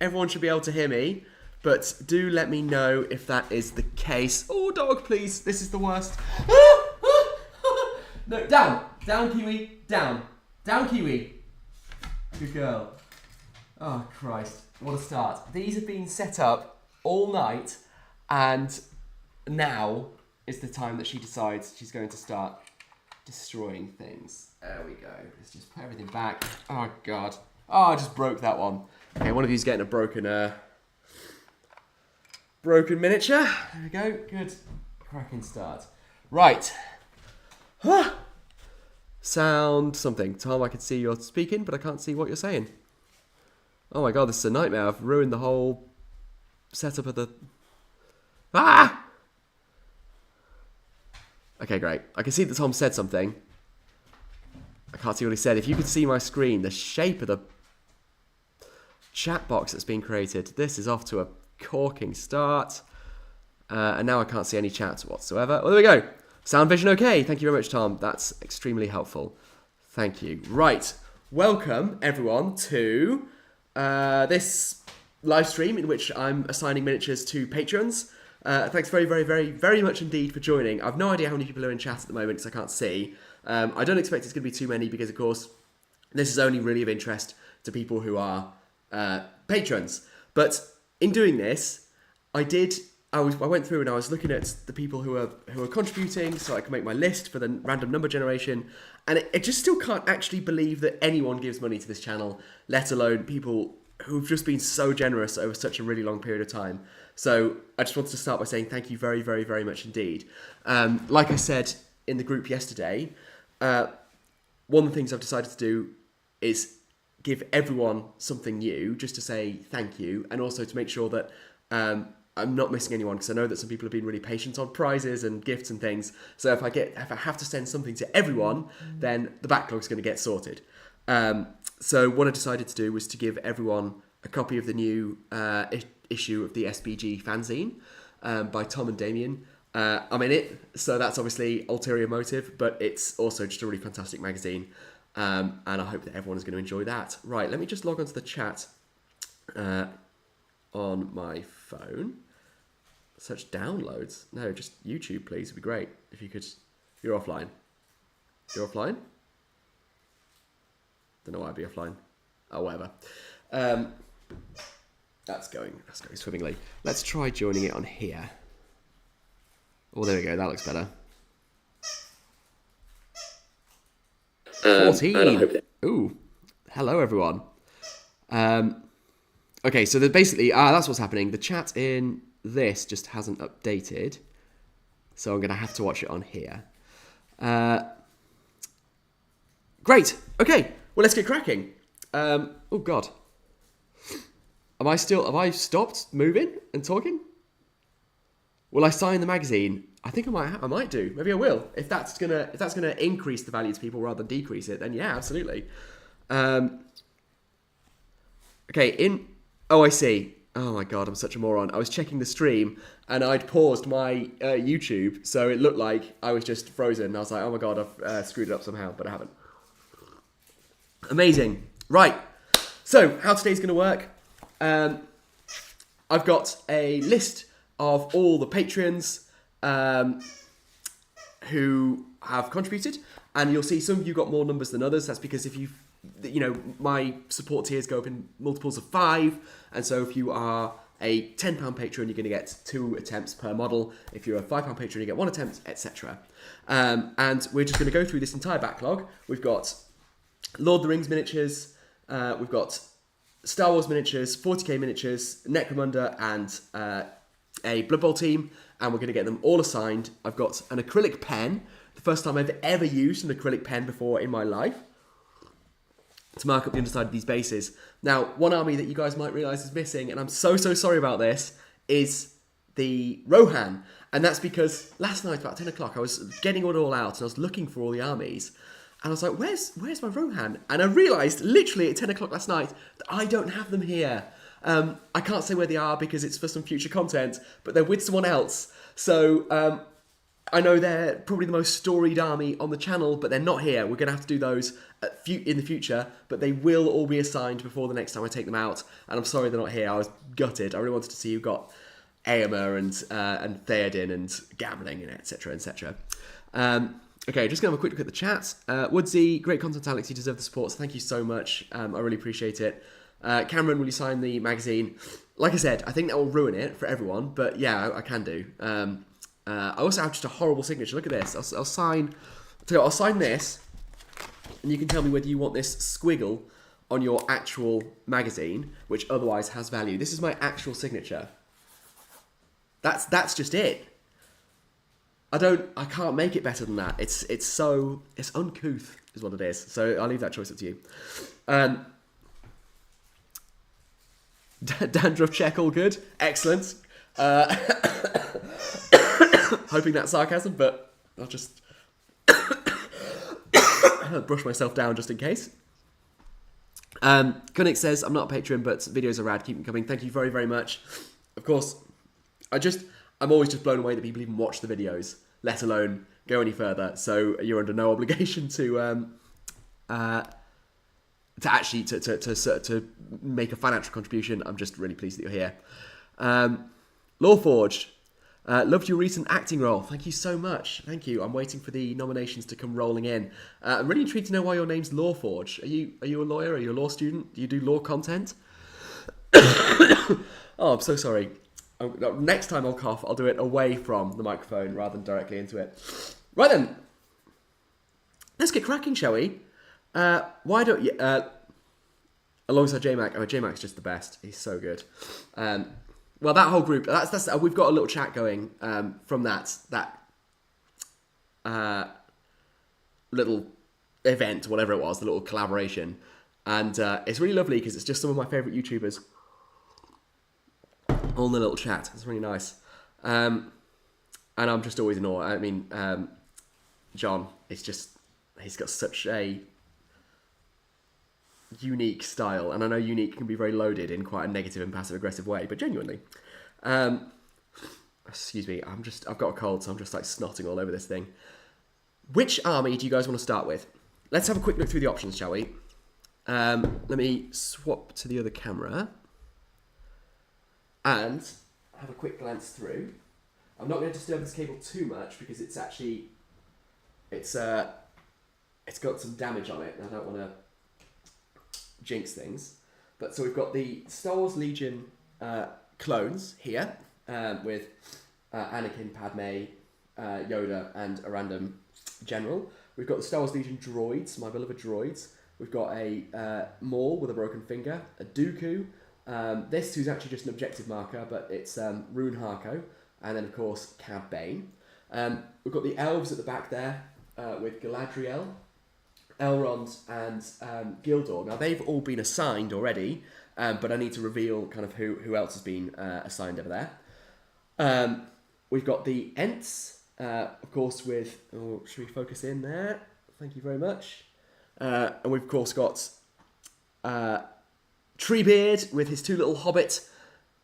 everyone should be able to hear me, but do let me know if that is the case. Oh, dog, please. This is the worst. No, down. Down, Kiwi. Down. Down, Kiwi. Good girl. Oh, Christ. What a start. These have been set up all night, and now is the time that she decides she's going to start destroying things. There we go. Let's just put everything back. Oh, God. Oh, I just broke that one. Okay, one of you's getting a broken miniature. There we go. Good. Cracking start. Right. Sound something. Tom, I can see you're speaking, but I can't see what you're saying. Oh my God, this is a nightmare. I've ruined the whole setup of the... Ah! Okay, great. I can see that Tom said something. I can't see what he said. If you could see my screen, the shape of the chat box that's been created, this is off to a corking start. And now I can't see any chats whatsoever. Well, there we go. Sound vision okay. Thank you very much, Tom. That's extremely helpful. Thank you. Right. Welcome, everyone, to this live stream in which I'm assigning miniatures to patrons. Thanks very, very, very, very much indeed for joining. I've no idea how many people are in chat at the moment because I can't see. I don't expect it's going to be too many because, of course, this is only really of interest to people who are patrons. But in doing this, I went through and I was looking at the people who are contributing so I can make my list for the random number generation. And I just still can't actually believe that anyone gives money to this channel, let alone people who've just been so generous over such a really long period of time. So I just wanted to start by saying thank you very, very, very much indeed. Like I said in the group yesterday, one of the things I've decided to do is give everyone something new just to say thank you, and also to make sure that I'm not missing anyone, because I know that some people have been really patient on prizes and gifts and things. So if I have to send something to everyone, then the backlog's going to get sorted. So what I decided to do was to give everyone a copy of the new issue of the SBG fanzine by Tom and Damien. I'm in it, so that's obviously ulterior motive, but it's also just a really fantastic magazine. And I hope that everyone is going to enjoy that. Right, let me just log onto the chat on my phone. Search downloads. No, just YouTube, please. It'd be great if you could. You're offline. You're offline? Don't know why I'd be offline. Oh, whatever. That's going swimmingly. Let's try joining it on here. Oh, there we go. That looks better. 14. Ooh. Hello, everyone. Okay, so basically, that's what's happening. The chat in this just hasn't updated. So I'm going to have to watch it on here. Great. Okay. Well, let's get cracking. Oh, God. Have I stopped moving and talking? Will I sign the magazine? I think I might do. Maybe I will. If that's gonna increase the value to people rather than decrease it, then yeah, absolutely. Okay. Oh, I see. Oh my God, I'm such a moron. I was checking the stream and I'd paused my YouTube, so it looked like I was just frozen. I was like, oh my God, I've screwed it up somehow, but I haven't. Amazing. Right. So how today's gonna work? I've got a list of all the patrons who have contributed, and you'll see some of you got more numbers than others. That's because my support tiers go up in multiples of 5, and so if you are a £10 patron, you're going to get 2 attempts per model. If you're a £5 patron, you get 1 attempt, etc. And we're just going to go through this entire backlog. We've got Lord of the Rings miniatures, we've got Star Wars miniatures, 40k miniatures, Necromunda, and a Blood Bowl team, and we're going to get them all assigned. I've got an acrylic pen, the first time I've ever used an acrylic pen before in my life, to mark up the underside of these bases. Now, one army that you guys might realise is missing, and I'm so sorry about this, is the Rohan. And that's because last night about 10 o'clock I was getting it all out and I was looking for all the armies. And I was like, where's my Rohan? And I realised literally at 10 o'clock last night that I don't have them here. I can't say where they are because it's for some future content, but they're with someone else. So I know they're probably the most storied army on the channel, but they're not here. We're going to have to do those in the future, but they will all be assigned before the next time I take them out. And I'm sorry they're not here. I was gutted. I really wanted to see who got Aomer and Theoden and Gambling and etc. etc. Okay, just going to have a quick look at the chat. Woodsy, great content, Alex. You deserve the support, so thank you so much. I really appreciate it. Cameron, will you sign the magazine? Like I said, I think that will ruin it for everyone, but yeah, I can do. I also have just a horrible signature. Look at this. I'll sign. I'll sign this, and you can tell me whether you want this squiggle on your actual magazine, which otherwise has value. This is my actual signature. That's just it. I can't make it better than that. It's uncouth is what it is. So I'll leave that choice up to you. Dandruff check, all good. Excellent. Hoping that's sarcasm, but I'll just brush myself down just in case. Gunnick says, I'm not a patron, but videos are rad. Keep them coming. Thank you very, very much. Of course, I'm always just blown away that people even watch the videos, let alone go any further. So you're under no obligation to actually to make a financial contribution. I'm just really pleased that you're here. Lawforged. Loved your recent acting role. Thank you so much. Thank you. I'm waiting for the nominations to come rolling in. I'm really intrigued to know why your name's Lawforge. Are you a lawyer? Are you a law student? Do you do law content? Oh, I'm so sorry. Next time I'll cough, I'll do it away from the microphone rather than directly into it. Right then. Let's get cracking, shall we? Why don't you... alongside J-Mac. Oh, J-Mac's just the best. He's so good. Well, that whole group, that's we've got a little chat going from that little event, whatever it was, the little collaboration. And it's really lovely because it's just some of my favourite YouTubers all in the little chat. It's really nice. And I'm just always in awe. I mean, John, he's got such a unique style, and I know unique can be very loaded in quite a negative and passive aggressive way, but genuinely, excuse me, I've got a cold, so I'm just like snotting all over this thing. Which army do you guys want to start with? Let's have a quick look through the options, shall we? Let me swap to the other camera and have a quick glance through. I'm not going to disturb this cable too much because it's got some damage on it, and I don't want to jinx things. But so we've got the Star Wars Legion clones here with Anakin, Padme, Yoda, and a random general. We've got the Star Wars Legion droids, my beloved droids. We've got a Maul with a broken finger, a Dooku. This who's actually just an objective marker, but it's Rune Harko, and then of course Cad Bane. We've got the elves at the back there with Galadriel, Elrond, and Gildor. Now they've all been assigned already, but I need to reveal kind of who else has been assigned over there. We've got the Ents, of course, with... Oh, should we focus in there? Thank you very much. And we've of course got Treebeard with his two little hobbit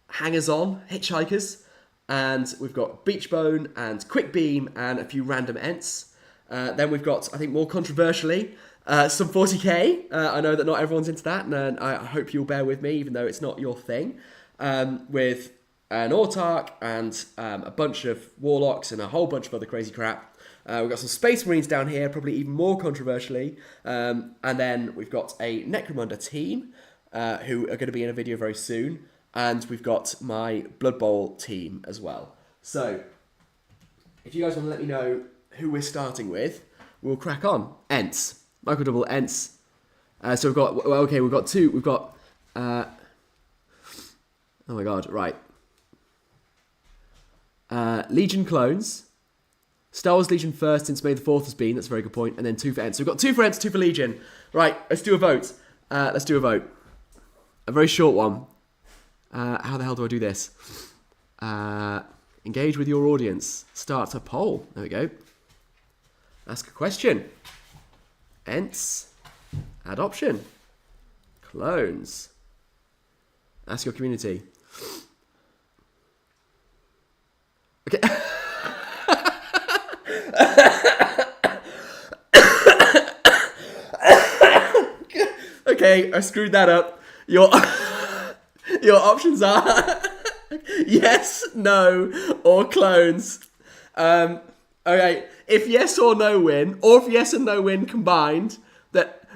hangers-on, hitchhikers. And we've got Beachbone and Quickbeam and a few random Ents. Then we've got, I think more controversially, some 40k. I know that not everyone's into that, and I hope you'll bear with me, even though it's not your thing. With an Autarch and a bunch of Warlocks and a whole bunch of other crazy crap. We've got some Space Marines down here, probably even more controversially. And then we've got a Necromunda team, who are going to be in a video very soon. And we've got my Blood Bowl team as well. So, if you guys want to let me know who we're starting with, we'll crack on. Ents. Micro double Ents. So we've got, well, okay, we've got two. We've got, oh my god, right. Legion clones. Star Wars Legion first, since May the 4th has been. That's a very good point. And then 2 for Ents. So we've got 2 for Ents, 2 for Legion. Right, let's do a vote. Let's do a vote. A very short one. How the hell do I do this? Engage with your audience. Start a poll. There we go. Ask a question. Ents. Add option. Clones. Ask your community. Okay. Okay, I screwed that up. Your options are yes, no, or clones. Okay, if yes or no win, or if yes and no win combined, that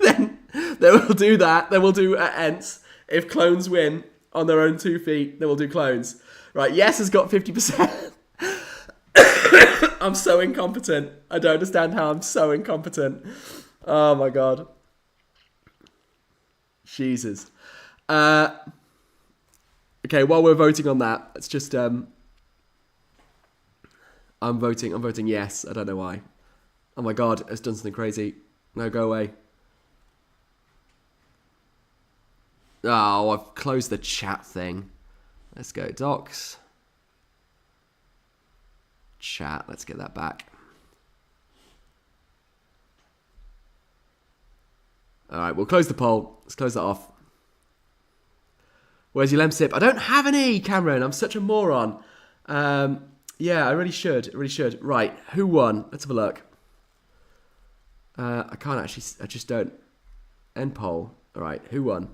then we'll do that. Then we'll do Ents. If clones win on their own 2 feet, then we'll do clones. Right, yes has got 50%. I'm so incompetent. I don't understand how I'm so incompetent. Oh my god. Jesus. Okay, while we're voting on that, let's just I'm voting yes. I don't know why. Oh my god, it's done something crazy. No, go away. Oh, I've closed the chat thing. Let's go docs. Chat, let's get that back. Alright, we'll close the poll. Let's close that off. Where's your Lemsip? I don't have any, Cameron. I'm such a moron. Yeah, I really should. Right, who won? Let's have a look. I can't actually... I just don't... End poll. Alright, who won?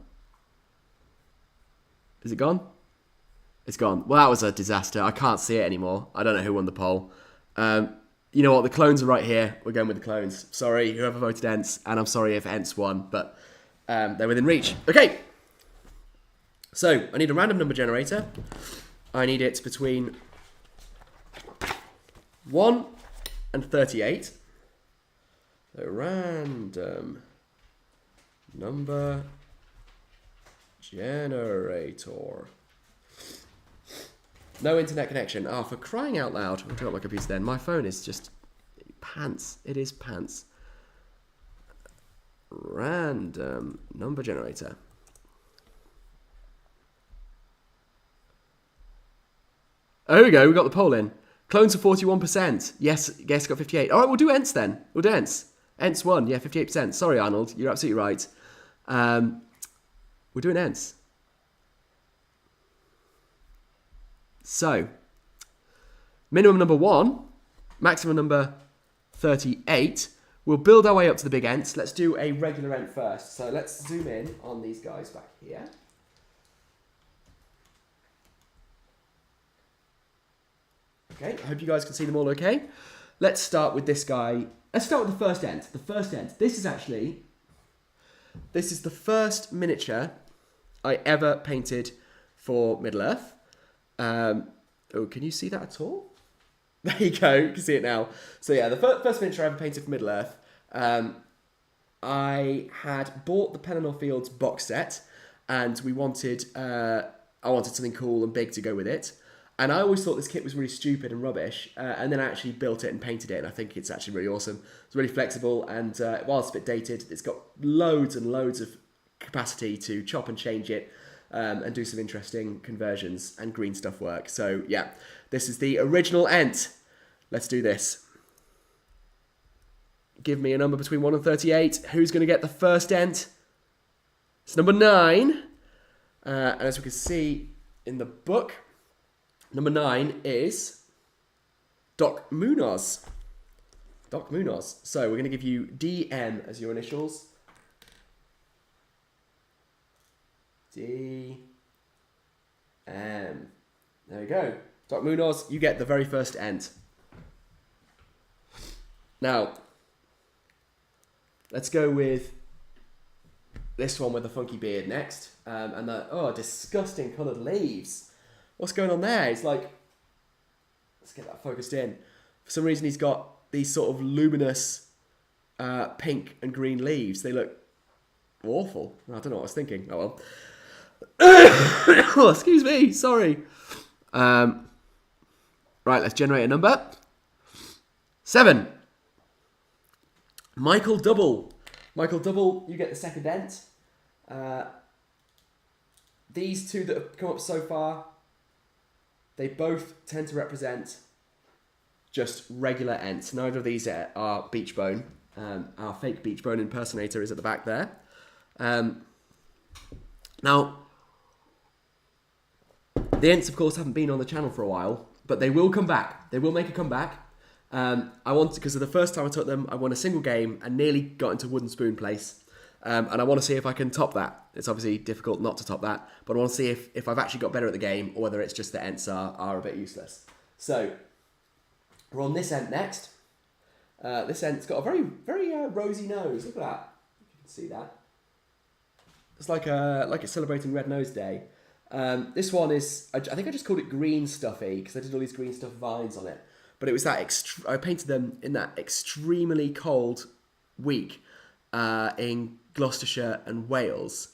Is it gone? It's gone. Well, that was a disaster. I can't see it anymore. I don't know who won the poll. You know what? The clones are right here. We're going with the clones. Sorry, whoever voted Ents. And I'm sorry if Ents won, but they're within reach. Okay. So, I need a random number generator. I need it between 1 and 38. So, random number generator. No internet connection. Oh, for crying out loud. I'll turn up my computer then. My phone is just pants. It is pants. Random number generator. Oh, here we go. We got the poll in. Clones are 41%. Yes, guess got 58. All right, we'll do Ents then. We'll do Ents. Ents won. Yeah, 58%. Sorry, Arnold. You're absolutely right. We're doing Ents. So, minimum number 1, maximum number 38. We'll build our way up to the big Ents. Let's do a regular Ent first. So let's zoom in on these guys back here. Okay, I hope you guys can see them all okay. Let's start with this guy. Let's start with the first Ent. The first Ent. This is the first miniature I ever painted for Middle-earth. Oh, can you see that at all? There you go, you can see it now. So yeah, the first miniature I ever painted for Middle-earth. I had bought the Pelennor Fields box set, and I wanted something cool and big to go with it. And I always thought this kit was really stupid and rubbish, and then I actually built it and painted it, and I think it's actually really awesome. It's really flexible, and while it's a bit dated, it's got loads and loads of capacity to chop and change it, and do some interesting conversions and green stuff work. So yeah, this is the original Ent. Let's do this. Give me a number between 1 and 38. Who's going to get the first Ent? It's number 9. And as we can see in the book, number 9 is Doc Munoz. Doc Munoz. So we're going to give you DM as your initials. DM. There we go. Doc Munoz, you get the very first Ent. Now, let's go with this one with the funky beard next. And the, disgusting coloured leaves. What's going on there? It's like, let's get that focused in. For some reason, he's got these sort of luminous pink and green leaves. They look awful. I don't know what I was thinking. Oh well. Oh, excuse me. Sorry. Right, let's generate a number. 7. Michael Double. Michael Double, you get the second Ent. These two that have come up so far, they both tend to represent just regular Ents. Neither of these are Beachbone. Our fake Beachbone impersonator is at the back there. Now, the Ents, of course, haven't been on the channel for a while, but they will come back. They will make a comeback. Because of the first time I took them, I won a single game and nearly got into Wooden Spoon place. And I want to see if I can top that. It's obviously difficult not to top that, but I want to see if I've actually got better at the game or whether it's just the Ents are a bit useless. So, we're on this Ent next. This Ent's got a very, very rosy nose. Look at that. You can see that. It's like it's celebrating Red Nose Day. This one is, I think I just called it green stuffy because I did all these green stuff vines on it. But it was that, I painted them in that extremely cold week in Gloucestershire and Wales.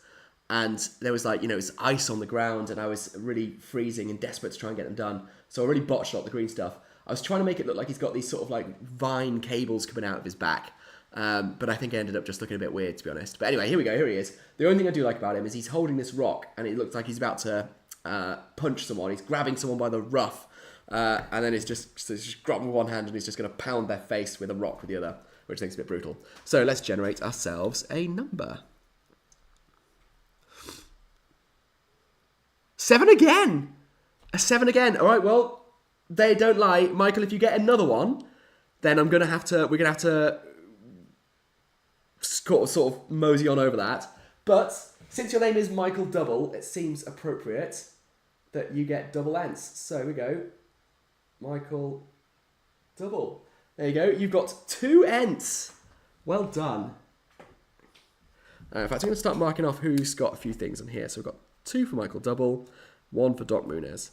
And there was it was ice on the ground and I was really freezing and desperate to try and get them done. So I really botched a lot of the green stuff. I was trying to make it look like he's got these sort of like vine cables coming out of his back. But I think I ended up just looking a bit weird, to be honest. But anyway, here we go. Here he is. The only thing I do like about him is he's holding this rock and it looks like he's about to punch someone. He's grabbing someone by the ruff. And then he's just grabbing with one hand and he's just going to pound their face with a rock with the other, which I think is a bit brutal. So let's generate ourselves a number. 7 again! A 7 again. All right, well, they don't lie. Michael, if you get another one, then we're going to have to sort of mosey on over that. But since your name is Michael Double, it seems appropriate that you get double Ents. So here we go. Michael Double. There you go. You've got 2 Ents. Well done. In fact, I'm going to start marking off who's got a few things on here. So we've got 2 for Michael Double, 1 for Doc Munez.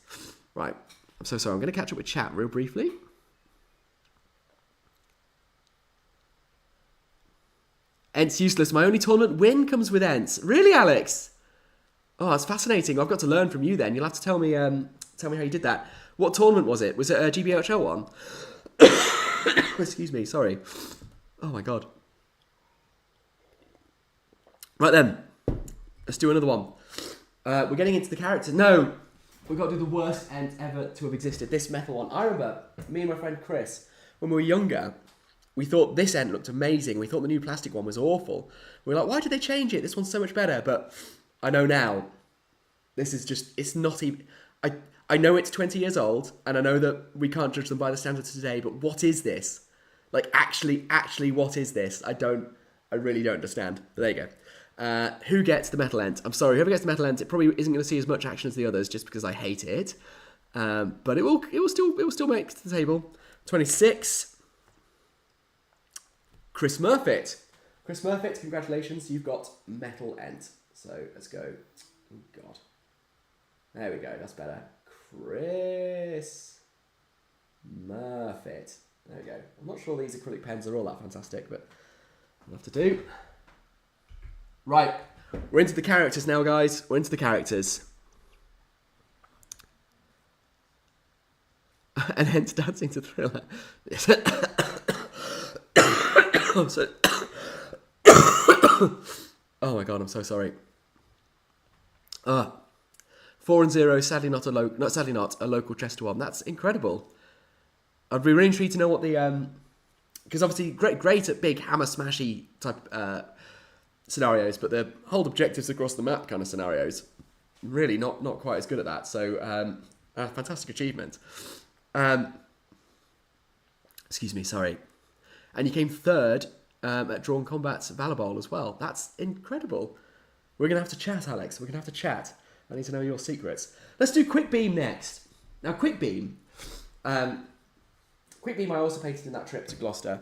Right. I'm so sorry. I'm going to catch up with chat real briefly. Ents useless. My only tournament win comes with Ents. Really, Alex? Oh, that's fascinating. I've got to learn from you then. You'll have to tell me how you did that. What tournament was it? Was it a GBHL one? Excuse me, sorry. Oh my god. Right then. Let's do another one. We're getting into the characters. No! We've got to do the worst Ent ever to have existed. This metal one. I remember, me and my friend Chris, when we were younger, we thought this Ent looked amazing. We thought the new plastic one was awful. We were like, why did they change it? This one's so much better. But I know now, this is just, it's not even... I know it's 20 years old, and I know that we can't judge them by the standards of today, but what is this? Like, actually, what is this? I really don't understand. But there you go. Who gets the metal Ent? I'm sorry, whoever gets the metal Ent, it probably isn't going to see as much action as the others, just because I hate it. But it will still make it to the table. 26. Chris Murfitt. Chris Murfitt, congratulations, you've got metal Ent. So let's go. Oh God. There we go. That's better. Chris Murfitt. There we go. I'm not sure these acrylic pens are all that fantastic, but I'll have to do. Right. We're into the characters now, guys. We're into the characters. And hence dancing to Thriller. Oh my god, I'm so sorry. 4-0, sadly not a local Chester one. That's incredible. I'd be really intrigued to know what the because obviously great at big hammer smashy type scenarios, but the hold objectives across the map kind of scenarios, really not quite as good at that. So a fantastic achievement. Excuse me, sorry. And you came 3rd at Drawn Combat's Valor Bowl as well. That's incredible. We're gonna have to chat, Alex. We're gonna have to chat. I need to know your secrets. Let's do Quick Beam next. Now, Quick Beam. Quick Beam I also painted in that trip to Gloucester.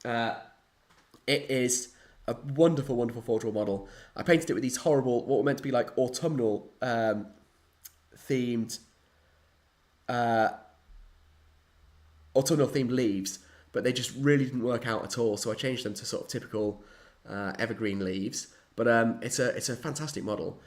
It is a wonderful, wonderful four-draw model. I painted it with these horrible, what were meant to be like autumnal themed leaves, but they just really didn't work out at all. So I changed them to sort of typical evergreen leaves. But it's a fantastic model.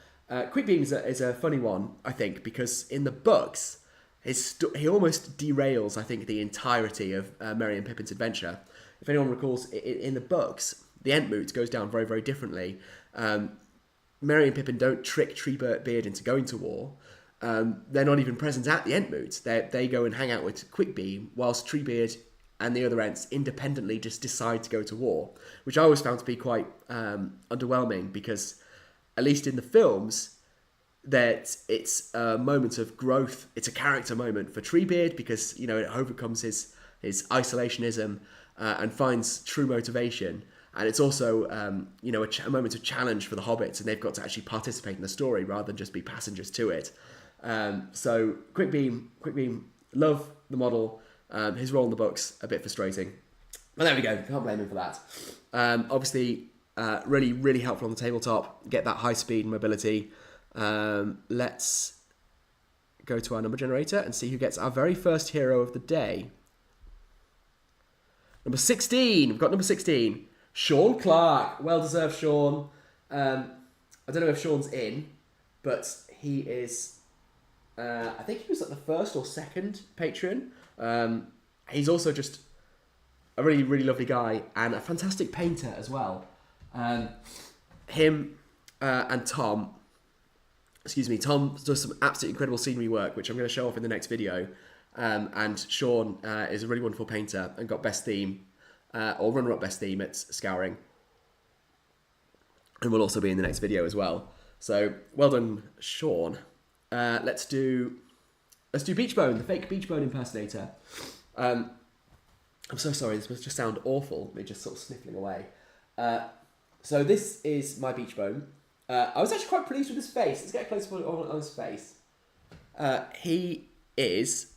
Quick Beam is a funny one, I think, because in the books, he almost derails, I think, the entirety of Merry and Pippin's adventure. If anyone recalls, in the books, the Entmoot goes down very, very differently. Merry and Pippin don't trick Treebeard into going to war. They're not even present at the Entmoot. They go and hang out with Quick Beam, whilst Treebeard and the other Ents independently just decide to go to war, which I always found to be quite underwhelming, because at least in the films, that it's a moment of growth. It's a character moment for Treebeard, because it overcomes his isolationism and finds true motivation. And it's also, a moment of challenge for the hobbits, and they've got to actually participate in the story rather than just be passengers to it. So Quick Beam, love the model. His role in the book's a bit frustrating. But there we go, can't blame him for that. Obviously, really, really helpful on the tabletop. Get that high speed and mobility. Let's go to our number generator and see who gets our very first hero of the day. Number 16. We've got number 16. Sean Clark. Well-deserved, Sean. I don't know if Sean's in, but he is... I think he was like the first or second patron. He's also just a really, really lovely guy and a fantastic painter as well. Him and Tom... Tom does some absolutely incredible scenery work, which I'm going to show off in the next video. And Sean is a really wonderful painter and got best theme, or runner-up best theme at Scouring. And will also be in the next video as well. So, well done, Sean. Let's do Beachbone, the fake Beachbone impersonator. I'm so sorry, this must just sound awful, me just sort of sniffling away. So this is my Beachbone. I was actually quite pleased with his face. Let's get a close up on his face. He is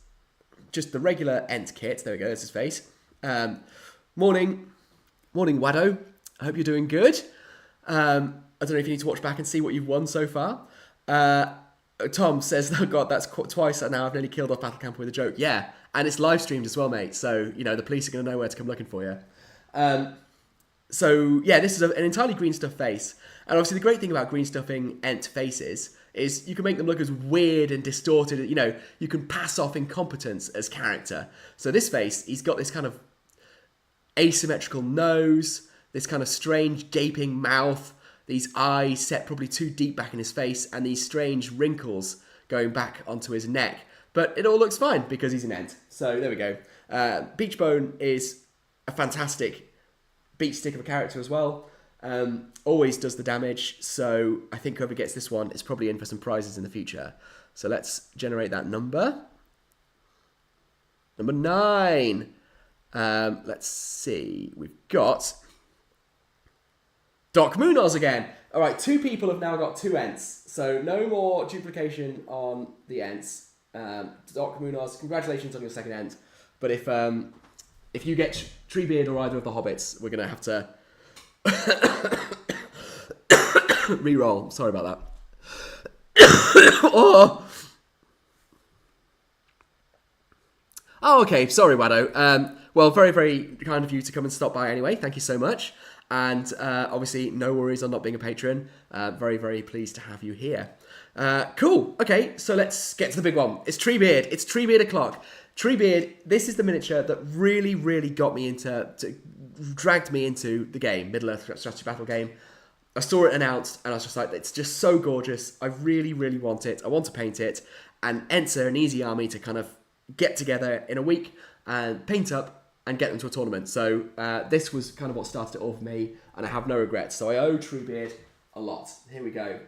just the regular Ent kit. There we go, there's his face. Morning, Waddo. I hope you're doing good. I don't know if you need to watch back and see what you've won so far. Tom says, oh God, that's twice now I've nearly killed off Battle Camper with a joke. Yeah, and it's live streamed as well, mate. So, the police are going to know where to come looking for you. So, yeah, this is an entirely green stuff face. And obviously the great thing about green stuffing Ent faces is you can make them look as weird and distorted. You can pass off incompetence as character. So this face, he's got this kind of asymmetrical nose, this kind of strange gaping mouth, these eyes set probably too deep back in his face, and these strange wrinkles going back onto his neck. But it all looks fine because he's an Ent. So there we go. Beachbone is a fantastic beach stick of a character as well. Always does the damage, so I think whoever gets this one is probably in for some prizes in the future. So let's generate that number. Number 9. Let's see. We've got Doc Munoz again. All right, 2 people have now got 2 Ents, so no more duplication on the Ents. Doc Munoz, congratulations on your second Ent. But if you get Treebeard or either of the Hobbits, we're going to have to re-roll. Sorry about that. Oh, okay. Sorry, Waddo. Well, very, very kind of you to come and stop by anyway. Thank you so much. And obviously, no worries on not being a patron. Very, very pleased to have you here. Cool. Okay, so let's get to the big one. It's Treebeard. It's Treebeard o'clock. Treebeard, this is the miniature that really, really got me dragged me into the game, Middle-earth strategy battle game. I saw it announced, and I was just like, it's just so gorgeous. I really, really want it. I want to paint it. And Ents are an easy army to kind of get together in a week and paint up and get them to a tournament. So this was kind of what started it all for me, and I have no regrets. So I owe Treebeard a lot. Here we go.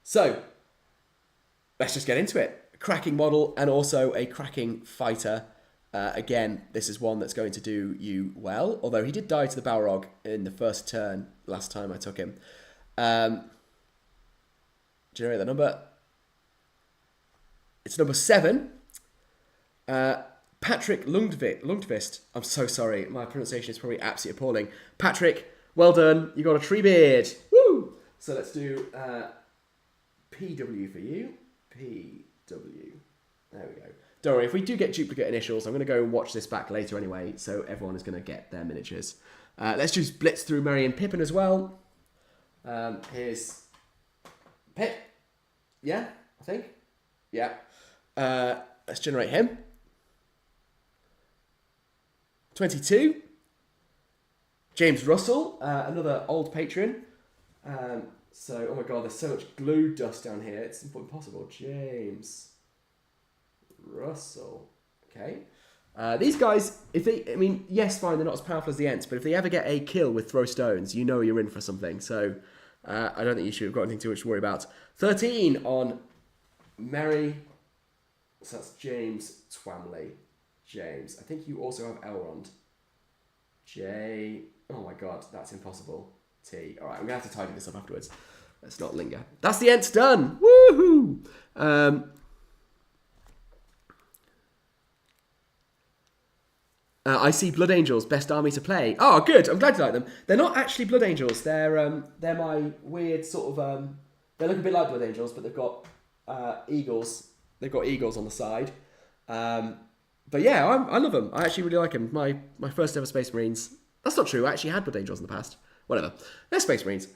So let's just get into it. Cracking model and also a cracking fighter. Again, this is one that's going to do you well, although he did die to the Balrog in the first turn last time I took him. Generate that number. It's number 7. Patrick Lundqvist. I'm so sorry, my pronunciation is probably absolutely appalling. Patrick, well done. You got a Treebeard. Woo! So let's do PW for you. PW. There we go. Don't worry, if we do get duplicate initials, I'm going to go and watch this back later anyway, so everyone is going to get their miniatures. Let's just blitz through Merry and Pippin as well. Here's Pip. Yeah, I think. Yeah. Let's generate him. 22. James Russell, another old patron. So, oh my god, there's so much glue dust down here. It's impossible. James Russell. Okay. These guys, yes, fine, they're not as powerful as the Ents, but if they ever get a kill with throw stones, you know you're in for something. So, I don't think you should have got anything too much to worry about. 13 on Merry. So that's James Twamley. James. I think you also have Elrond. J. Oh my god, that's impossible. T. All right, I'm gonna have to tidy this up afterwards. Let's not linger. That's the Ents done. Woohoo! I see Blood Angels, best army to play. Oh, good. I'm glad you like them. They're not actually Blood Angels. They're my weird sort of. They look a bit like Blood Angels, but they've got eagles. They've got eagles on the side. But yeah, I love them. I actually really like them. My first ever Space Marines. That's not true. I actually had Blood Angels in the past. Whatever. They're Space Marines.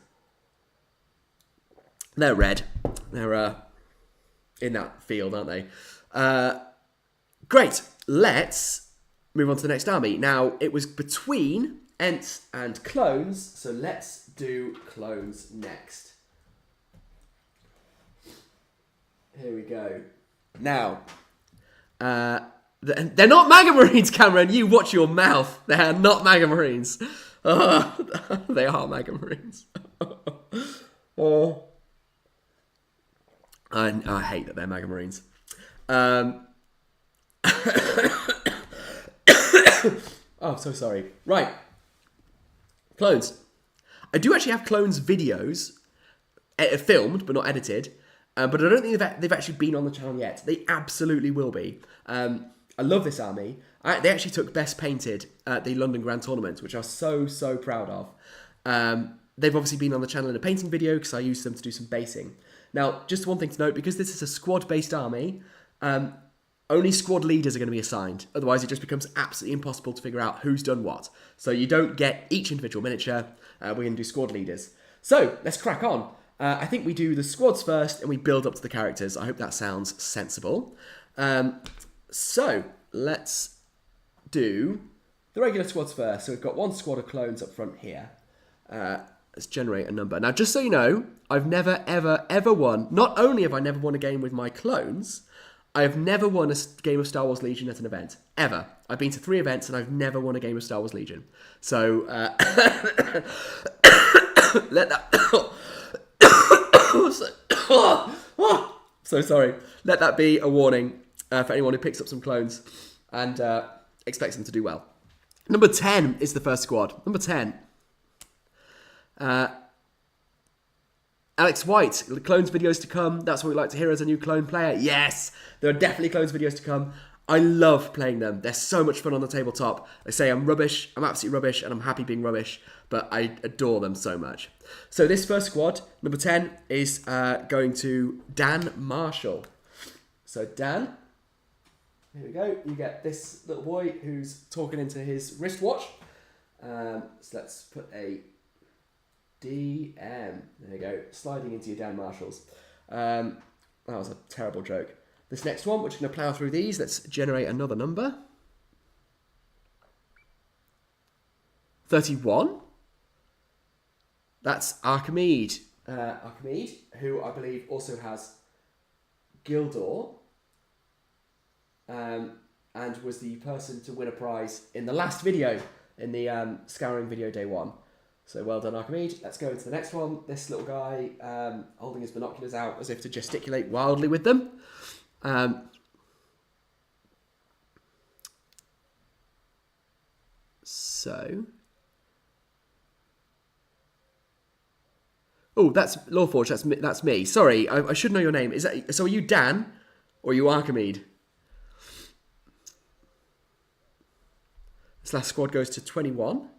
They're red. They're in that field, aren't they? Great. Let's move on to the next army. Now, it was between Ents and Clones, so let's do Clones next. Here we go. Now, they're not Mega Marines, Cameron. You watch your mouth. They are not Mega Marines. They are Mega Marines. I hate that they're Mega Marines. Oh, so sorry. Right. Clones. I do actually have Clones videos filmed, but not edited. But I don't think they've actually been on the channel yet. They absolutely will be. I love this army. They actually took Best Painted at the London Grand Tournament, which I was so proud of. They've obviously been on the channel in a painting video because I used them to do some basing. Now, just one thing to note, because this is a squad-based army, only squad leaders are going to be assigned. Otherwise, it just becomes absolutely impossible to figure out who's done what. So you don't get each individual miniature. We're going to do squad leaders. So let's crack on. I think we do the squads first and we build up to the characters. I hope that sounds sensible. So let's do the regular squads first. So we've got one squad of clones up front here. Let's generate a number. Now, just so you know, I've never, ever won. Not only have I never won a game with my clones, I have never won a game of Star Wars Legion at an event. Ever. I've been to 3 events and I've never won a game of Star Wars Legion. So, let that... So sorry. Let that be a warning for anyone who picks up some clones and expects them to do well. Number 10 is the first squad. Number 10. Alex White, clones videos to come. That's what we like to hear as a new clone player. Yes, there are definitely clones videos to come. I love playing them. They're so much fun on the tabletop. I say I'm rubbish. I'm absolutely rubbish, and I'm happy being rubbish. But I adore them so much. So this first squad, number 10, is going to Dan Marshall. So Dan, here we go. You get this little boy who's talking into his wristwatch. So let's put a DM. There you go. Sliding into your Dan Marshalls. That was a terrible joke. This next one, we're just going to plough through these. Let's generate another number. 31. That's Archimede. Archimede, who I believe also has Gildor. And was the person to win a prize in the last video, in the Scouring video day 1. So well done, Archimede. Let's go into the next one. This little guy holding his binoculars out as if to gesticulate wildly with them. Oh, that's Lawforge. That's me. Sorry, I should know your name. Is that so? Are you Dan, or are you Archimede? This last squad goes to 21.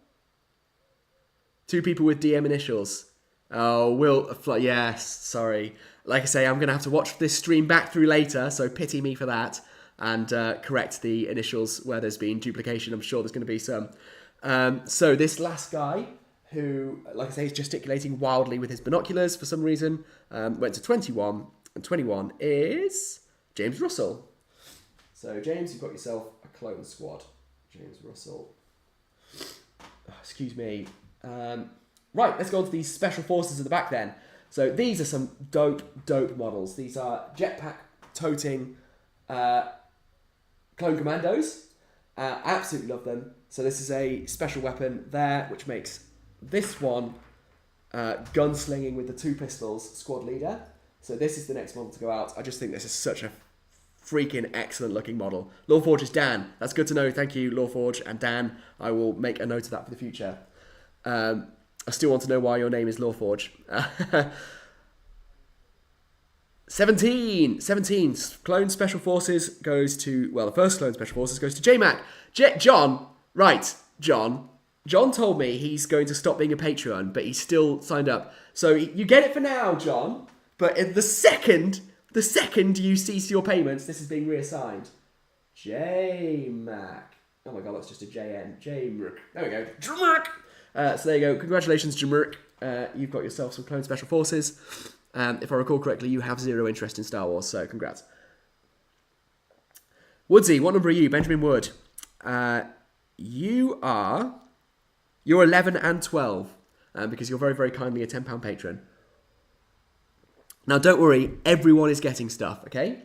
2 people with DM initials. Oh, yes, sorry. Like I say, I'm going to have to watch this stream back through later, so pity me for that, and correct the initials where there's been duplication. I'm sure there's going to be some. So this last guy, who, like I say, is gesticulating wildly with his binoculars for some reason, went to 21, and 21 is James Russell. So James, you've got yourself a clone squad. James Russell. Oh, excuse me. Right, let's go on to these special forces at the back then. So these are some dope models. These are jetpack-toting clone commandos. I absolutely love them. So this is a special weapon there, which makes this one gunslinging with the 2 pistols squad leader. So this is the next model to go out. I just think this is such a freaking excellent looking model. Lawforge is Dan. That's good to know. Thank you, Lawforge and Dan. I will make a note of that for the future. I still want to know why your name is Lawforge. 17. Clone Special Forces goes to... Well, the first Clone Special Forces goes to JMac. John. Right, John. John told me he's going to stop being a Patreon, but he's still signed up. So you get it for now, John. But in the second you cease your payments, this is being reassigned. JMac. Oh my god, that's just a JN. JMac. There we go. JMac. So there you go. Congratulations, JMac. You've got yourself some Clone Special Forces. If I recall correctly, you have 0 interest in Star Wars, so congrats. Woodsy, what number are you? Benjamin Wood. You're 11 and 12, because you're very, very kindly a £10 patron. Now, don't worry, everyone is getting stuff, okay?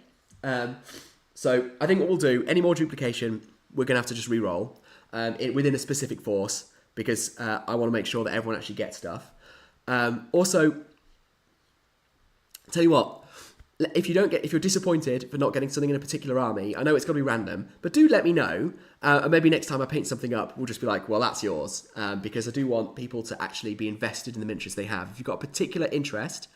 So I think what we'll do, any more duplication, we're going to have to just re-roll within a specific force, because I want to make sure that everyone actually gets stuff. Also, tell you what, if you're disappointed for not getting something in a particular army, I know it's going to be random, but do let me know, and maybe next time I paint something up, we'll just be like, well, that's yours, because I do want people to actually be invested in the miniatures they have. If you've got a particular interest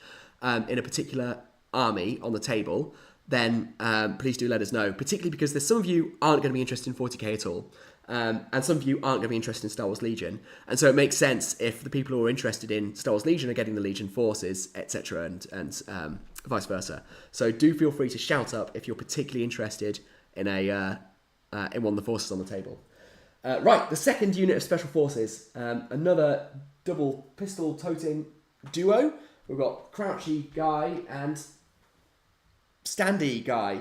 in a particular army on the table, then please do let us know, particularly because there's some of you aren't going to be interested in 40k at all, and some of you aren't going to be interested in Star Wars Legion, and so it makes sense if the people who are interested in Star Wars Legion are getting the Legion forces, etc., and vice versa. So do feel free to shout up if you're particularly interested in in one of the forces on the table. Right, the second unit of Special Forces, another double pistol toting duo. We've got Crouchy Guy and Standy Guy.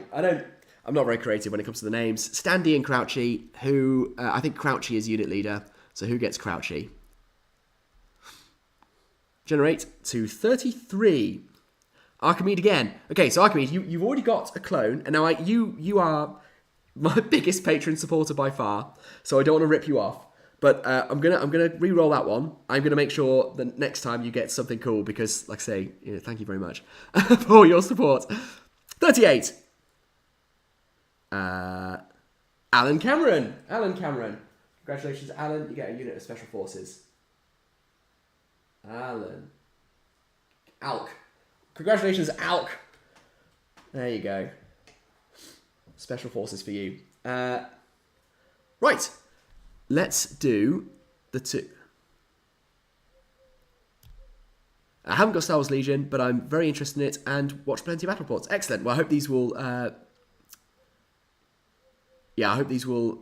I'm not very creative when it comes to the names. Standy and Crouchy, who I think Crouchy is unit leader. So who gets Crouchy? Generate to 33. Archimede again. Okay, so Archimede, you've already got a clone, and now you are my biggest patron supporter by far. So I don't want to rip you off, but I'm gonna re-roll that one. I'm gonna make sure that next time you get something cool, because, like I say, thank you very much for your support. 38. Alan Cameron. Congratulations, Alan. You get a unit of Special Forces. Alan. Alk. Congratulations, Alk. There you go. Special Forces for you. Right. Let's do the two. I haven't got Star Wars Legion, but I'm very interested in it and watch plenty of battle reports. Excellent. Well, I hope these will... I hope these will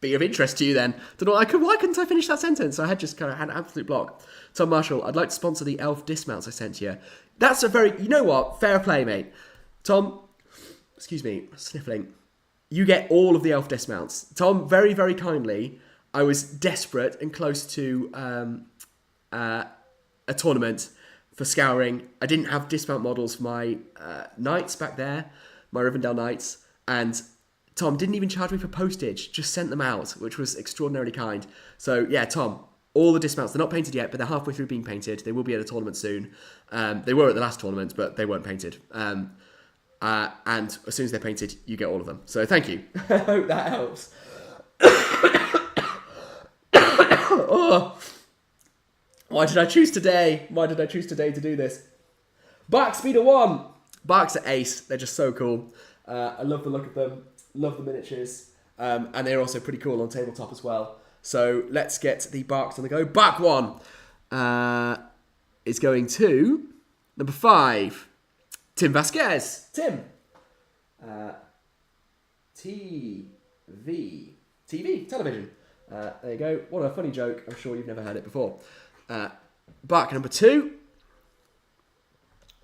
be of interest to you then. Don't know, why couldn't I finish that sentence? I had just kind of had an absolute block. Tom Marshall, I'd like to sponsor the elf dismounts I sent you. That's a very... You know what? Fair play, mate. Tom, excuse me, sniffling. You get all of the elf dismounts. Tom, very, very kindly, I was desperate and close to a tournament for scouring. I didn't have dismount models for my knights back there, my Rivendell knights, and Tom didn't even charge me for postage, just sent them out, which was extraordinarily kind. So yeah, Tom, all the dismounts, they're not painted yet, but they're halfway through being painted. They will be at a tournament soon. They were at the last tournament, but they weren't painted. And as soon as they're painted, you get all of them. So thank you. I hope that helps. Oh. Why did I choose today? To do this? Bark Speeder 1! Barks are ace. They're just so cool. I love the look of them. Love the miniatures. And they're also pretty cool on tabletop as well. So let's get the Barks on the go. Bark 1 is going to number 5. Tim Vasquez. Tim. Television. There you go. What a funny joke. I'm sure you've never heard it before. Bark number 2.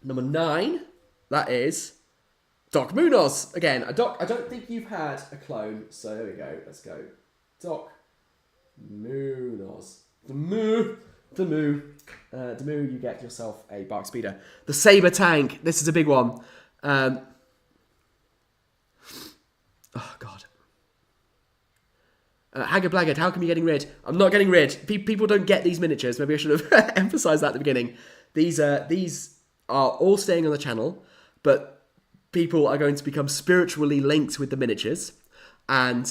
Number 9. That is Doc Munoz. Again, I don't think you've had a clone. So there we go. Let's go. Doc Munoz. The Moo, you get yourself a Bark Speeder. The Saber Tank. This is a big one. Oh, God. Haggard Blaggard, how come you're getting rid? I'm not getting rid. People don't get these miniatures. Maybe I should have emphasised that at the beginning. These are all staying on the channel, but people are going to become spiritually linked with the miniatures, and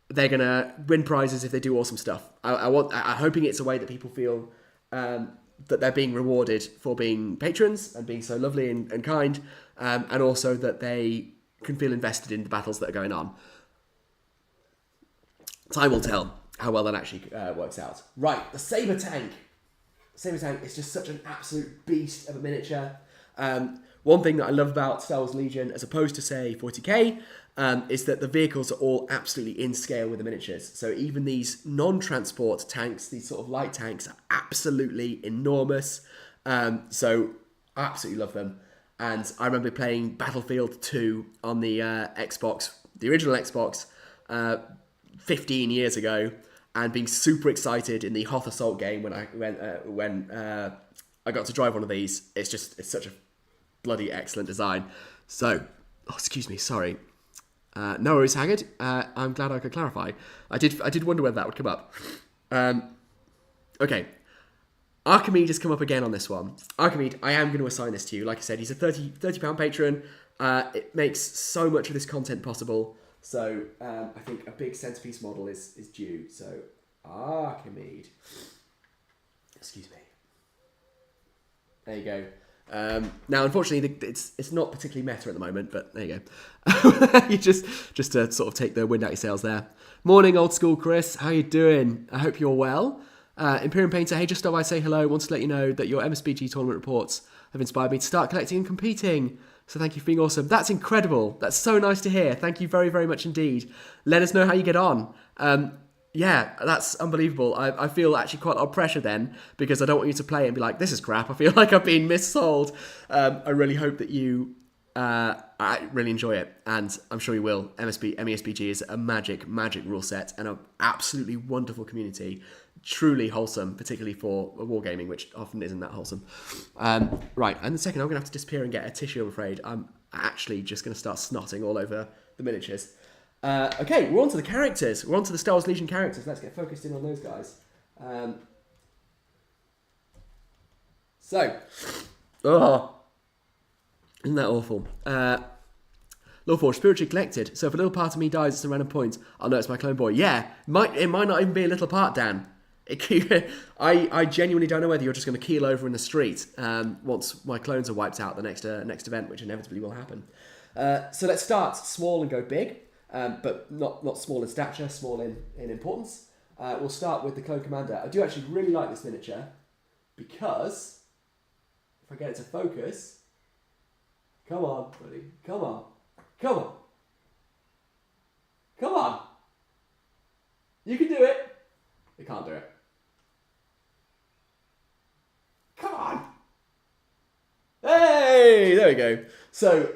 they're going to win prizes if they do awesome stuff. I'm hoping it's a way that people feel that they're being rewarded for being patrons and being so lovely and kind, and also that they can feel invested in the battles that are going on. Time will tell how well that actually works out. Right, the Saber Tank. Saber Tank is just such an absolute beast of a miniature. One thing that I love about Star Wars Legion, as opposed to, say, 40k, is that the vehicles are all absolutely in scale with the miniatures. So even these non-transport tanks, these sort of light tanks, are absolutely enormous. So I absolutely love them. And I remember playing Battlefield 2 on the Xbox, the original Xbox, 15 years ago, and being super excited in the Hoth Assault game when I got to drive one of these. It's such a bloody excellent design. So, excuse me, sorry. No worries, Haggard. I'm glad I could clarify. I did wonder whether that would come up. Okay. Archimede has come up again on this one. Archimede, I am going to assign this to you. Like I said, he's a £30 patron. It makes so much of this content possible. So I think a big centerpiece model is due. So Archimede. Excuse me. There you go. Now, unfortunately, it's not particularly meta at the moment, but there you go. You just to sort of take the wind out your sails there. Morning, old school Chris. How you doing? I hope you're well. Imperium Painter, hey, just stop by, say hello. Want to let you know that your MSBG tournament reports have inspired me to start collecting and competing. So thank you for being awesome. That's incredible. That's so nice to hear. Thank you very, very much indeed. Let us know how you get on. Yeah, that's unbelievable. I feel actually quite a lot of pressure then, because I don't want you to play and be like, this is crap. I feel like I've been missold. I really hope that you I really enjoy it, and I'm sure you will. MESBG is a magic rule set and an absolutely wonderful community. Truly wholesome, particularly for wargaming, which often isn't that wholesome. Right, and the second, I'm going to have to disappear and get a tissue, I'm afraid. I'm actually just going to start snotting all over the miniatures. Okay, we're on to the characters. We're on to the Star Wars Legion characters. Let's get focused in on those guys. Isn't that awful? Lawforge, spiritually collected. So if a little part of me dies at a random point, I'll know it's my clone boy. Yeah, it might not even be a little part, Dan. I genuinely don't know whether you're just going to keel over in the street once my clones are wiped out the next event, which inevitably will happen. So let's start small and go big, but not small in stature, small in importance. We'll start with the Clone Commander. I do actually really like this miniature because if I get it to focus, come on, buddy, come on, you can do it. You can't do it. Come on. Hey, there we go. So,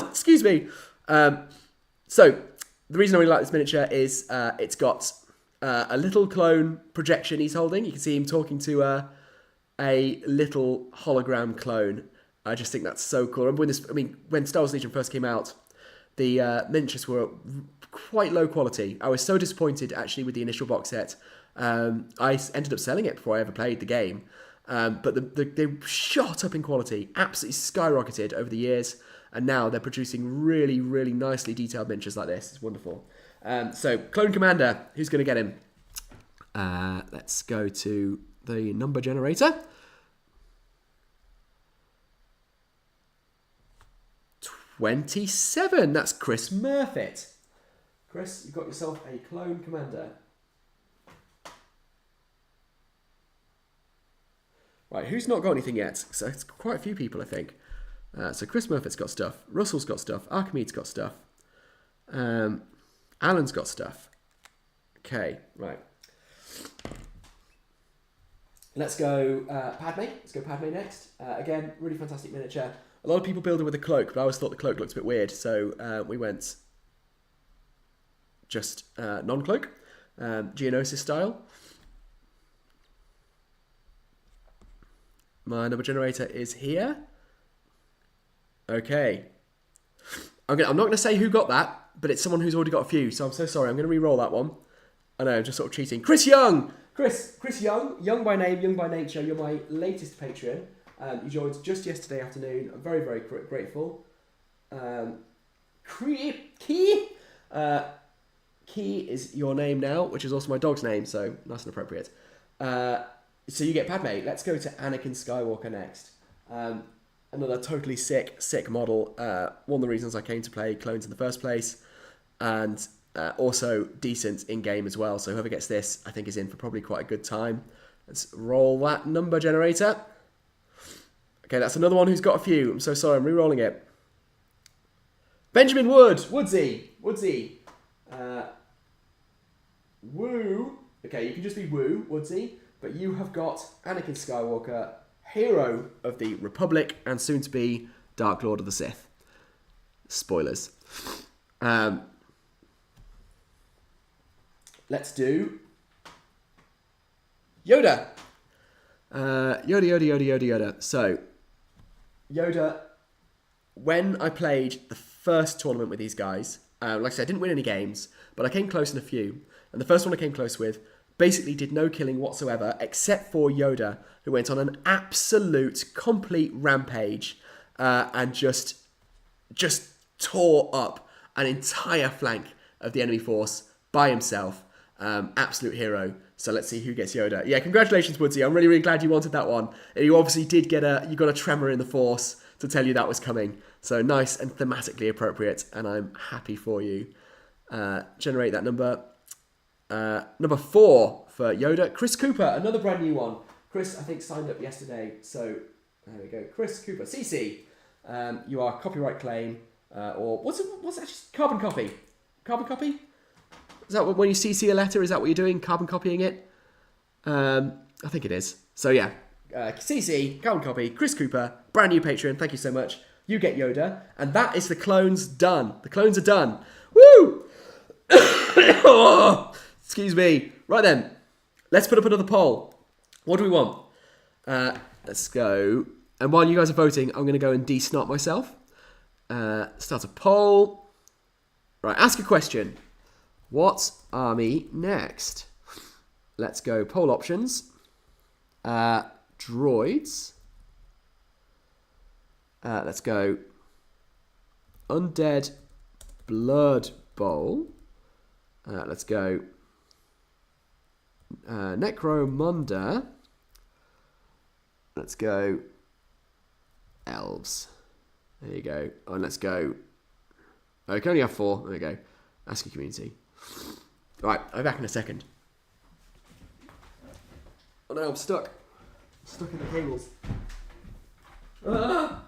excuse me. So, the reason I really like this miniature is it's got a little clone projection he's holding. You can see him talking to a little hologram clone. I just think that's so cool. I remember when Star Wars Legion first came out, the miniatures were quite low quality. I was so disappointed actually with the initial box set. I ended up selling it before I ever played the game. But they shot up in quality, absolutely skyrocketed over the years, and now they're producing really, really nicely detailed miniatures like this. It's wonderful. So, Clone Commander, who's going to get him? Let's go to the number generator. 27. That's Chris Murfitt. Chris, you've got yourself a Clone Commander. Right, who's not got anything yet? So it's quite a few people, I think. So Chris Murfitt's got stuff. Russell's got stuff. Archimede's got stuff. Alan's got stuff. Okay, right. Let's go Padme. Let's go Padme next. Again, really fantastic miniature. A lot of people build it with a cloak, but I always thought the cloak looked a bit weird, so we went just non-cloak, Geonosis style. My number generator is here. Okay. I'm not going to say who got that, but it's someone who's already got a few, so I'm so sorry. I'm going to re-roll that one. I know, I'm just sort of cheating. Chris Young! Chris Young, young by name, young by nature. You're my latest Patreon. You joined just yesterday afternoon. I'm very, very grateful. Key is your name now, which is also my dog's name, so nice and appropriate. So you get Padme. Let's go to Anakin Skywalker next. Another totally sick model. One of the reasons I came to play clones in the first place, and also decent in-game as well. So whoever gets this, I think, is in for probably quite a good time. Let's roll that number generator. Okay, that's another one who's got a few. I'm so sorry, I'm re-rolling it. Benjamin Wood. Woodsy. Woo. Okay, you can just be Woo, Woodsy. But you have got Anakin Skywalker, hero of the Republic, and soon to be Dark Lord of the Sith. Spoilers. Let's do Yoda. Yoda. So, Yoda, when I played the first tournament with these guys, like I said, I didn't win any games, but I came close in a few. And the first one I came close with basically did no killing whatsoever, except for Yoda, who went on an absolute, complete rampage and just tore up an entire flank of the enemy force by himself. Absolute hero. So let's see who gets Yoda. Yeah, congratulations, Woodsy. I'm really, really glad you wanted that one. You obviously did get you got a tremor in the force to tell you that was coming. So nice and thematically appropriate, and I'm happy for you. Generate that number. Number 4 for Yoda. Chris Cooper, another brand new one. Chris, I think, signed up yesterday. So there we go. Chris Cooper. CC, you are copyright claim, or what's actually carbon copy? Carbon copy? Is that when you CC a letter, is that what you're doing? Carbon copying it? I think it is. So yeah, CC, carbon copy, Chris Cooper, brand new Patreon. Thank you so much. You get Yoda. And that is the clones done. The clones are done. Woo! Oh, excuse me. Right then, let's put up another poll. What do we want? Let's go. And while you guys are voting, I'm going to go and de-snot myself. Start a poll. Right, ask a question. What's army next? Let's go poll options. Droids. Let's go Undead Blood Bowl. Let's go Necromunda. Let's go Elves. There you go. Oh, and let's go. Oh, I can only have 4. There we go. Ask your community. Right, I'll be back in a second. Oh no, I'm stuck. I'm stuck in the cables. Ah!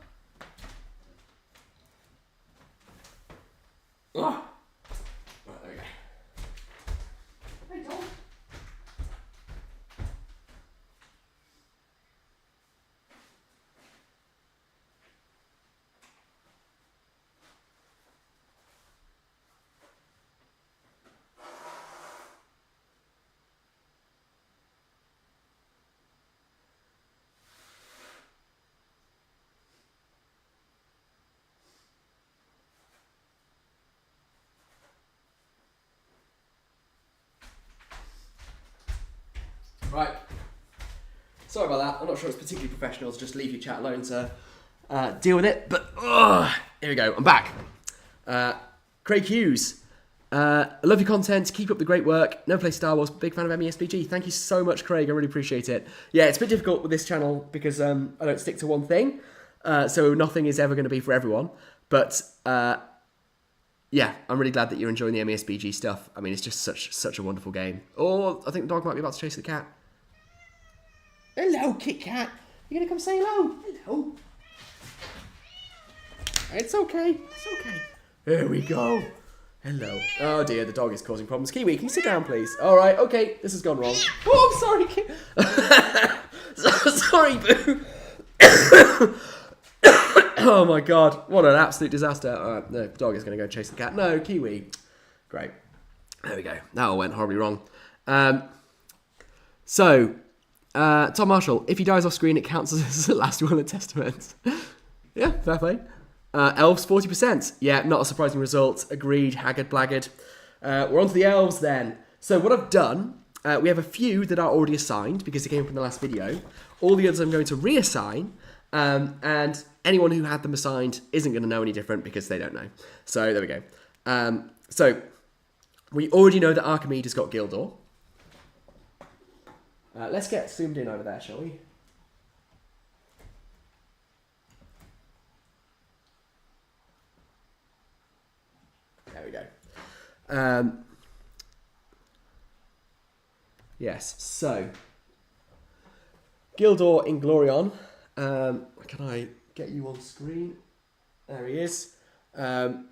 Ah! Right, there we go. Hey, Tom. Right. Sorry about that. I'm not sure it's particularly professional to just leave your chat alone to deal with it. But here we go. I'm back. Craig Hughes. I love your content. Keep up the great work. Never play Star Wars. Big fan of MESBG. Thank you so much, Craig. I really appreciate it. Yeah, it's a bit difficult with this channel because I don't stick to one thing. So nothing is ever going to be for everyone. But yeah, I'm really glad that you're enjoying the MESBG stuff. I mean, it's just such a wonderful game. Oh, I think the dog might be about to chase the cat. Hello, Kit Kat. You gonna come say hello? Hello. It's okay. It's okay. There we go. Hello. Oh dear, the dog is causing problems. Kiwi, can you sit down, please? All right. Okay, this has gone wrong. Oh, I'm sorry, sorry, Boo. Oh my God, what an absolute disaster. All right, the dog is gonna go chase the cat. No, Kiwi. Great. There we go. That all went horribly wrong. Tom Marshall, if he dies off screen, it counts as the last will and testament. Yeah, fair play. Elves, 40%. Yeah, not a surprising result. Agreed, haggard, blaggard. We're on to the elves then. So what I've done, we have a few that are already assigned because they came up in the last video. All the others I'm going to reassign. And anyone who had them assigned isn't going to know any different because they don't know. So there we go. So we already know that Archimedes got Gildor. Let's get zoomed in over there, shall we? There we go. Yes, so Gildor Inglorion. Can I get you on screen? There he is.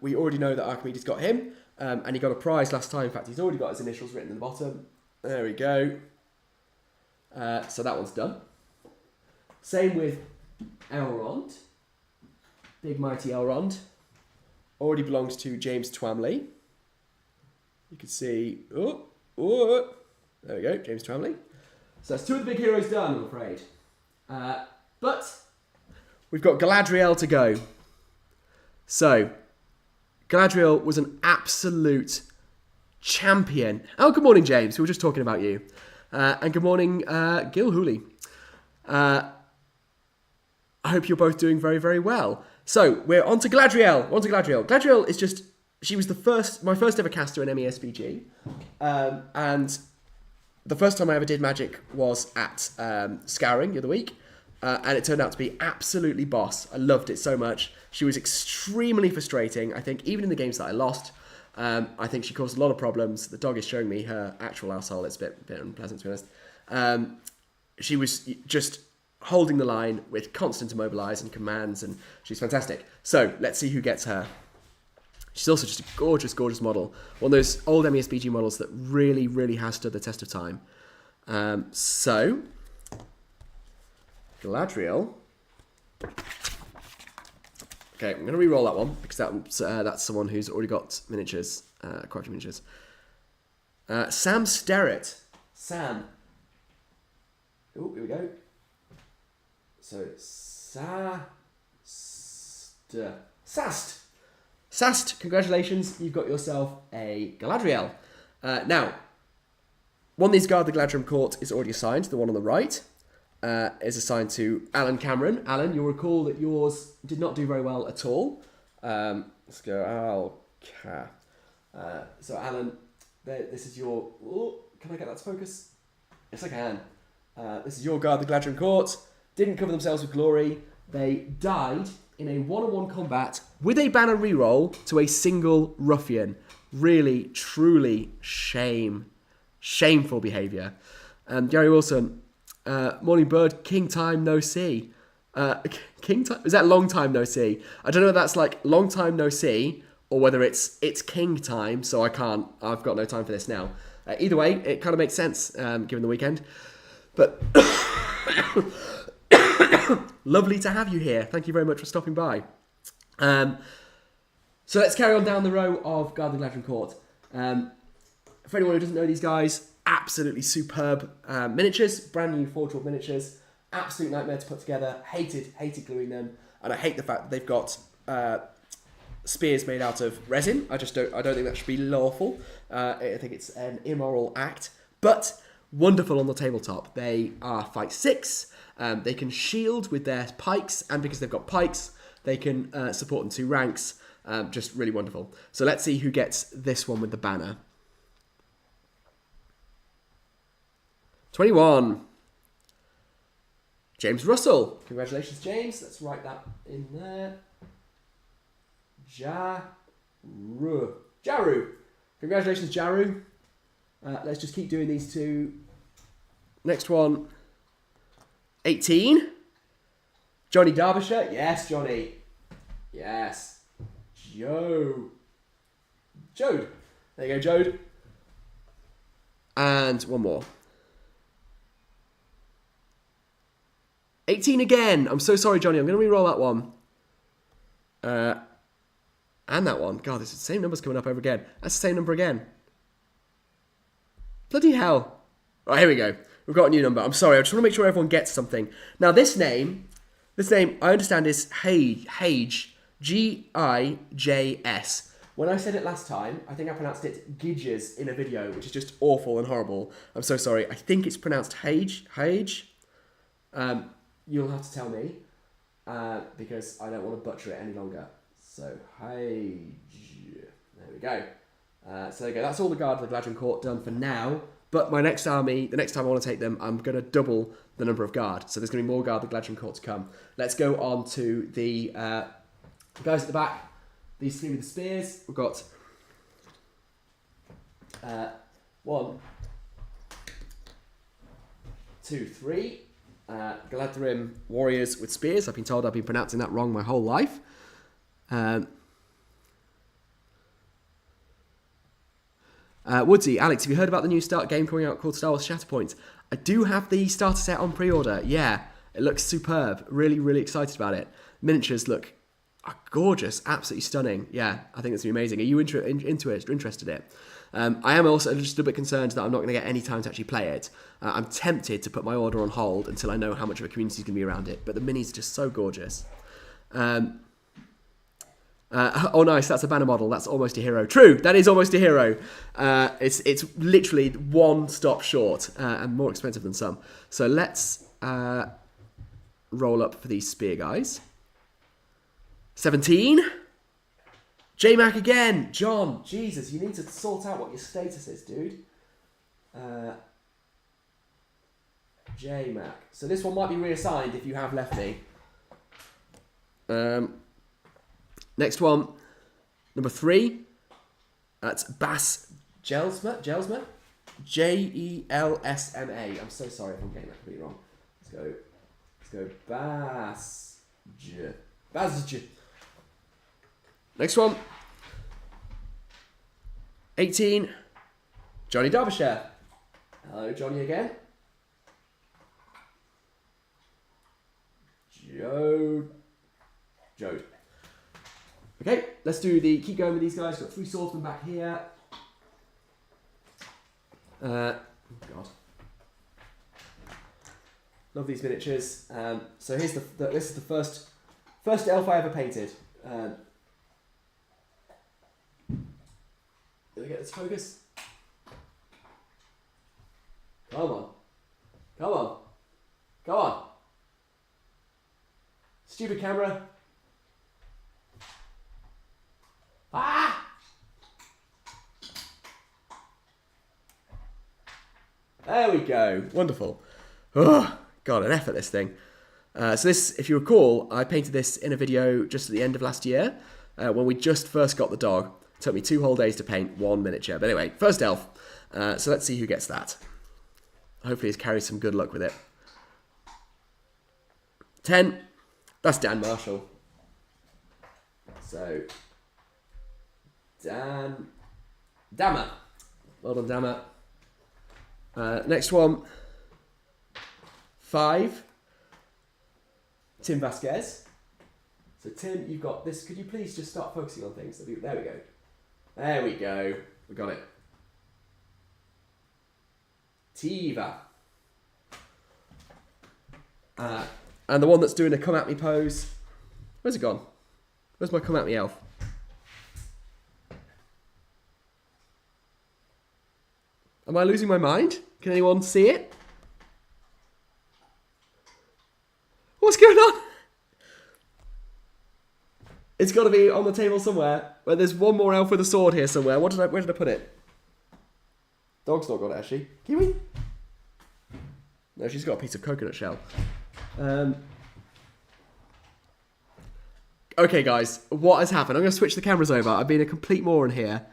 We already know that Archimedes got him, and he got a prize last time. In fact, he's already got his initials written in the bottom. There we go. So that one's done. Same with Elrond. Big mighty Elrond. Already belongs to James Twamley. You can see... there we go, James Twamley. So that's two of the big heroes done, I'm afraid. But we've got Galadriel to go. So, Galadriel was an absolute champion. Oh, good morning, James. We were just talking about you. And good morning, Gil Hooley. I hope you're both doing very, very well. So, we're on to Galadriel. Galadriel is just... She was my first ever caster in MESBG. And the first time I ever did Magic was at Scouring the other week. And it turned out to be absolutely boss. I loved it so much. She was extremely frustrating. I think even in the games that I lost, I think she caused a lot of problems. The dog is showing me her actual arsehole. It's a bit unpleasant, to be honest. She was just holding the line with constant immobilize and commands, and she's fantastic. So let's see who gets her. She's also just a gorgeous, gorgeous model. One of those old MESBG models that really, really has stood the test of time. So, Galadriel. Okay, I'm going to re-roll that one because that's someone who's already got miniatures, quite a few miniatures. Sam Sterrett. Sam. Oh, here we go. So, Sast. Sast, congratulations, you've got yourself a Galadriel. Now, one of these Guard the Galadriel Court is already assigned. The one on the right is assigned to Alan Cameron. Alan, you'll recall that yours did not do very well at all. Let's go, so Alan, this is your... Oh, can I get that to focus? Yes, I can. This is your Guard the Galadriel Court. Didn't cover themselves with glory. They died in a one-on-one combat with a banner reroll to a single ruffian. Really, truly shameful behaviour. Gary Wilson, morning bird, king time no see. King time, is that long time no see? I don't know if that's like long time no see or whether it's king time, so I've got no time for this now. Either way, it kind of makes sense given the weekend. But lovely to have you here. Thank you very much for stopping by. So let's carry on down the row of Guard the Galadriel Court. For anyone who doesn't know these guys, absolutely superb miniatures, brand new Forge World miniatures. Absolute nightmare to put together. Hated gluing them, and I hate the fact that they've got spears made out of resin. I don't think that should be lawful. I think it's an immoral act, but wonderful on the tabletop. They are fight 6. They can shield with their pikes, and because they've got pikes, they can support in 2 ranks. Just really wonderful. So let's see who gets this one with the banner. 21. James Russell. Congratulations, James. Let's write that in there. Jaru. Congratulations, Jaru. Let's just keep doing these 2. Next one. 18. Johnny Derbyshire. Yes, Johnny. Yes. Jode. There you go, Jode. And one more. 18 again. I'm so sorry, Johnny. I'm going to re-roll that one. And that one. God, this is the same number's coming up over again. That's the same number again. Bloody hell. Right, here we go. We've got a new number. I'm sorry. I just want to make sure everyone gets something. Now, this name, I understand is Hage. Gijs. When I said it last time, I think I pronounced it Gidges in a video, which is just awful and horrible. I'm so sorry. I think it's pronounced Hage. You'll have to tell me. because I don't want to butcher it any longer. So, Hage. There we go. So there you go. That's all the Guard of the Gladron Court done for now. But my next army, the next time I want to take them, I'm going to double the number of Guard. So there's going to be more Guard of the Gladron Court to come. Let's go on to the guys at the back. These three with the spears. We've got 1, 2, 3. Galadrim warriors with spears. I've been told I've been pronouncing that wrong my whole life. Woodsy, Alex, have you heard about the new game coming out called Star Wars Shatterpoint? I do have the starter set on pre-order. Yeah, it looks superb. Really, really excited about it. Miniatures look gorgeous, absolutely stunning. Yeah, I think it's going to be amazing. Are you interested in it? I am also just a bit concerned that I'm not going to get any time to actually play it. I'm tempted to put my order on hold until I know how much of a community is going to be around it. But the minis are just so gorgeous. Oh, nice, that's a banner model. That's almost a hero. True, that is almost a hero. It's literally one stop short and more expensive than some. So let's roll up for these spear guys. 17. J-Mac again. John, Jesus, you need to sort out what your status is, dude. J-Mac. So this one might be reassigned if you have left me. Next one, number 3. That's Bas Jelsma. Jelsma. I'm so sorry if I'm getting that completely wrong. Let's go. Basj. Next one. 18. Johnny Derbyshire. Hello, Johnny again. Jode. Okay, let's keep going with these guys. Got 3 swordsmen back here. Oh God. Love these miniatures. So here's this is the first elf I ever painted. Did I get this focus? Come on. Stupid camera. Ah! There we go. Wonderful. Oh, God, an effort, this thing. So this, if you recall, I painted this in a video just at the end of last year when we just first got the dog. It took me 2 whole days to paint 1 miniature. But anyway, first elf. So let's see who gets that. Hopefully he's carried some good luck with it. 10. That's Dan Marshall. So, Dammer. Well done, Dammer. Next one. 5. Tim Vasquez. So Tim, you've got this. Could you please just start focusing on things? There we go. We got it. Tiva. And the one that's doing a come at me pose. Where's it gone? Where's my come at me elf? Am I losing my mind? Can anyone see it? What's going on? It's got to be on the table somewhere. Where there's one more elf with a sword here somewhere. Where did I put it? Dog's not got it, actually. Kiwi? No, she's got a piece of coconut shell. Okay, guys. What has happened? I'm going to switch the cameras over. I've been a complete moron here.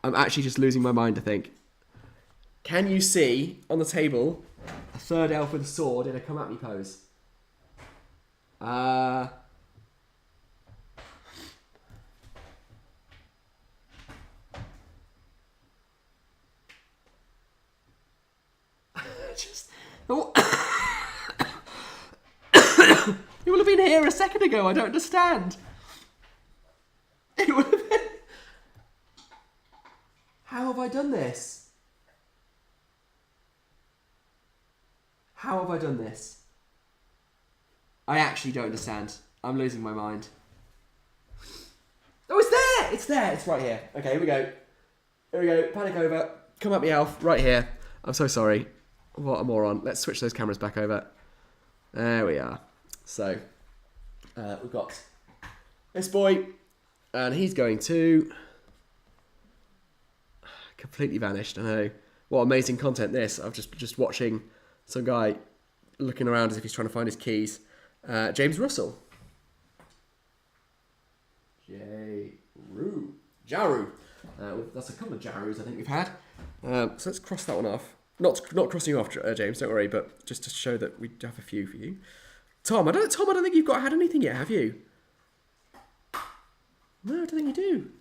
I'm actually just losing my mind, I think. Can you see on the table a 3rd elf with a sword in a come at me pose? It would have been here a second ago. I don't understand. It would have been. How have I done this? I actually don't understand. I'm losing my mind. Oh, it's there! It's right here. Okay, here we go. Panic over. Come at me, elf. Right here. I'm so sorry. What a moron. Let's switch those cameras back over. There we are. So, we've got this boy, and he's going to completely vanished. I know. What amazing content this. I'm just watching some guy looking around as if he's trying to find his keys. James Russell. Jaru. That's a couple of Jarus I think we've had. So let's cross that one off. Not crossing you off, James, don't worry, but just to show that we have a few for you. Tom, I don't think you've had anything yet, have you? No, I don't think you do.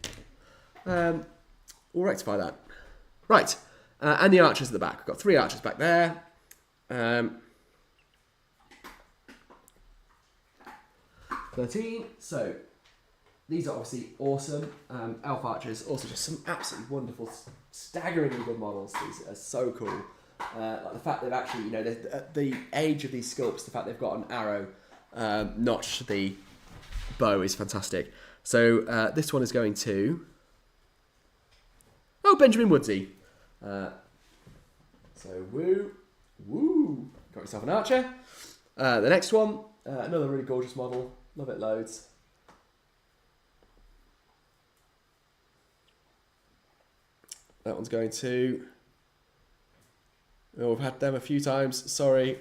We'll rectify that. Right, and the archers at the back. We've got 3 archers back there. 13. So these are obviously awesome. Elf archers, also just some absolutely wonderful, staggeringly good models. These are so cool. Like the fact they've actually, you know, the age of these sculpts, the fact they've got an arrow notch the bow is fantastic. So this one is going to Benjamin Woodsy. So woo, got yourself an archer. The next one, another really gorgeous model. Love it loads. That one's going to... Oh, we've had them a few times. Sorry.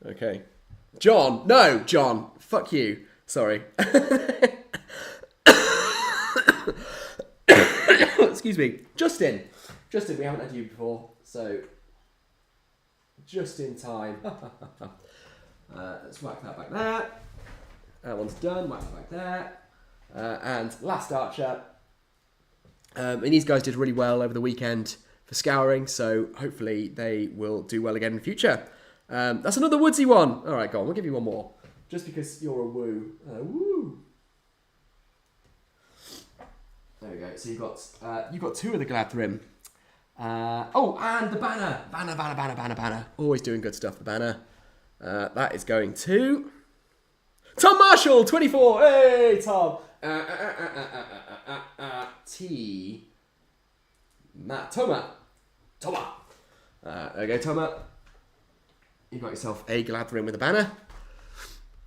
Okay. John! No, John! Fuck you. Sorry. Excuse me. Justin, we haven't had you before, so... Just in time. Let's whack that back there. That one's done. Whack that back there. And last archer. And these guys did really well over the weekend for scouring, so hopefully they will do well again in the future. That's another Woodsy one. All right, go on. We'll give you one more, just because you're a woo. Woo. There we go. So you've got 2 of the Gladthrim. And the banner. Always doing good stuff. The banner. That is going to Tom Marshall, 24. Hey, Tom. Toma. There you go, Toma. You got yourself a Gladthrim with a banner.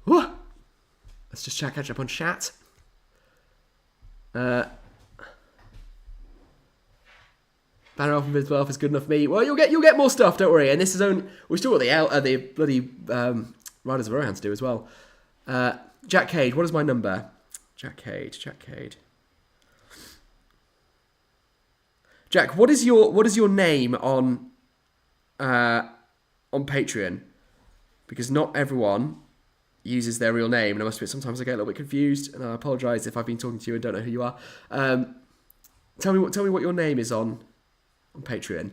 Woo. Let's just catch up on chat. Banner Elf and Visible Elf is good enough for me. Well, you'll get more stuff, don't worry. And this is only... We've still got the bloody Riders of Rohan to do as well. Jack Cade, what is my number? Jack Cade. Jack, what is your name on Patreon? Because not everyone uses their real name, and I must admit sometimes I get a little bit confused, and I apologise if I've been talking to you and don't know who you are. Tell me what your name is on Patreon.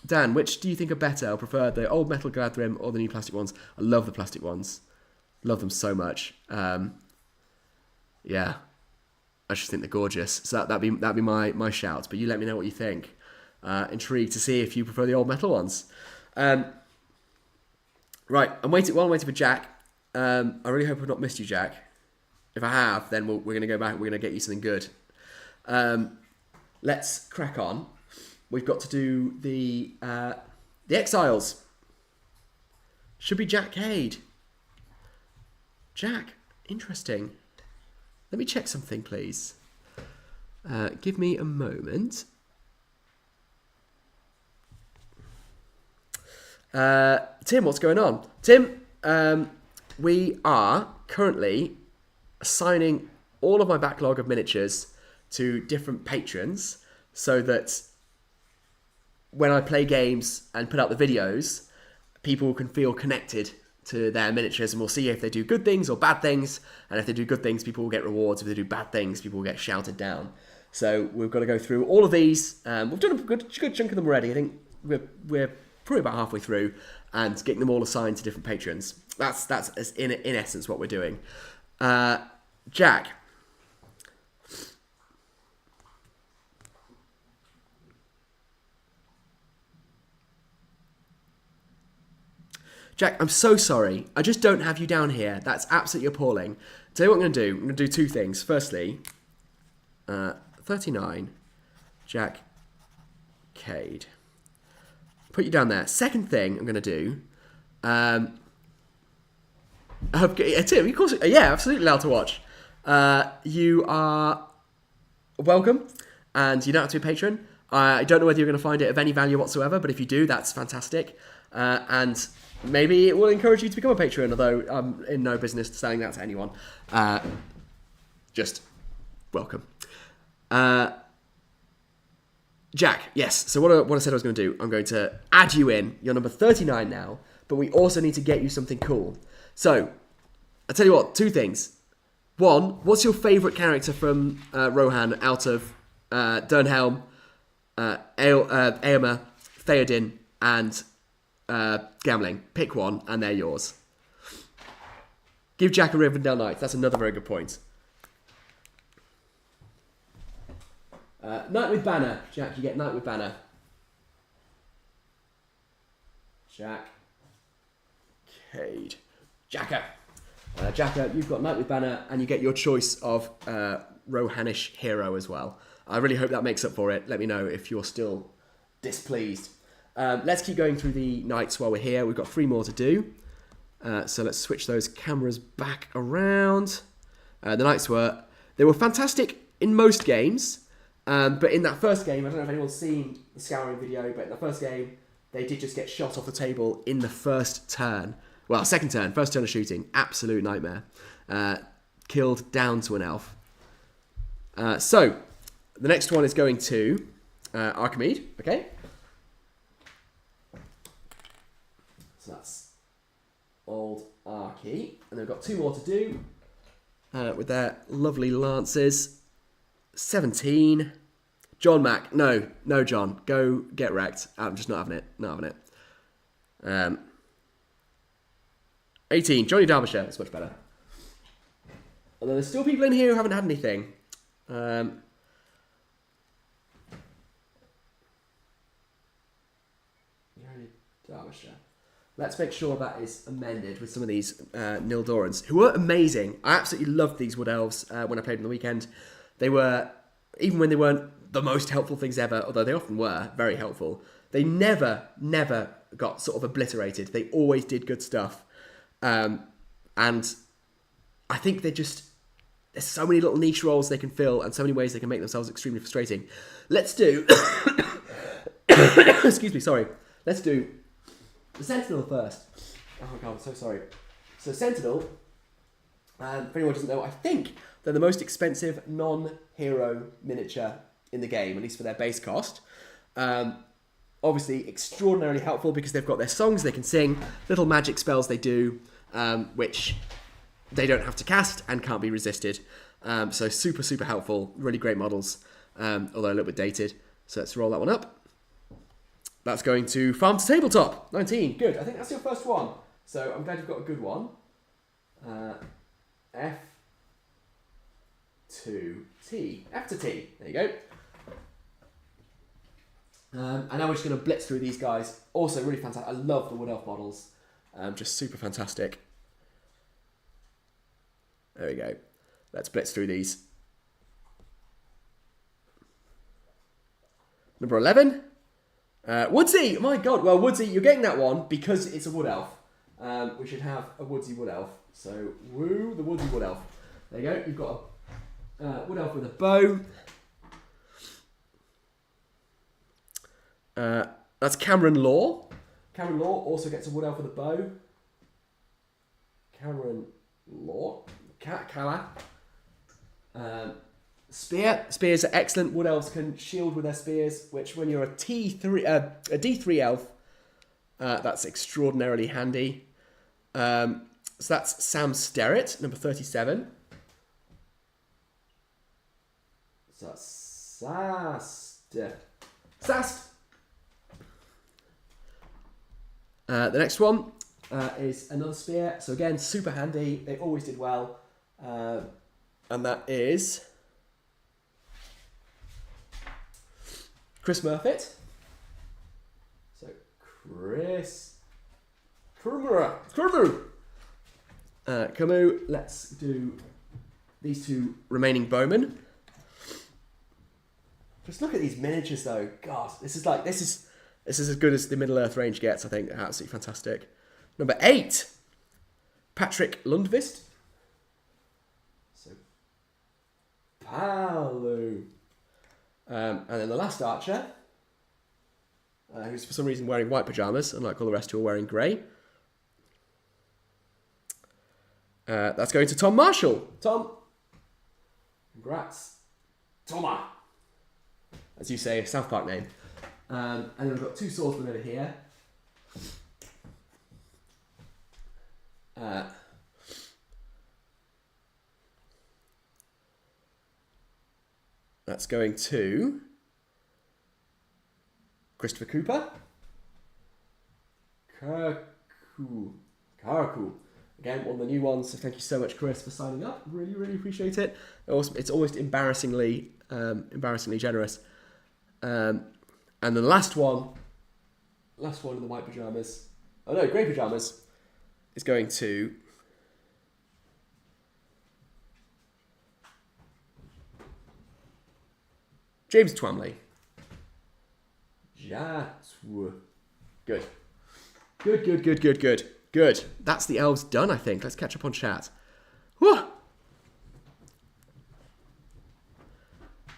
Dan, which do you think are better? I prefer the old metal Gladthrim or the new plastic ones. I love the plastic ones. Love them so much. Yeah, I just think they're gorgeous. So that'd be my shout. But you let me know what you think. Intrigued to see if you prefer the old metal ones. Right, while I'm waiting for Jack. I really hope I've not missed you, Jack. If I have, then we're going to go back. We're going to get you something good. Let's crack on. We've got to do the Exiles. Should be Jack Cade. Jack, interesting. Let me check something, please. Give me a moment. Tim, what's going on? Tim, we are currently assigning all of my backlog of miniatures to different patrons so that when I play games and put out the videos, people can feel connected to their miniatures, and we'll see if they do good things or bad things. And if they do good things, people will get rewards. If they do bad things, people will get shouted down. So we've got to go through all of these. We've done a good chunk of them already. I think we're probably about halfway through, and getting them all assigned to different patrons. That's in essence what we're doing. Jack. Jack, I'm so sorry. I just don't have you down here. That's absolutely appalling. Tell you what I'm going to do. I'm going to do 2 things. Firstly, 39, Jack Cade. Put you down there. Second thing I'm going to do... Tim, of course, yeah, absolutely allowed to watch. You are welcome, and you don't have to be a patron. I don't know whether you're going to find it of any value whatsoever, but if you do, that's fantastic. And maybe it will encourage you to become a patron, although I'm in no business saying that to anyone. Just welcome. Jack, yes, so what I said I was going to do, I'm going to add you in. You're number 39 now, but we also need to get you something cool. So, I'll tell you what, 2 things. 1, what's your favourite character from Rohan out of Dernhelm, Éomer, Theoden, and Gamling? Pick one, and they're yours. Give Jack a Rivendell Knight. That's another very good point. Knight with Banner. Jack, you get Knight with Banner. Jack. Cade. Jacka. Jacka, you've got Knight with Banner, and you get your choice of Rohanish hero as well. I really hope that makes up for it. Let me know if you're still displeased. Let's keep going through the knights while we're here. We've got 3 more to do. So let's switch those cameras back around. The knights were fantastic in most games. But in that first game, I don't know if anyone's seen the scouring video, but in the first game, they did just get shot off the table in the first turn. Well, second turn, first turn of shooting. Absolute nightmare. Killed down to an elf. So, the next one is going to Archimede, okay? So that's old Archie. And they've got 2 more to do with their lovely lances. 17. John Mack. No, John. Go get wrecked. I'm just not having it. Not having it. 18. Johnny Derbyshire. It's much better. Although there's still people in here who haven't had anything. Johnny Derbyshire. Let's make sure that is amended with some of these Nildorans, who were amazing. I absolutely loved these Wood Elves when I played on the weekend. They were, even when they weren't the most helpful things ever, although they often were very helpful, they never got sort of obliterated. They always did good stuff. And I think there's so many little niche roles they can fill and so many ways they can make themselves extremely frustrating. Let's do... Excuse me, sorry. Let's do the Sentinel first. Oh my god, I'm so sorry. So Sentinel, if anyone doesn't know, I think they're the most expensive non-hero miniature in the game, at least for their base cost. Obviously, extraordinarily helpful because they've got their songs they can sing, little magic spells they do, which they don't have to cast and can't be resisted. So super, super helpful. Really great models, although a little bit dated. So let's roll that one up. That's going to Farm to Tabletop. 19. Good. I think that's your first one. So I'm glad you've got a good one. F to T. F to T. There you go. And now we're just going to blitz through these guys. Also really fantastic. I love the Wood Elf models. Just super fantastic. There we go. Let's blitz through these. Number 11. Woodsy! My god. Well, Woodsy, you're getting that one because it's a Wood Elf. We should have a Woodsy Wood Elf. So, woo, the Woodsy Wood Elf. There you go. You've got a Wood Elf with a bow. That's Cameron Law. Cameron Law also gets a Wood Elf with a bow. Cameron Law. Cala. Spear. Spears are excellent. Wood Elves can shield with their spears, which when you're a D3 elf, that's extraordinarily handy. So that's Sam Sterrett, number 37. So that's Sast. The next one is another spear. So again, super handy. They always did well. And that is Chris Murfitt. So Chris Camus. Let's do these 2 remaining bowmen. Just look at these miniatures, though. God, this is as good as the Middle Earth range gets. I think absolutely fantastic. Number 8, Patrick Lundqvist. So, Palu. And then the last archer, who's for some reason wearing white pajamas, unlike all the rest who are wearing grey. That's going to Tom Marshall. Tom, congrats. Toma, as you say, a South Park name. And then we've got 2 swordsmen over here. That's going to Christopher Cooper. Karaku. Again, one of the new ones, so thank you so much, Chris, for signing up. Really, really appreciate it. It's almost embarrassingly generous. And then the last one in the white pajamas. Oh no, grey pajamas is going to James Twamley. Good. Good. That's the elves done, I think. Let's catch up on chat. Whew.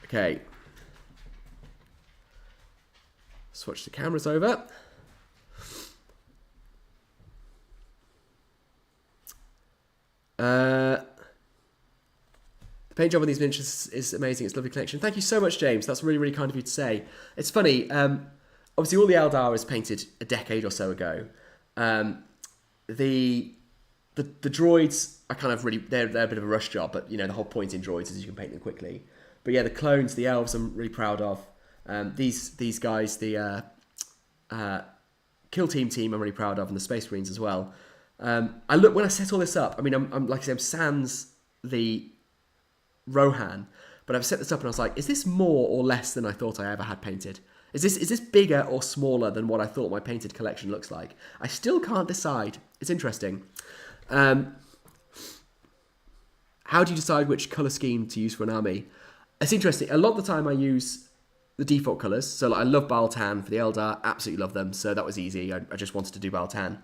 Okay. Switch the cameras over. The paint job on these miniatures is amazing. It's a lovely collection. Thank you so much, James. That's really, really kind of you to say. It's funny. Obviously, all the Eldar was painted a decade or so ago. The droids are kind of really they're a bit of a rush job, but you know the whole point in droids is you can paint them quickly. But yeah, the clones, the elves, I'm really proud of. These guys, the Kill team, I'm really proud of, and the Space Marines as well. When I set all this up. I mean, I'm like I said, I'm sans the Rohan, but I've set this up and I was like, is this more or less than I thought I ever had painted? Is this bigger or smaller than what I thought my painted collection looks like? I still can't decide. It's interesting. How do you decide which colour scheme to use for an army? It's interesting. A lot of the time I use the default colours. So like, I love Baltan for the Eldar. Absolutely love them. So that was easy. I just wanted to do Baltan.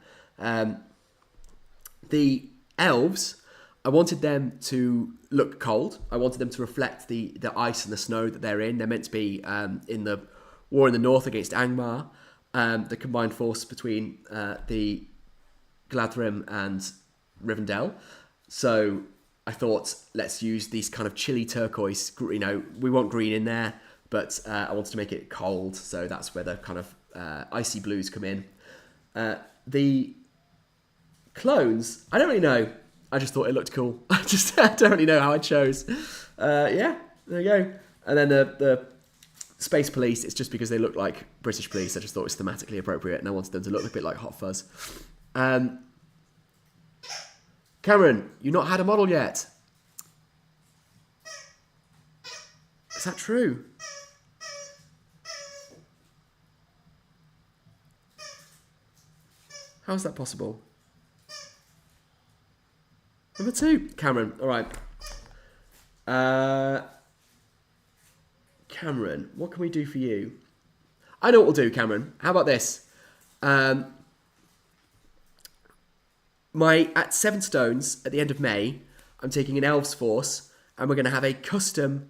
The elves, I wanted them to look cold. I wanted them to reflect the ice and the snow that they're in. They're meant to be in the war in the north against Angmar, the combined force between the Gladrim and Rivendell. So I thought, let's use these kind of chilly turquoise. You know, we want green in there, but I wanted to make it cold. So that's where the kind of icy blues come in. The clones, I don't really know. I just thought it looked cool. I don't really know how I chose. Yeah, there you go. And then the Space Police, it's just because they look like British police. I just thought it was thematically appropriate, and I wanted them to look a bit like Hot Fuzz. Cameron, you've not had a model yet. Is that true? How is that possible? Number 2, Cameron. All right. Cameron, what can we do for you? I know what we'll do, Cameron. How about this? At 7 stones at the end of May, I'm taking an elves force, and we're going to have a custom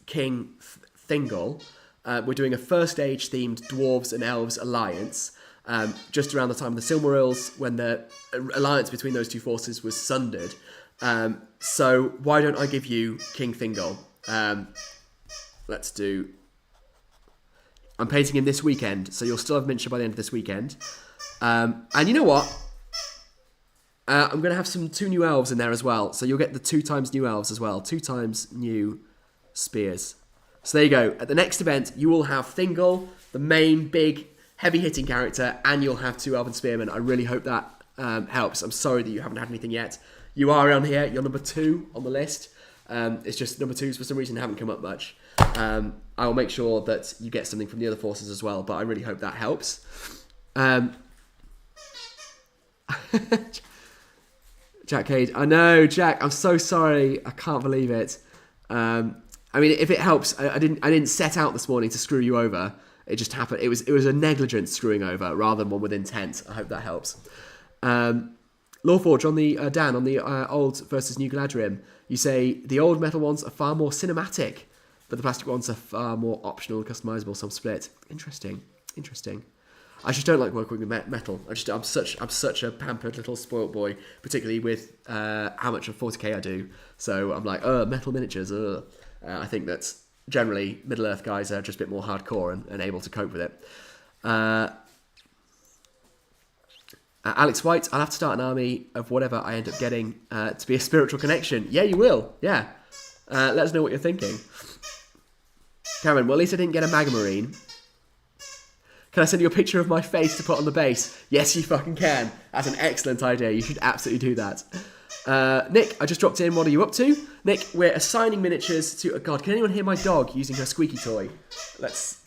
King Thingol. We're doing a First Age themed Dwarves and Elves alliance. Just around the time of the Silmarils, when the alliance between those two forces was sundered. So why don't I give you King Thingol? Let's do... I'm painting him this weekend, so you'll still have miniature by the end of this weekend. And you know what? I'm going to have 2 new elves in there as well. So you'll get the 2 times new elves as well. 2 times new spears. So there you go. At the next event, you will have Thingol, the main, big, heavy-hitting character, and you'll have 2 elven spearmen. I really hope that helps. I'm sorry that you haven't had anything yet. You are on here. You're number 2 on the list. It's just number 2s for some reason haven't come up much. I will make sure that you get something from the other forces as well, but I really hope that helps. Jack Cade. I know, Jack. I'm so sorry. I can't believe it. I mean, if it helps, I didn't set out this morning to screw you over. It just happened. It was a negligent screwing over rather than one with intent. I hope that helps. Lawforge on the Dan on the old versus new Galadriel. You say the old metal ones are far more cinematic, but the plastic ones are far more optional and customizable. Some split. Interesting. I just don't like working with metal. I'm such a pampered little spoilt boy, particularly with how much of 40k I do. So I'm like, metal miniatures. I think that generally Middle Earth guys are just a bit more hardcore and able to cope with it. Alex White, I'll have to start an army of whatever I end up getting to be a spiritual connection. Yeah, you will. Yeah. Let us know what you're thinking. Cameron, well, at least I didn't get a Magamarine. Can I send you a picture of my face to put on the base? Yes, you fucking can. That's an excellent idea. You should absolutely do that. Nick, I just dropped in. What are you up to? Nick, we're assigning miniatures to... Oh, God, can anyone hear my dog using her squeaky toy? Let's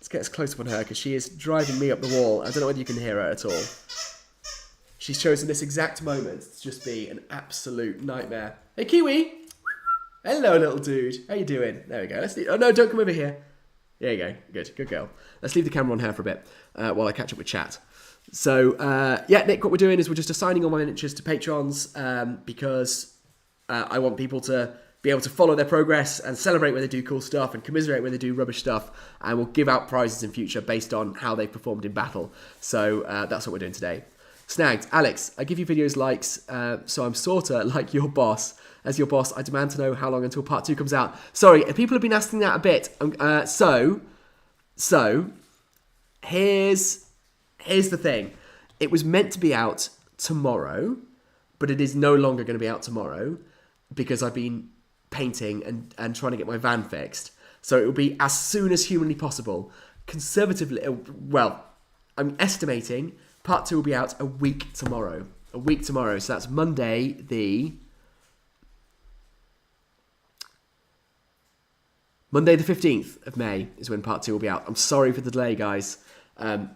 get as close up on her, because she is driving me up the wall. I don't know whether you can hear her at all. She's chosen this exact moment to just be an absolute nightmare. Hey, Kiwi! Hello, little dude. How you doing? There we go. Oh, no, don't come over here. There you go. Good girl. Let's leave the camera on her for a bit while I catch up with chat. So, yeah, Nick, what we're doing is we're just assigning all my miniatures to patrons because I want people to be able to follow their progress and celebrate when they do cool stuff and commiserate when they do rubbish stuff, and we'll give out prizes in future based on how they've performed in battle. So that's what we're doing today. Snagged. Alex, I give you videos likes, so I'm sorta like your boss. As your boss, I demand to know how long until part 2 comes out. Sorry, people have been asking that a bit. So here's the thing. It was meant to be out tomorrow, but it is no longer going to be out tomorrow because I've been painting and trying to get my van fixed. So it will be as soon as humanly possible. Conservatively, well, I'm estimating part 2 will be out a week tomorrow. So that's Monday the 15th of May is when part 2 will be out. I'm sorry for the delay, guys.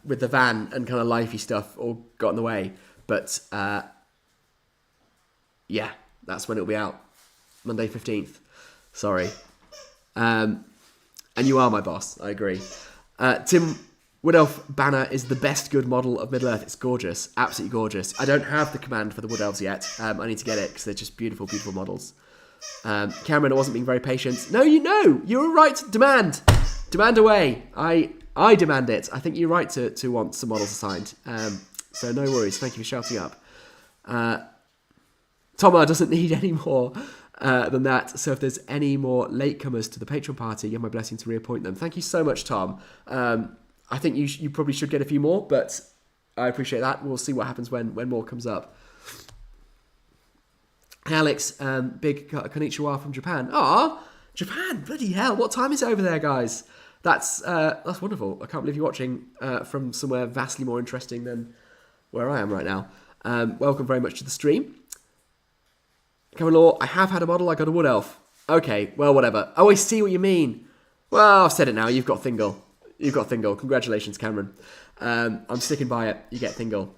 With the van and kind of lifey stuff all got in the way. But, yeah, that's when it'll be out. Monday 15th. Sorry. And you are my boss. I agree. Tim Wood Elf banner is the best good model of Middle Earth. It's gorgeous. Absolutely gorgeous. I don't have the command for the Wood Elves yet. I need to get it because they're just beautiful, beautiful models. Cameron, I wasn't being very patient. No, you were right to demand. Demand away. I demand it. I think you're right to want some models assigned. So no worries. Thank you for shouting up. Toma doesn't need any more than that. So if there's any more latecomers to the Patreon party, you have my blessing to reappoint them. Thank you so much, Tom. I think you probably should get a few more, but I appreciate that. We'll see what happens when more comes up. Hey Alex, big konnichiwa from Japan. Ah, Japan, bloody hell! What time is it over there, guys? That's wonderful. I can't believe you're watching from somewhere vastly more interesting than where I am right now. Welcome very much to the stream. Cameron Law, I have had a model. I got a Wood Elf. Okay, well, whatever. Oh, I see what you mean. Well, I've said it now. You've got Thingol. Congratulations, Cameron. I'm sticking by it. You get Thingol.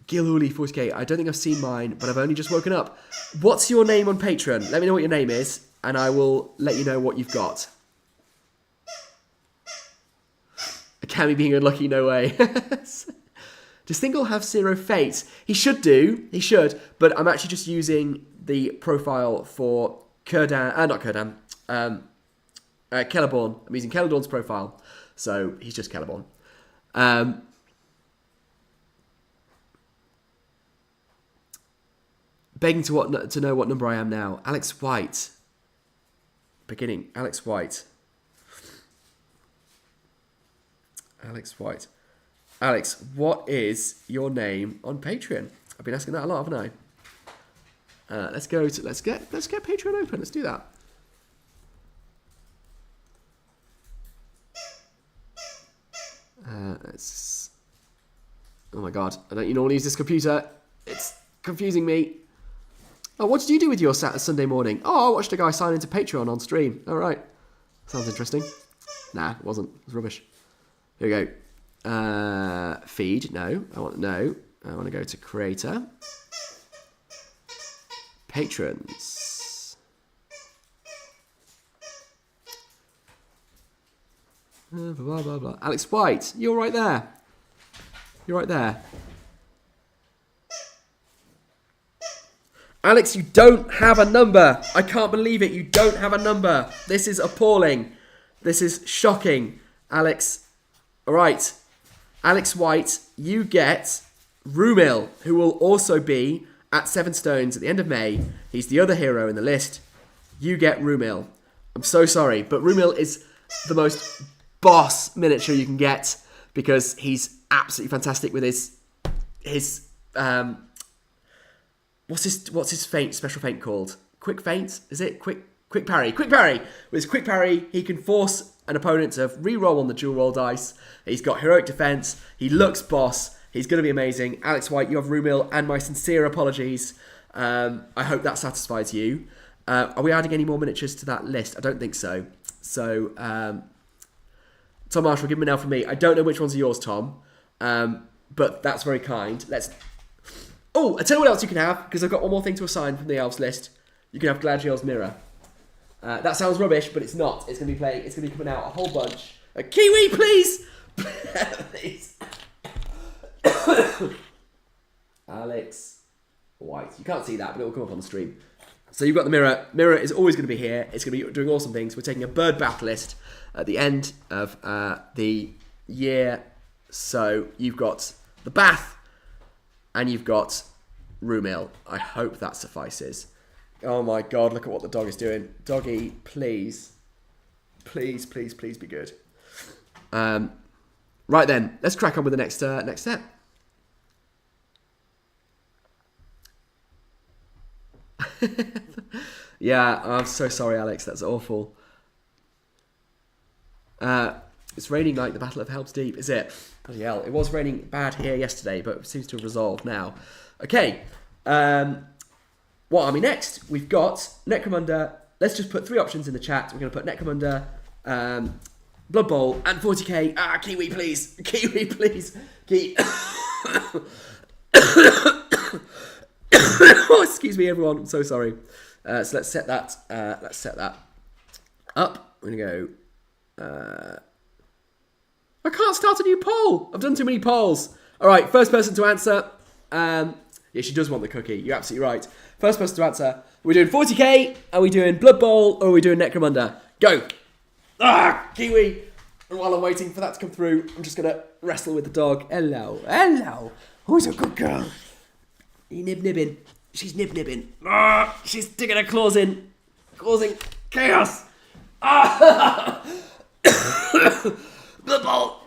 Gilhooly 40k, I don't think I've seen mine, but I've only just woken up. What's your name on Patreon? Let me know what your name is, and I will let you know what you've got. A Cammy being unlucky, no way. Does Thingol have 0 fate? He should, but I'm actually just using the profile for Celeborn. I'm using Celeborn's profile, so he's just Celeborn. Begging to know what number I am now. Alex White. Beginning. Alex White. Alex, what is your name on Patreon? I've been asking that a lot, haven't I? Let's get Patreon open. Let's do that. Oh my god! I don't normally use this computer. It's confusing me. Oh, what did you do with your Sunday morning? Oh, I watched a guy sign into Patreon on stream. All right. Sounds interesting. Nah, it wasn't. It was rubbish. Here we go. Feed. No. I want to go to creator. patrons. Blah, blah, blah, blah. Alex White, you're right there. You're right there. Alex, you don't have a number. I can't believe it. You don't have a number. This is appalling. This is shocking. Alex, all right. Alex White, you get Rumil, who will also be at 7 stones at the end of May. He's the other hero in the list. You get Rumil. I'm so sorry, but Rumil is the most boss miniature you can get because he's absolutely fantastic with his what's his feint, special feint called? Quick feint? Is it quick parry? Quick parry. With his quick parry, he can force an opponent to re-roll on the dual roll dice. He's got heroic defense. He looks boss. He's going to be amazing. Alex White, you have Rumil, and my sincere apologies. I hope that satisfies you. Are we adding any more miniatures to that list? I don't think so. So, Tom Marshall, give me an L for me. I don't know which ones are yours, Tom, but that's very kind. Oh, I tell you what else you can have, because I've got one more thing to assign from the elves list. You can have Gladriel's Mirror. That sounds rubbish, but it's not. It's going to be coming out a whole bunch. Kiwi, please! Please. Alex White. You can't see that, but it will come up on the stream. So you've got the Mirror. Mirror is always going to be here. It's going to be doing awesome things. We're taking a bird bath list at the end of the year. So you've got the bath and you've got Rumil. I hope that suffices. Oh my God, look at what the dog is doing. Doggy, please. Please, please, please be good. Right then, let's crack on with the next step. Yeah, I'm so sorry, Alex. That's awful. It's raining like the Battle of Helm's Deep, is it? Bloody hell. It was raining bad here yesterday, but it seems to have resolved now. Okay. What army next? We've got Necromunda. Let's just put 3 options in the chat. We're going to put Necromunda, Blood Bowl, and 40k. Kiwi, please. Kiwi, please. Oh, excuse me, everyone. I'm so sorry. So let's set that. Up. We're gonna go. I can't start a new poll. I've done too many polls. All right, first person to answer. Yeah, she does want the cookie. You're absolutely right. First person to answer. Are we doing 40k? Are we doing Blood Bowl? Or are we doing Necromunda? Go. Kiwi. And while I'm waiting for that to come through, I'm just gonna wrestle with the dog. Hello. Hello. Who's a good girl? You nib-nibbing. She's nib-nibbing. She's digging her claws in. Causing chaos. The ball.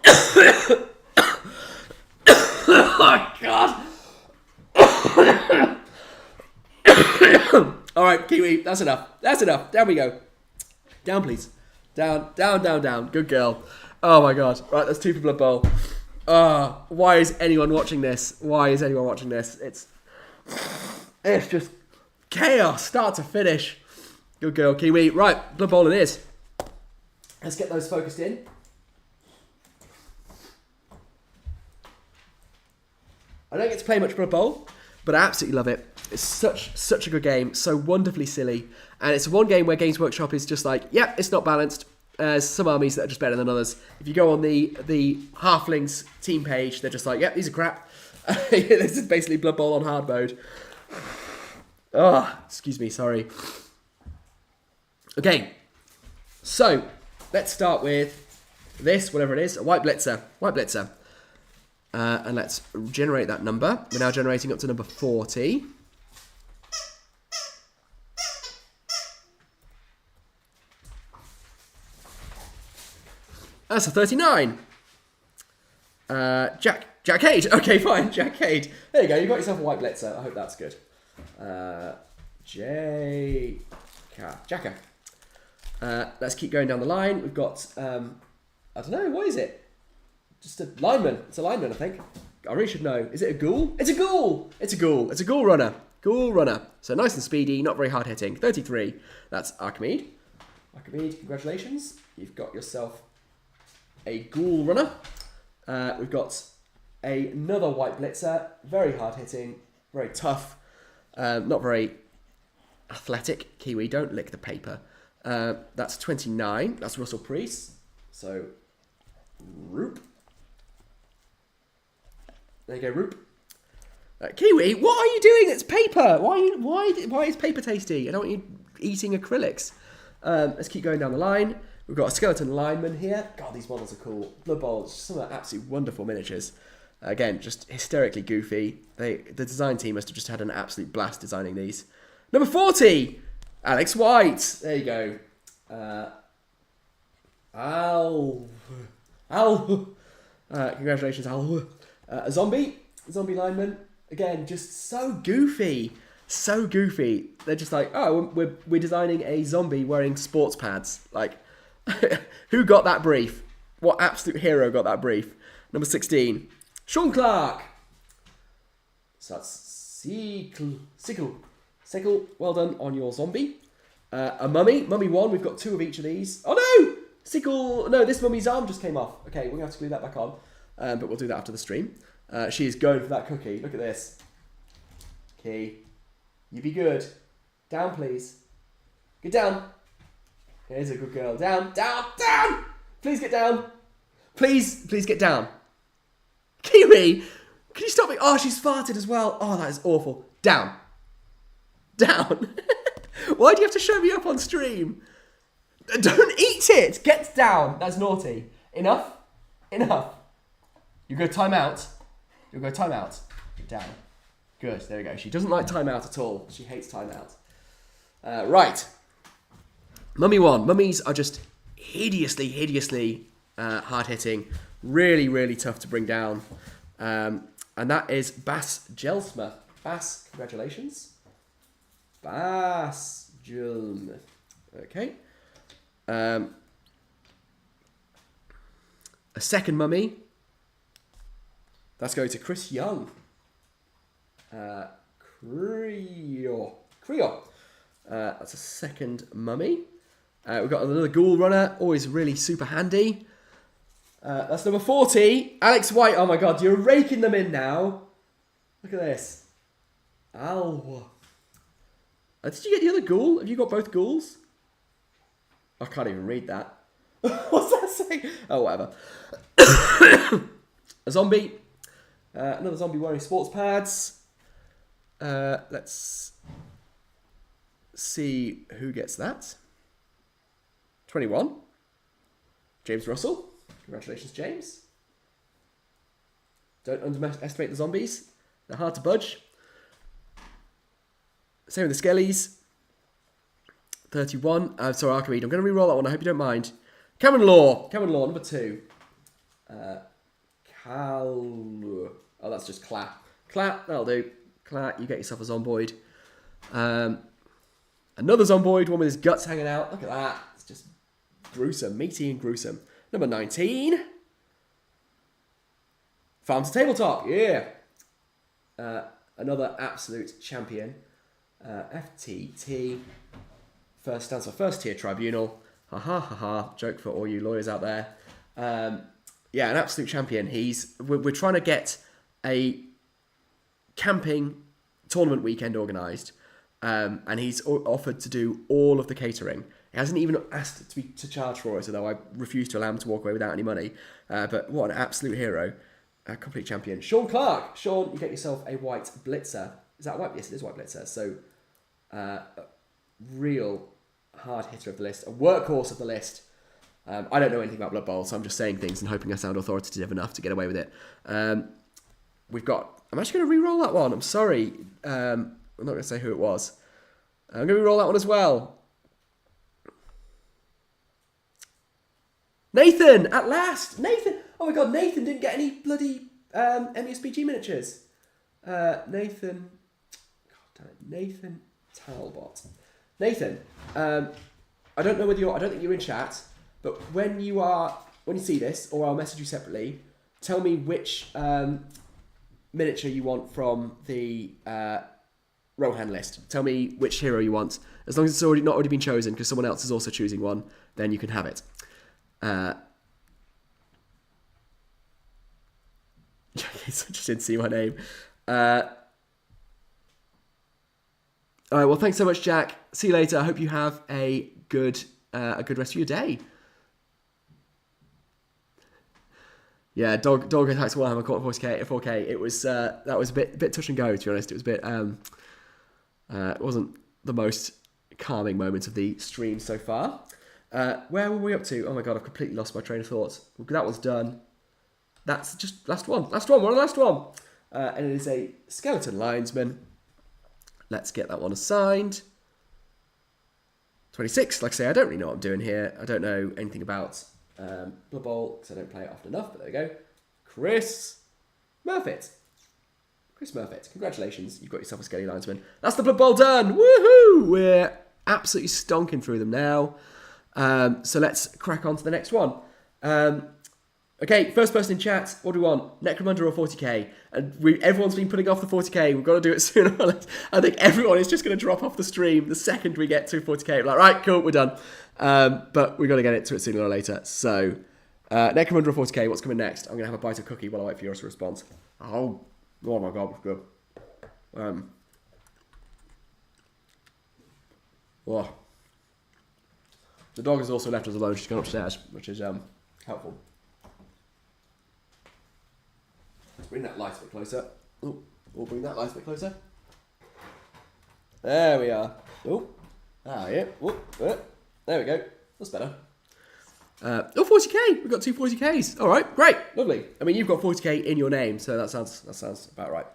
Oh, God. All right, Kiwi, that's enough. That's enough. Down we go. Down, please. Down, down, down, down. Good girl. Oh, my God. Right, that's 2 for Blood Bowl. Why is anyone watching this? Why is anyone watching this? It's just chaos, start to finish. Good girl, Kiwi. Right, Blood Bowl it is. Let's get those focused in. I don't get to play much Blood Bowl, but I absolutely love it. It's such a good game, so wonderfully silly. And it's one game where Games Workshop is just like, yep, it's not balanced. There's some armies that are just better than others. If you go on the Halflings team page, they're just like, yep, these are crap. This is basically Blood Bowl on hard mode. Oh, excuse me, sorry. Okay, so let's start with this, whatever it is, a White Blitzer. White Blitzer. And let's generate that number. We're now generating up to number 40. That's a 39. Jackade. Okay, fine. Jackade. There you go. You got yourself a White Blitzer. I hope that's good. Jacka. Let's keep going down the line. We've got, I don't know, what is it? Just a lineman. It's a lineman, I think. I really should know. Is it a ghoul? It's a ghoul! It's a ghoul. It's a ghoul runner. Ghoul runner. So nice and speedy, not very hard hitting. 33. That's Archimede. Archimede, congratulations. You've got yourself a ghoul runner. We've got another White Blitzer. Very hard hitting. Very tough. Not very athletic. Kiwi, don't lick the paper. That's 29. That's Russell Priest. So, Roop. There you go, Roop. Kiwi, what are you doing? It's paper. Why is paper tasty? I don't want you eating acrylics. Let's keep going down the line. We've got a skeleton lineman here. God, these models are cool. Blood Bowl, some of absolutely wonderful miniatures. Again, just hysterically goofy. The design team must have just had an absolute blast designing these. Number 40, Alex White. There you go. Al. Congratulations, Al. A zombie lineman. Again, just so goofy. So goofy. They're just like, oh, we're designing a zombie wearing sports pads. Like, who got that brief? What absolute hero got that brief? Number 16, Sean Clark. So that's Sickle. Well done on your zombie. A mummy. Mummy 1. We've got 2 of each of these. Oh no! Sickle. No, this mummy's arm just came off. Okay, we're going to have to glue that back on. But we'll do that after the stream. She is going for that cookie. Look at this. Okay. You be good. Down, please. Get down. Here's a good girl. Down. Please get down. Please get down. Kiwi, can you stop me? Oh, she's farted as well. Oh, that is awful. Down. Why do you have to show me up on stream? Don't eat it. Get down. That's naughty. Enough. You go time out. Get down. Good. There we go. She doesn't like time out at all. She hates time out. Right. Mummy 1. Mummies are just hideously hard-hitting. Really, really tough to bring down. And that is Bas Gelsmith. Bas, congratulations. Bas Gelsmith. Okay. A second mummy. Let's go to Chris Young. Creo. That's a second mummy. We've got another ghoul runner. Always really super handy. That's number 40. Alex White. Oh my god, you're raking them in now. Look at this. Ow. Did you get the other ghoul? Have you got both ghouls? I can't even read that. What's that saying? Oh, whatever. A zombie. Another zombie wearing sports pads. Let's see who gets that. 21. James Russell. Congratulations, James. Don't underestimate the zombies. They're hard to budge. Same with the skellies. 31. Sorry, Archimede. I'm going to re-roll that one. I hope you don't mind. Cameron Law, number 2. Oh, that's just Clap. That'll do. Clap, you get yourself a zomboid. Another zomboid, one with his guts hanging out. Look at that. It's just gruesome. Meaty and gruesome. Number 19. Farm to Tabletop. Yeah. Another absolute champion. FTT. First stands for First Tier Tribunal. Ha ha ha ha. Joke for all you lawyers out there. Yeah, an absolute champion. We're trying to get a camping tournament weekend organised. And he's offered to do all of the catering. He hasn't even asked to charge for it, although I refuse to allow him to walk away without any money. But what an absolute hero. A complete champion. Sean Clark. Sean, you get yourself a white blitzer. Is that white? Yes, it is white blitzer. So, real hard hitter of the list. A workhorse of the list. I don't know anything about Blood Bowl, so I'm just saying things and hoping I sound authoritative enough to get away with it. We've got... I'm actually going to re-roll that one. I'm sorry. I'm not going to say who it was. I'm going to re-roll that one as well. Nathan! At last! Nathan! Oh my god, Nathan didn't get any bloody MESBG miniatures. Nathan... God damn it. Nathan Talbot. Nathan, I don't know whether I don't think you're in chat, but when you see this, or I'll message you separately, tell me which miniature you want from the Rohan list. Tell me which hero you want. As long as it's not already been chosen, because someone else is also choosing one, then you can have it. So just didn't see my name. All right, well, thanks so much, Jack. See you later. I hope you have a good rest of your day. Yeah, dog attacks Warhammer caught 4K. It was that was a bit touch and go, to be honest. It was a bit it wasn't the most calming moment of the stream so far. Where were we up to? Oh my god, I've completely lost my train of thought. That was done. That's just last one. We're on the last one. And it is a skeleton linesman. Let's get that one assigned. 26. Like I say, I don't really know what I'm doing here. I don't know anything about Blood Bowl because I don't play it often enough. But there we go. Chris Murfitt. Congratulations. You've got yourself a Skelly linesman. That's the Blood Bowl done. Woohoo! We're absolutely stonking through them now. So let's crack on to the next one. Okay, first person in chat, what do we want? Necromunda or 40k? And everyone's been putting off the 40k. We've got to do it sooner or later. I think everyone is just going to drop off the stream the second we get to 40k. We're like, right, cool, we're done. But we've got to get to it sooner or later. So, Necromunda or 40k, what's coming next? I'm going to have a bite of cookie while I wait for yours to respond. Oh my god, good. Oh. The dog has also left us alone. She's gone upstairs, which is helpful. Bring that light a bit closer. We'll bring that light a bit closer. There we are. Yeah. There we go. That's better. 40k. We've got 2 40ks. All right, great, lovely. I mean, you've got 40k in your name, so that sounds about right.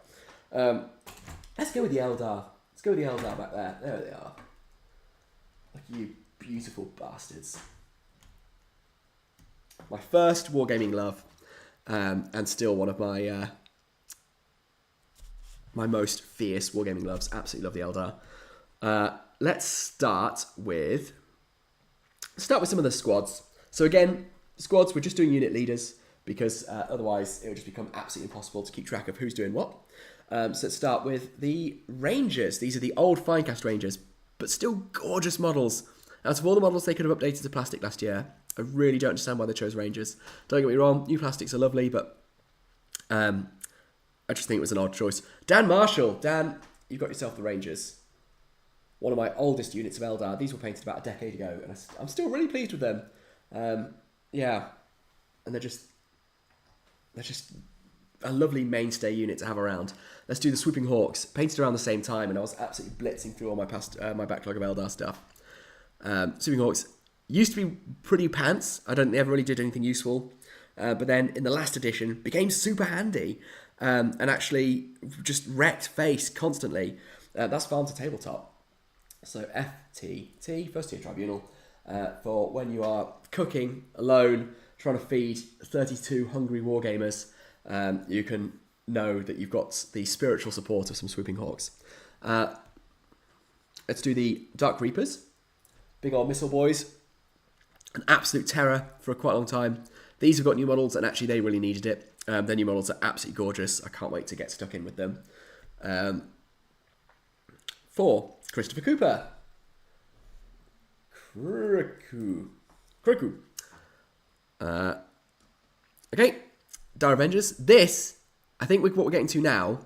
Let's go with the Eldar. Let's go with the Eldar back there. There they are. Look at you beautiful bastards. My first wargaming love. And still one of my my most fierce wargaming loves. Absolutely love the Eldar. Let's start with some of the squads. So again, squads, we're just doing unit leaders because otherwise it would just become absolutely impossible to keep track of who's doing what. So let's start with the Rangers. These are the old Finecast Rangers, but still gorgeous models. Out of all the models they could have updated to plastic last year, I really don't understand why they chose Rangers. Don't get me wrong, new plastics are lovely, but I just think it was an odd choice. Dan Marshall. Dan, you've got yourself the Rangers. One of my oldest units of Eldar. These were painted about a decade ago, and I'm still really pleased with them. Yeah, and they're just a lovely mainstay unit to have around. Let's do the Swooping Hawks. Painted around the same time, and I was absolutely blitzing through all my my backlog of Eldar stuff. Swooping Hawks used to be pretty pants. I don't ever really did anything useful. But then in the last edition became super handy and actually just wrecked face constantly. That's Farm to Tabletop. So FTT, First Tier Tribunal, for when you are cooking alone, trying to feed 32 hungry wargamers, you can know that you've got the spiritual support of some Swooping Hawks. Let's do the Dark Reapers. Big old missile boys. An absolute terror for quite a long time. These have got new models, and actually they really needed it. Their new models are absolutely gorgeous. I can't wait to get stuck in with them. 4, Christopher Cooper. Kriku. Okay, Dire Avengers. This, I think what we're getting to now,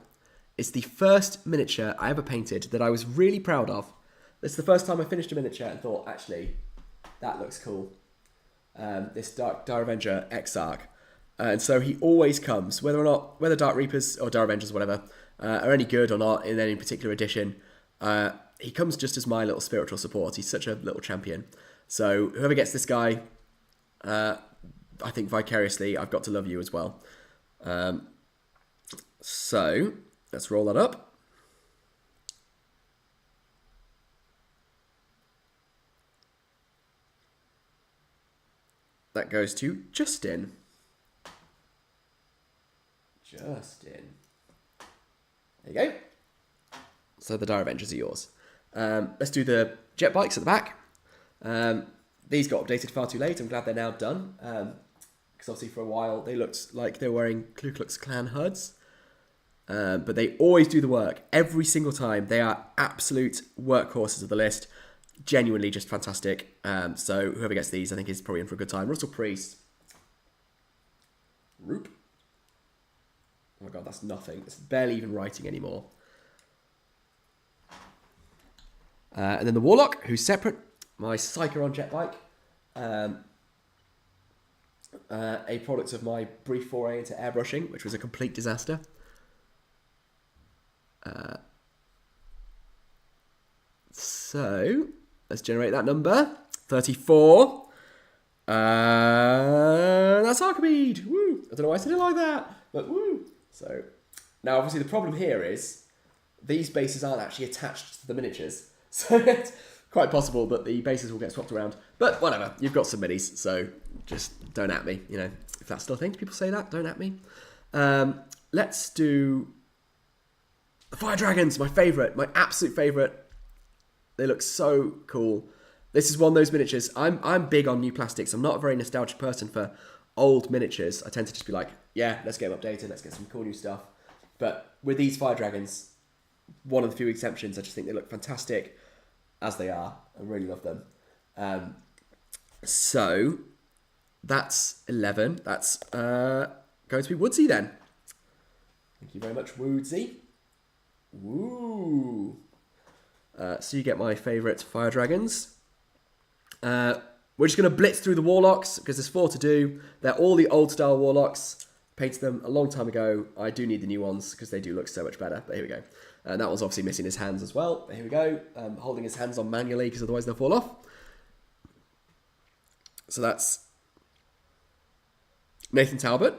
is the first miniature I ever painted that I was really proud of. This is the first time I finished a miniature and thought, actually, that looks cool. This Dire Avenger Exarch. And so he always comes, whether Dark Reapers or Dire Avengers, whatever, are any good or not in any particular edition. He comes just as my little spiritual support. He's such a little champion. So whoever gets this guy, I think vicariously, I've got to love you as well. So let's roll that up. That goes to Justin. There you go. So the Dire Avengers are yours. Let's do the jet bikes at the back. These got updated far too late. I'm glad they're now done. Because obviously for a while they looked like they were wearing Ku Klux Klan hoods. But they always do the work. Every single time. They are absolute workhorses of the list. Genuinely just fantastic. So whoever gets these, I think, is probably in for a good time. Russell Priest. Roop. Oh my god, that's nothing. It's barely even writing anymore. And then the Warlock, who's separate. My Psycheron jet bike. A product of my brief foray into airbrushing, which was a complete disaster. So, let's generate that number. 34. That's Archimede. Woo! I don't know why I said it like that, but woo! So, now obviously the problem here is these bases aren't actually attached to the miniatures. So it's quite possible that the bases will get swapped around. But whatever, you've got some minis, so just don't at me. You know, if that's still a thing, people say that, don't at me. Let's do the Fire Dragons, my favourite, my absolute favourite. They look so cool. This is one of those miniatures. I'm big on new plastics. I'm not a very nostalgic person for old miniatures. I tend to just be like, yeah, let's get them updated. Let's get some cool new stuff. But with these Fire Dragons, one of the few exemptions, I just think they look fantastic as they are. I really love them. So that's 11. That's going to be Woodsy then. Thank you very much, Woodsy. Woo! So you get my favourite Fire Dragons. We're just going to blitz through the Warlocks because there's 4 to do. They're all the old style Warlocks. Painted them a long time ago. I do need the new ones because they do look so much better. But here we go. And that one's obviously missing his hands as well. But here we go. Holding his hands on manually because otherwise they'll fall off. So that's Nathan Talbot.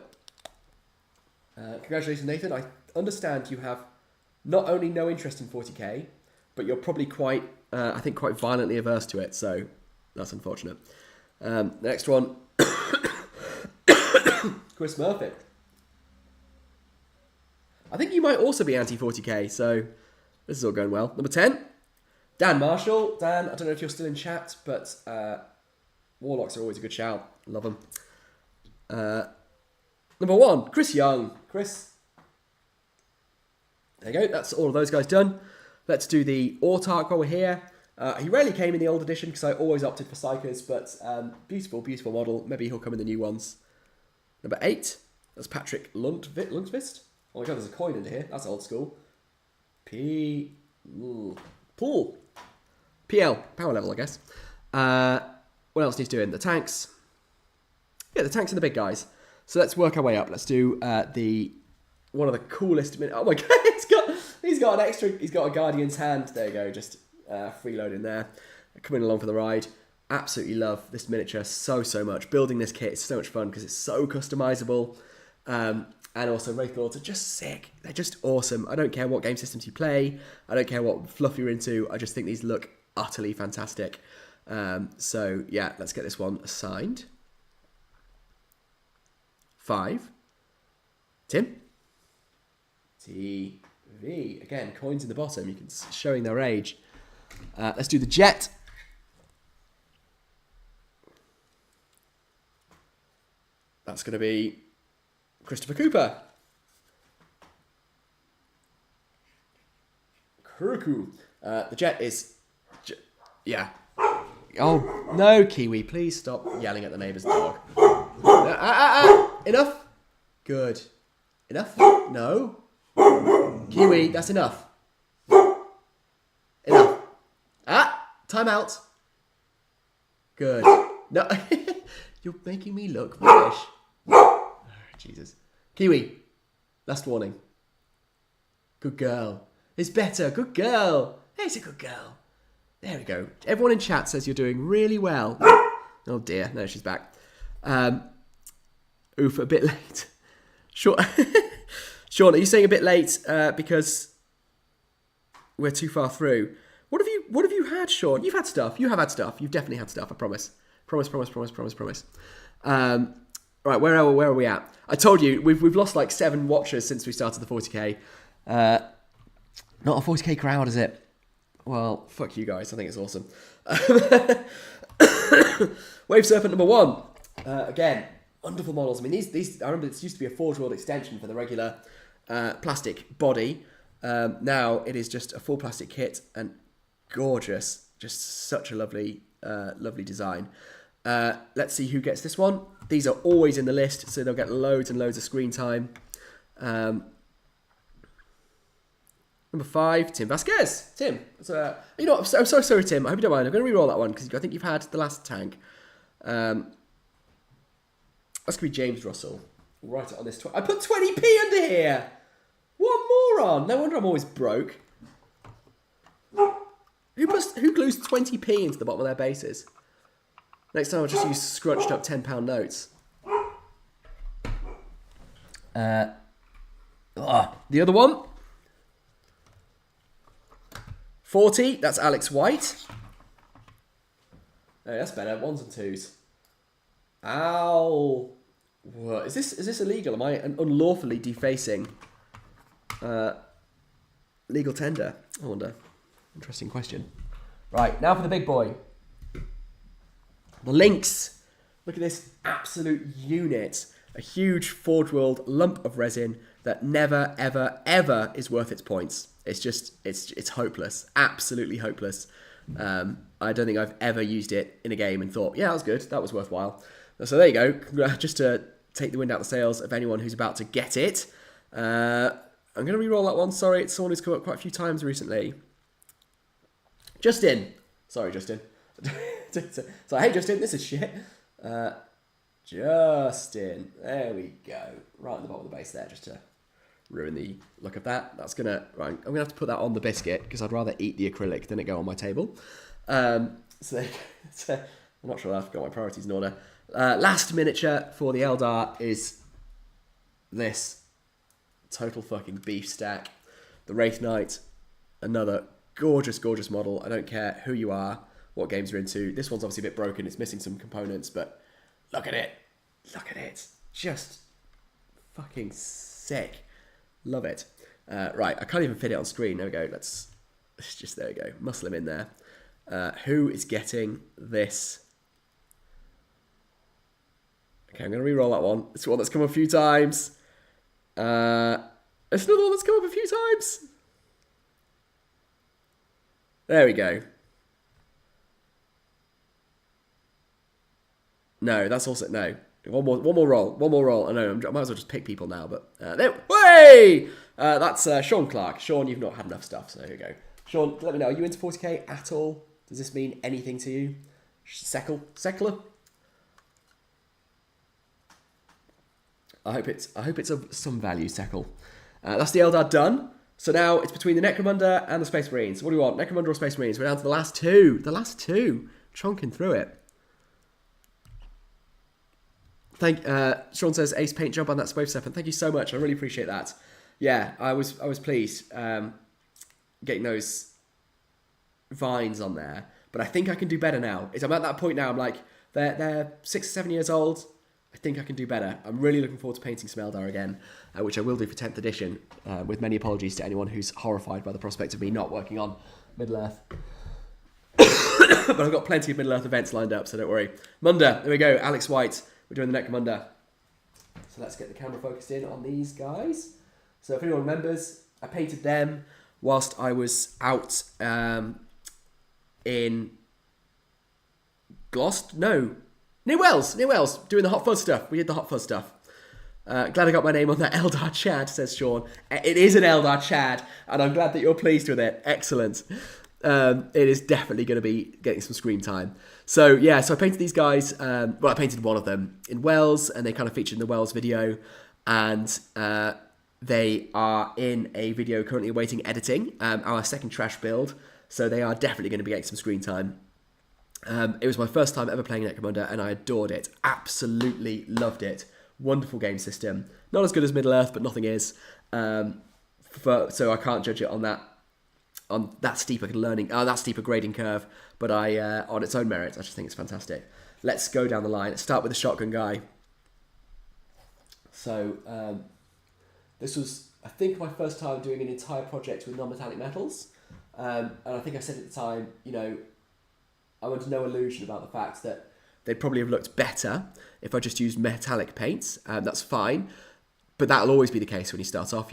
Congratulations, Nathan. I understand you have not only no interest in 40k, but you're probably quite, I think, quite violently averse to it. So that's unfortunate. Next one. Chris Murphy. I think you might also be anti-40k, so this is all going well. Number 10, Dan Marshall. Dan, I don't know if you're still in chat, but Warlocks are always a good shout. Love them. Number 1, Chris Young. Chris. There you go. That's all of those guys done. Let's do the Autarch while we're here. He rarely came in the old edition because I always opted for Psychers, but beautiful, beautiful model. Maybe he'll come in the new ones. Number 8, that's Patrick Lundqvist. Oh my god, there's a coin in here. That's old school. Pool. PL. Power level, I guess. What else needs doing? The tanks. Yeah, the tanks and the big guys. So let's work our way up. Let's do one of the coolest. Oh my god, he's got an extra. He's got a Guardian's hand. There you go. Just freeloading there. Coming along for the ride. Absolutely love this miniature so much. Building this kit is so much fun because it's so customizable. And also Wraith Lords are just sick. They're just awesome. I don't care what game systems you play. I don't care what fluff you're into. I just think these look utterly fantastic. So yeah, let's get this one assigned. 5. Tim. TV. Again, coins in the bottom. You can showing their age. Let's do the Jet. That's going to be Christopher Cooper. Kuruku. The Jet is... yeah. Oh, no, Kiwi. Please stop yelling at the neighbour's dog. Enough? Good. Enough? No. Kiwi, that's enough. Enough. Time out. Good. No. You're making me look foolish. Oh, Jesus. Kiwi, last warning. Good girl. It's better. Good girl. It's a good girl. There we go. Everyone in chat says you're doing really well. Oh dear. No, she's back. Oof, a bit late. Sure. Sean, are you saying a bit late because we're too far through? What have you had, Sean? You've had stuff. You have had stuff. You've definitely had stuff. I promise. Promise. Right, where are we at? I told you we've lost like 7 watchers since we started the 40k. Not a 40k crowd, is it? Well, fuck you guys. I think it's awesome. Wave Serpent number 1. Again, wonderful models. I mean, these. I remember this used to be a Forge World extension for the regular plastic body. Now it is just a full plastic kit and gorgeous. Just such a lovely design. Let's see who gets this one. These are always in the list, so they'll get loads and loads of screen time. Number 5, Tim Vasquez. Tim, you know, I'm so sorry, Tim. I hope you don't mind. I'm going to re-roll that one because I think you've had the last tank. That's going to be James Russell. We'll write it on this. I put 20p under here. What a moron. No wonder I'm always broke. Who glues 20p into the bottom of their bases? Next time I'll just use scrunched up £10 notes. The other one. 40, that's Alex White. Oh, that's better. 1s and 2s. Ow. What? Is this illegal? Am I unlawfully defacing legal tender? I wonder. Interesting question. Right, now for the big boy. The Lynx. Look at this absolute unit. A huge Forge World lump of resin that never, ever, ever is worth its points. It's just, it's hopeless. Absolutely hopeless. I don't think I've ever used it in a game and thought, yeah, that was good. That was worthwhile. So there you go. Just to take the wind out of the sails of anyone who's about to get it. I'm going to re-roll that one. Sorry, it's someone who's come up quite a few times recently. Justin. Sorry, Justin. So, hey, Justin, this is shit. Justin. There we go. Right at the bottom of the base there, just to ruin the look of that. That's going to... Right, I'm going to have to put that on the biscuit, because I'd rather eat the acrylic than it go on my table. So I'm not sure I've got my priorities in order. Last miniature for the Eldar is this total fucking beef stack. The Wraith Knight. Another gorgeous, gorgeous model. I don't care who you are, what games you're into. This one's obviously a bit broken. It's missing some components, but look at it. Look at it. Just fucking sick. Love it. Right, I can't even fit it on screen. There we go. Let's just, there we go. Muscle him in there. Who is getting this? Okay, I'm going to re-roll that one. It's one that's come up a few times. It's another one that's come up a few times. There we go. No, that's also... No. One more roll. I know, I might as well just pick people now, but... there... Way! That's Sean Clark. Sean, you've not had enough stuff, so here you go. Sean, let me know. Are you into 40k at all? Does this mean anything to you? Seckler? I hope it's of some value, Seckle. That's the Eldar done. So now it's between the Necromunda and the Space Marines. What do we want? Necromunda or Space Marines? We're down to the last two. The last two. Chonking through it. Sean says, Ace paint job on that Spove Serpent. Thank you so much. I really appreciate that. Yeah, I was pleased getting those vines on there. But I think I can do better now. I'm at that point now. I'm like, they're 6 or 7 years old. I think I can do better. I'm really looking forward to painting some Eldar again, which I will do for 10th edition, with many apologies to anyone who's horrified by the prospect of me not working on Middle-earth. But I've got plenty of Middle-earth events lined up, so don't worry. Munda, there we go. Alex White. We're doing the Necromunda. So let's get the camera focused in on these guys. So if anyone remembers, I painted them whilst I was out in Gloucester? No. Near Wells, doing the Hot Fuzz stuff. We did the Hot Fuzz stuff. Glad I got my name on that Eldar Chad, says Sean. It is an Eldar Chad, and I'm glad that you're pleased with it. Excellent. It is definitely going to be getting some screen time. So, yeah, so I painted these guys. I painted one of them in Wells, and they kind of featured in the Wells video. And they are in a video currently awaiting editing, our second trash build. So they are definitely going to be getting some screen time. It was my first time ever playing Necromunda, and I adored it. Absolutely loved it. Wonderful game system. Not as good as Middle-earth, but nothing is. So I can't judge it on that steeper grading curve. But on its own merit, I just think it's fantastic. Let's go down the line. Let's start with the shotgun guy. So this was, I think, my first time doing an entire project with non-metallic metals. And I think I said at the time, I went to no illusion about the fact that they'd probably have looked better if I just used metallic paints. That's fine, but that'll always be the case when you start off,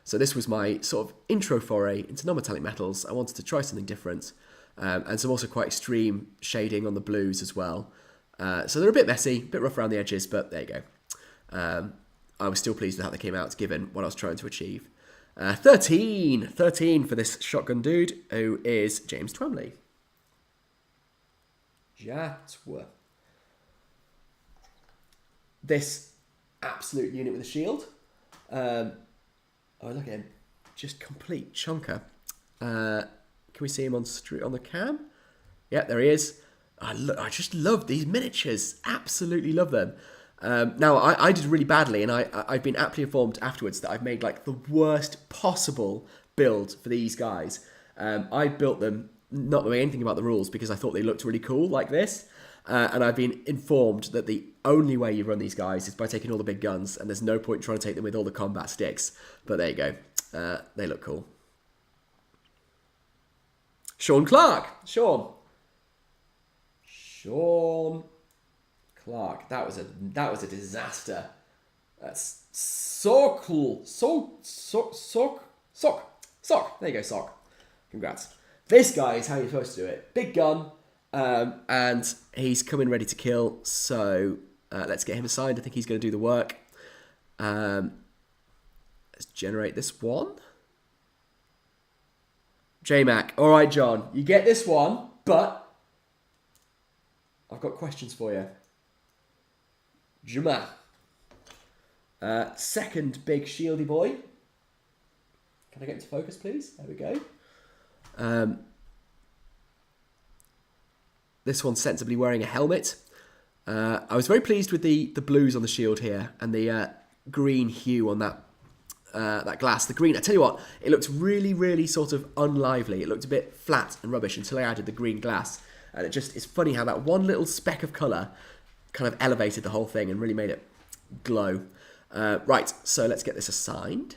So this was my sort of intro foray into non-metallic metals. I wanted to try something different, and some also quite extreme shading on the blues as well. So they're a bit messy, a bit rough around the edges, but there you go. I was still pleased with how they came out, given what I was trying to achieve. 13 for this shotgun dude, who is James Twamley. Jatwa. This absolute unit with a shield. Oh, look at him. Just complete chunker. Can we see him on the cam? Yeah, there he is. I just love these miniatures. Absolutely love them. Now, I did really badly, and I've been aptly informed afterwards that I've made like the worst possible build for these guys. I built them not knowing anything about the rules because I thought they looked really cool like this. And I've been informed that the only way you run these guys is by taking all the big guns, and there's no point trying to take them with all the combat sticks. But there you go. They look cool. Sean Clark. Sean Clark. That was a disaster. That's so cool. Sock. There you go, Sock. Congrats. This guy is how you're supposed to do it. Big gun. And he's coming ready to kill. So let's get him assigned. I think he's going to do the work. Let's generate this one. J-Mac. All right, John. You get this one, but I've got questions for you. Juma. Second big shieldy boy. Can I get into focus, please? There we go. This one's sensibly wearing a helmet. I was very pleased with the blues on the shield here and the green hue on that glass. The green, I tell you what, it looked really, really sort of unlively. It looked a bit flat and rubbish until I added the green glass. And it's funny how that one little speck of colour kind of elevated the whole thing and really made it glow. Right, so let's get this assigned.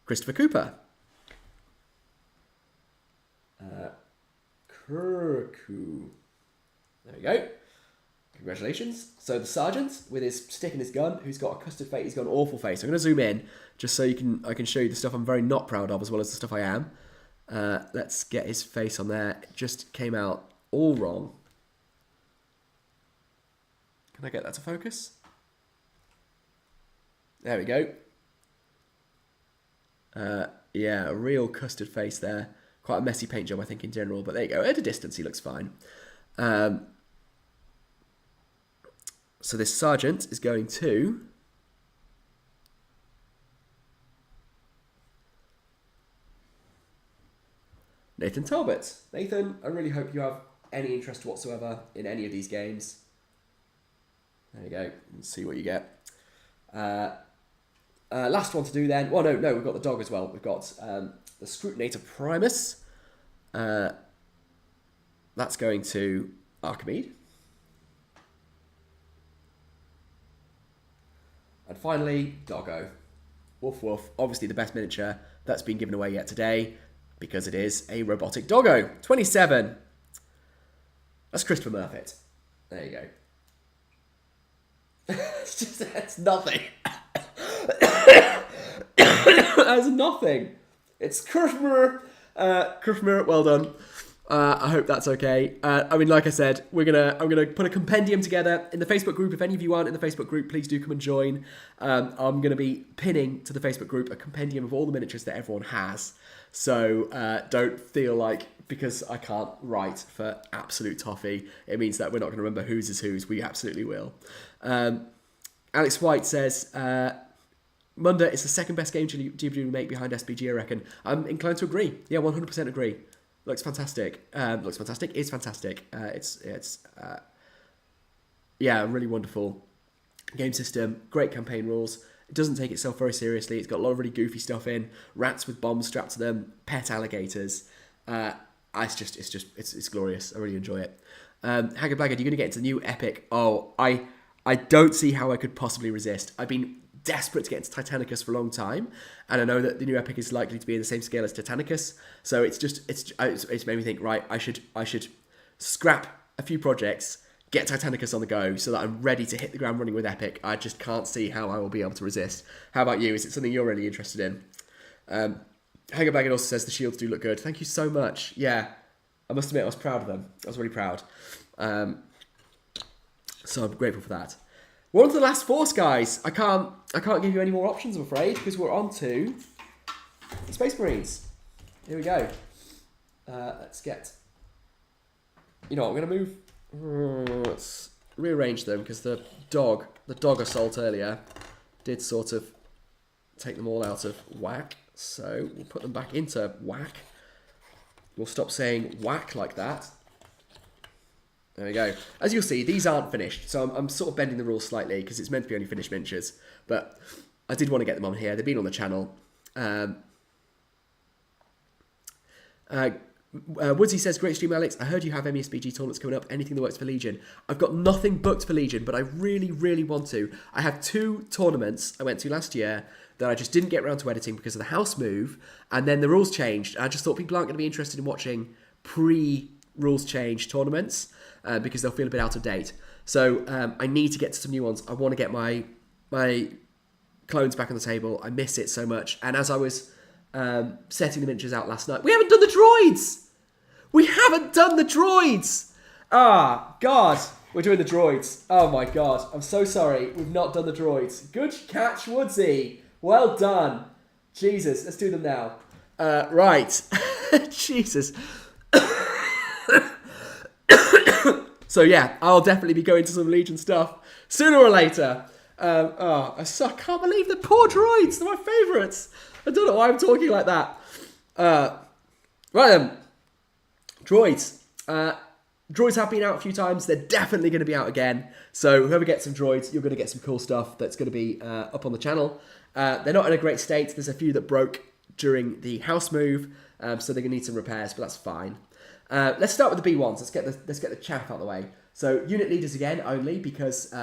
Christopher Cooper. Kurku. There we go. Congratulations. So the sergeant with his stick and his gun, who's got a custard face, he's got an awful face. I'm going to zoom in just so I can show you the stuff I'm very not proud of as well as the stuff I am. Let's get his face on there. It just came out all wrong. Can I get that to focus? There we go. Yeah, a real custard face there. Quite a messy paint job, I think, in general. But there you go. At a distance, he looks fine. So this sergeant is going to... Nathan Talbot. Nathan, I really hope you have any interest whatsoever in any of these games. There you go. Let's see what you get. Last one to do then. Well, no, we've got the dog as well. We've got the Scrutinator Primus. That's going to Archimede. And finally, Doggo. Woof woof. Obviously the best miniature that's been given away yet today because it is a robotic doggo. 27. That's Christopher Murfitt. There you go. It's nothing. That's nothing. It's Christopher. Well done. I hope that's okay. I mean, like I said, I'm gonna put a compendium together in the Facebook group. If any of you aren't in the Facebook group, please do come and join. I'm gonna be pinning to the Facebook group a compendium of all the miniatures that everyone has. So don't feel like because I can't write for absolute toffee, it means that we're not going to remember whose is whose. We absolutely will. Alex White says, Munda is the second best game GW make behind SPG, I reckon. I'm inclined to agree. Yeah, 100% agree. Looks fantastic. Is fantastic. It's really wonderful game system. Great campaign rules. It doesn't take itself very seriously. It's got a lot of really goofy stuff in. Rats with bombs strapped to them. Pet alligators. It's glorious. I really enjoy it. Haggard Blackguard, you're going to get into the new Epic. Oh, I don't see how I could possibly resist. I've been desperate to get into Titanicus for a long time, and I know that the new Epic is likely to be in the same scale as Titanicus. So it's made me think. Right, I should scrap a few projects, get Titanicus on the go, so that I'm ready to hit the ground running with Epic. I just can't see how I will be able to resist. How about you? Is it something you're really interested in? Hanger Baggett also says the shields do look good. Thank you so much. Yeah, I must admit I was proud of them. I was really proud. So I'm grateful for that. We're on to the last force, guys. I can't give you any more options, I'm afraid, because we're on to Space Marines. Here we go. Let's get... You know what, we're going to move... Let's rearrange them, because the dog assault earlier did sort of take them all out of whack. So we'll put them back into whack. We'll stop saying whack like that. There we go. As you'll see, these aren't finished, so I'm sort of bending the rules slightly because it's meant to be only finished miniatures. But I did want to get them on here. They've been on the channel. Woodsy says, great stream, Alex. I heard you have MESBG tournaments coming up. Anything that works for Legion. I've got nothing booked for Legion, but I really, really want to. I have 2 tournaments I went to last year that I just didn't get around to editing because of the house move, and then the rules changed. I just thought people aren't going to be interested in watching pre-rules change tournaments because they'll feel a bit out of date. So I need to get to some new ones. I want to get my clones back on the table. I miss it so much. And as I was setting the miniatures out last night, we haven't done the droids! We haven't done the droids! Ah, God. We're doing the droids. Oh, my God. I'm so sorry. We've not done the droids. Good catch, Woodsy. Well done. Jesus, let's do them now. Right. Jesus. So yeah, I'll definitely be going to some Legion stuff sooner or later. I can't believe the poor droids. They're my favourites. I don't know why I'm talking like that. Right then. Droids. Droids have been out a few times. They're definitely going to be out again. So whoever gets some droids, you're going to get some cool stuff that's going to be up on the channel. They're not in a great state. There's a few that broke during the house move, so they're going to need some repairs, but that's fine. Let's start with the B1s. Let's get the chaff out of the way. So unit leaders again only because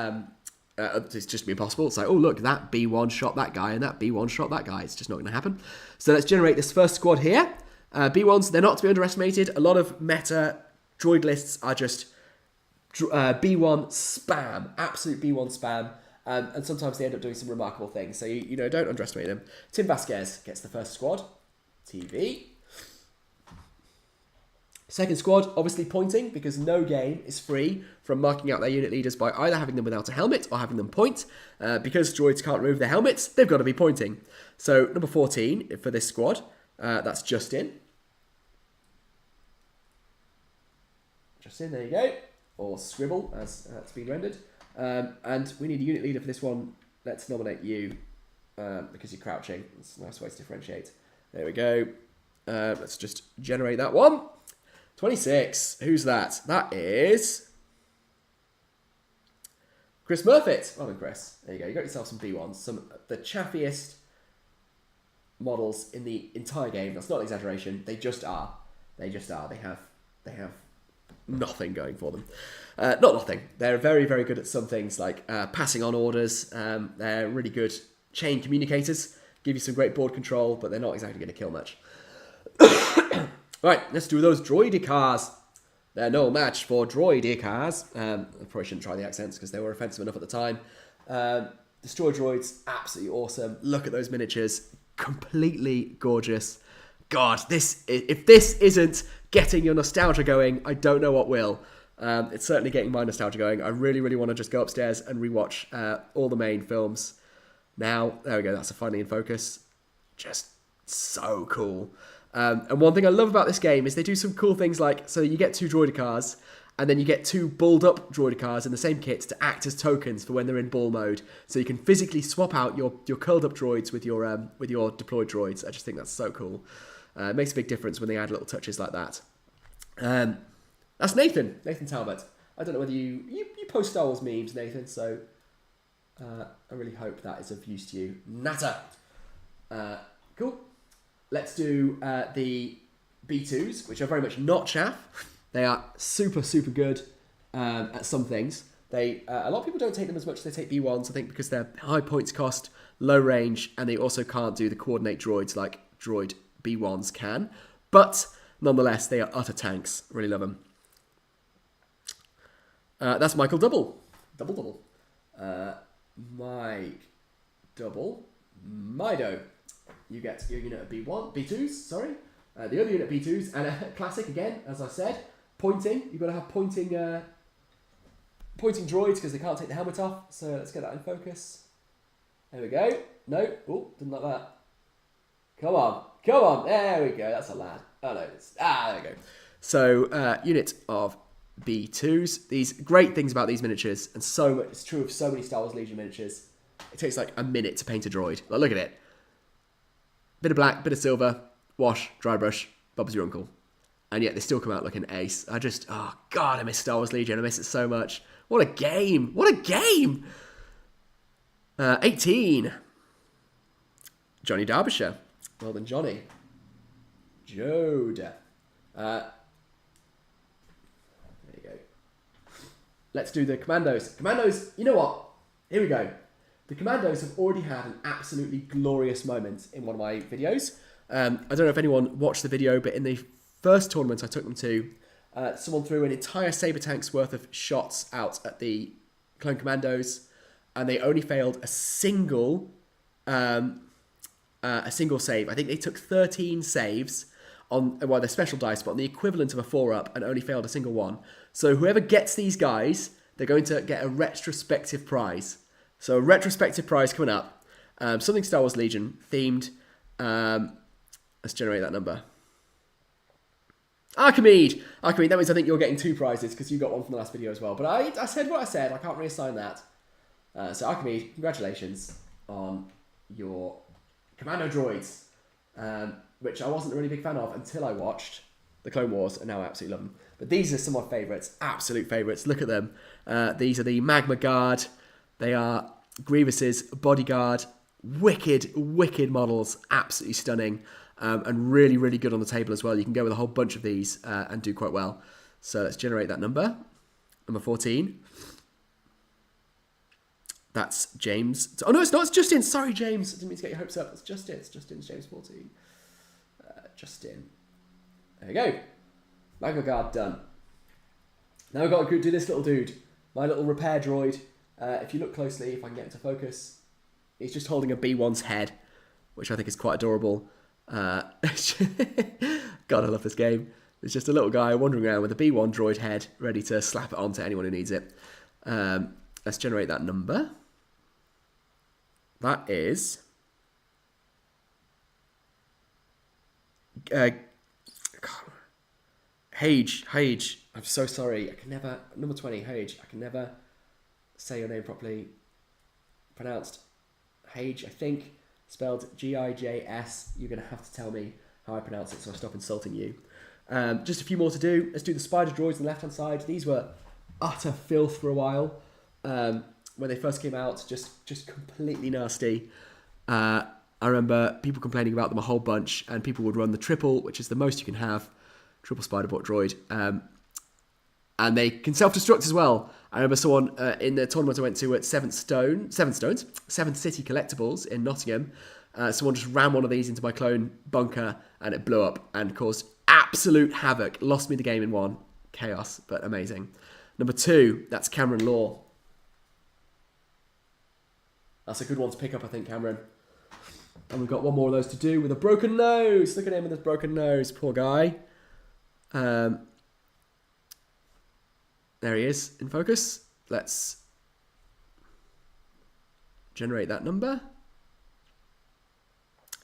it's just impossible. It's like, oh look, that B1 shot that guy and that B1 shot that guy. It's just not going to happen. So let's generate this first squad here. B1s, they're not to be underestimated. A lot of meta droid lists are just B1 spam, absolute B1 spam. And sometimes they end up doing some remarkable things. So, you know, don't underestimate them. Tim Vasquez gets the first squad. TV. Second squad, obviously pointing, because no game is free from marking out their unit leaders by either having them without a helmet or having them point. Because droids can't remove their helmets, they've got to be pointing. So, number 14 for this squad, that's Justin. Justin, there you go. Or Scribble, as it's been rendered. And we need a unit leader for this one. Let's nominate you because you're crouching. It's a nice way to differentiate. There we go. Let's just generate that one. 26. Who's that? That is Chris Murfitt. Well done, Chris. There you go. You got yourself some B1s. Some of the chaffiest models in the entire game. That's not an exaggeration. They just are. They just are. They have nothing going for them. Not nothing. They're very, very good at some things like passing on orders. They're really good chain communicators. Give you some great board control, but they're not exactly going to kill much. Right, let's do those droidicars. They're no match for droidicars. I probably shouldn't try the accents because they were offensive enough at the time. Destroy droids, absolutely awesome. Look at those miniatures. Completely gorgeous. God, if this isn't getting your nostalgia going, I don't know what will. It's certainly getting my nostalgia going. I really, really want to just go upstairs and rewatch all the main films. Now, there we go. That's a finally in focus. Just so cool. And one thing I love about this game is they do some cool things like, so you get 2 droidicars, and then you get 2 balled up droidicars in the same kit to act as tokens for when they're in ball mode. So you can physically swap out your curled up droids with your deployed droids. I just think that's so cool. It makes a big difference when they add little touches like that. That's Nathan Talbot. I don't know whether you post Star Wars memes, Nathan, so I really hope that is of use to you. Natter. Cool. Let's do the B2s, which are very much not chaff. They are super, super good at some things. A lot of people don't take them as much as they take B1s, I think, because they're high points cost, low range, and they also can't do the coordinate droids like droid B1s can. But nonetheless, they are utter tanks. Really love them. That's Michael Double. Double. Mike Double. Mido. You get your unit of B2s, sorry. The other unit B2s, and a classic again, as I said. Pointing. You've got to have pointing pointing droids because they can't take the helmet off. So let's get that in focus. There we go. No. Oh, didn't like that. Come on. Come on. There we go. That's a lad. Oh, no. There we go. So, unit of B2s. These great things about these miniatures, and so much, it's true of so many Star Wars Legion miniatures. It takes like a minute to paint a droid. Like, look at it. Bit of black, bit of silver, wash, dry brush, Bob's your uncle. And yet they still come out looking ace. Oh God, I miss Star Wars Legion. I miss it so much. What a game. What a game. 18. Johnny Derbyshire. Well done, Johnny. Jode. There you go. Let's do the Commandos. Commandos, you know what? Here we go. The Commandos have already had an absolutely glorious moment in one of my videos. I don't know if anyone watched the video, but in the first tournament I took them to, someone threw an entire saber tank's worth of shots out at the Clone Commandos, and they only failed a single save. I think they took 13 saves on, well, they're special dice, but on the equivalent of a 4-up, and only failed a single one. So whoever gets these guys, they're going to get a retrospective prize. So a retrospective prize coming up. Something Star Wars Legion themed. Let's generate that number. Archimede! Archimede, that means I think you're getting 2 prizes because you got one from the last video as well. But I said what I said. I can't reassign that. So Archimede, congratulations on your Commando droids, which I wasn't a really big fan of until I watched the Clone Wars, and now I absolutely love them. But these are some of my favourites, absolute favourites. Look at them. These are the Magma Guard. They are Grievous's bodyguard. Wicked, wicked models. Absolutely stunning. And really, really good on the table as well. You can go with a whole bunch of these and do quite well. So let's generate that number. Number 14. That's James. Oh, no, it's not. It's Justin. Sorry, James. I didn't mean to get your hopes up. It's Justin. It's Justin's James 14. Justin. There we go. Magma Guard done. Now we've got to do this little dude. My little repair droid. If you look closely, if I can get into focus, he's just holding a B1's head, which I think is quite adorable. God, I love this game. There's just a little guy wandering around with a B1 droid head, ready to slap it onto anyone who needs it. Let's generate that number. That is... Hage. I'm so sorry. I can never... Number 20, Hage. I can never say your name properly. Pronounced Hage, I think. Spelled G-I-J-S. You're going to have to tell me how I pronounce it so I stop insulting you. Just a few more to do. Let's do the spider droids on the left-hand side. These were utter filth for a while. When they first came out, just completely nasty. I remember people complaining about them a whole bunch, and people would run the triple, which is the most you can have. Triple spider bot droid. And they can self-destruct as well. I remember someone in the tournament I went to at Seven City Collectibles in Nottingham. Someone just ran one of these into my clone bunker and it blew up and caused absolute havoc. Lost me the game in one. Chaos, but amazing. Number 2, that's Cameron Law. That's a good one to pick up, I think, Cameron. And we've got one more of those to do with a broken nose. Look at him with his broken nose, poor guy. There he is in focus. Let's generate that number.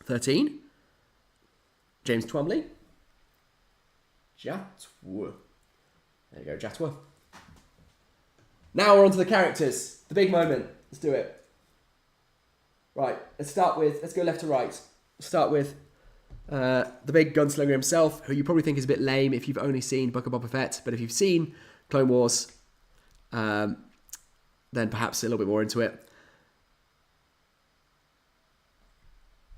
13. James Twomley. Jatwa. There you go, Jatwa. Now we're on to the characters. The big moment. Let's do it. Right, let's go left to right. Let's start with the big gunslinger himself, who you probably think is a bit lame if you've only seen Book of Boba Fett, but if you've seen Clone Wars, then perhaps a little bit more into it.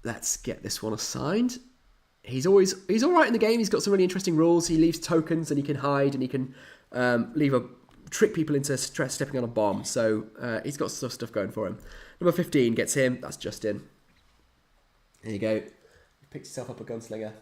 Let's get this one assigned. He's all right in the game. He's got some really interesting rules. He leaves tokens and he can hide and he can trick people into stepping on a bomb. So he's got some stuff going for him. Number 15 gets him. That's Justin. There you go. He picks himself up a gunslinger.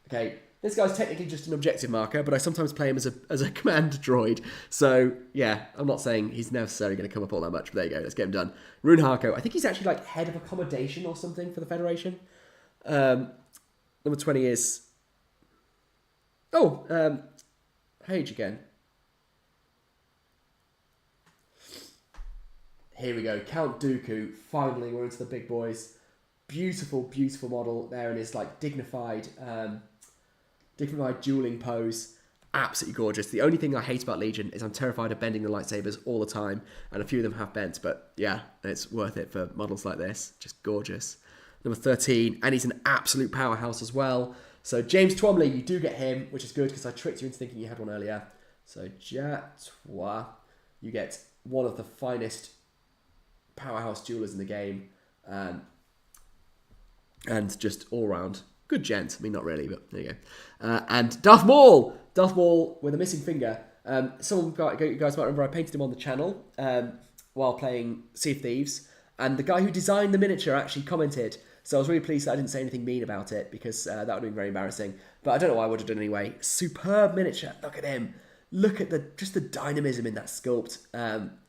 Okay, this guy's technically just an objective marker, but I sometimes play him as a command droid. So, yeah, I'm not saying he's necessarily going to come up all that much, but there you go, let's get him done. Rune Harko, I think he's actually like head of accommodation or something for the Federation. Number 20 is... page again. Here we go. Count Dooku. Finally, we're into the big boys. Beautiful, beautiful model there in his like dignified dueling pose. Absolutely gorgeous. The only thing I hate about Legion is I'm terrified of bending the lightsabers all the time, and a few of them have bent, but yeah, it's worth it for models like this. Just gorgeous. Number 13, and he's an absolute powerhouse as well. So James Twomley, you do get him, which is good because I tricked you into thinking you had one earlier. So Jatwa, you get one of the finest powerhouse duelers in the game, and just all round good gent. I mean, not really, but there you go. And Darth Maul with a missing finger. You guys might remember I painted him on the channel while playing Sea of Thieves, and the guy who designed the miniature actually commented. So I was really pleased that I didn't say anything mean about it, because that would have been very embarrassing. But I don't know why I would have done anyway. Superb miniature. Look at him. Look at the dynamism in that sculpt.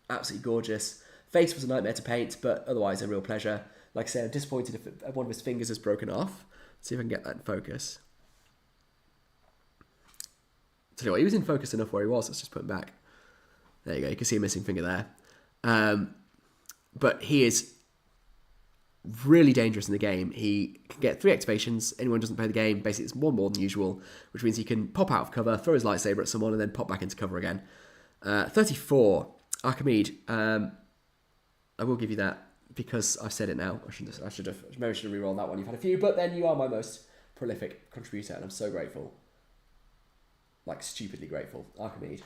Absolutely gorgeous. Face was a nightmare to paint, but otherwise a real pleasure. Like I said, I'm disappointed if one of his fingers has broken off. Let's see if I can get that in focus. Tell you what, he was in focus enough where he was. Let's just put him back. There you go. You can see a missing finger there. But he is really dangerous in the game. He can get 3 activations. Anyone who doesn't play the game, basically it's one more than usual, which means he can pop out of cover, throw his lightsaber at someone, and then pop back into cover again. 34, Archimede. I will give you that because I've said it now. I should have re-rolled that one. You've had a few, but then you are my most prolific contributor, and I'm so grateful. Like, stupidly grateful. Archimede.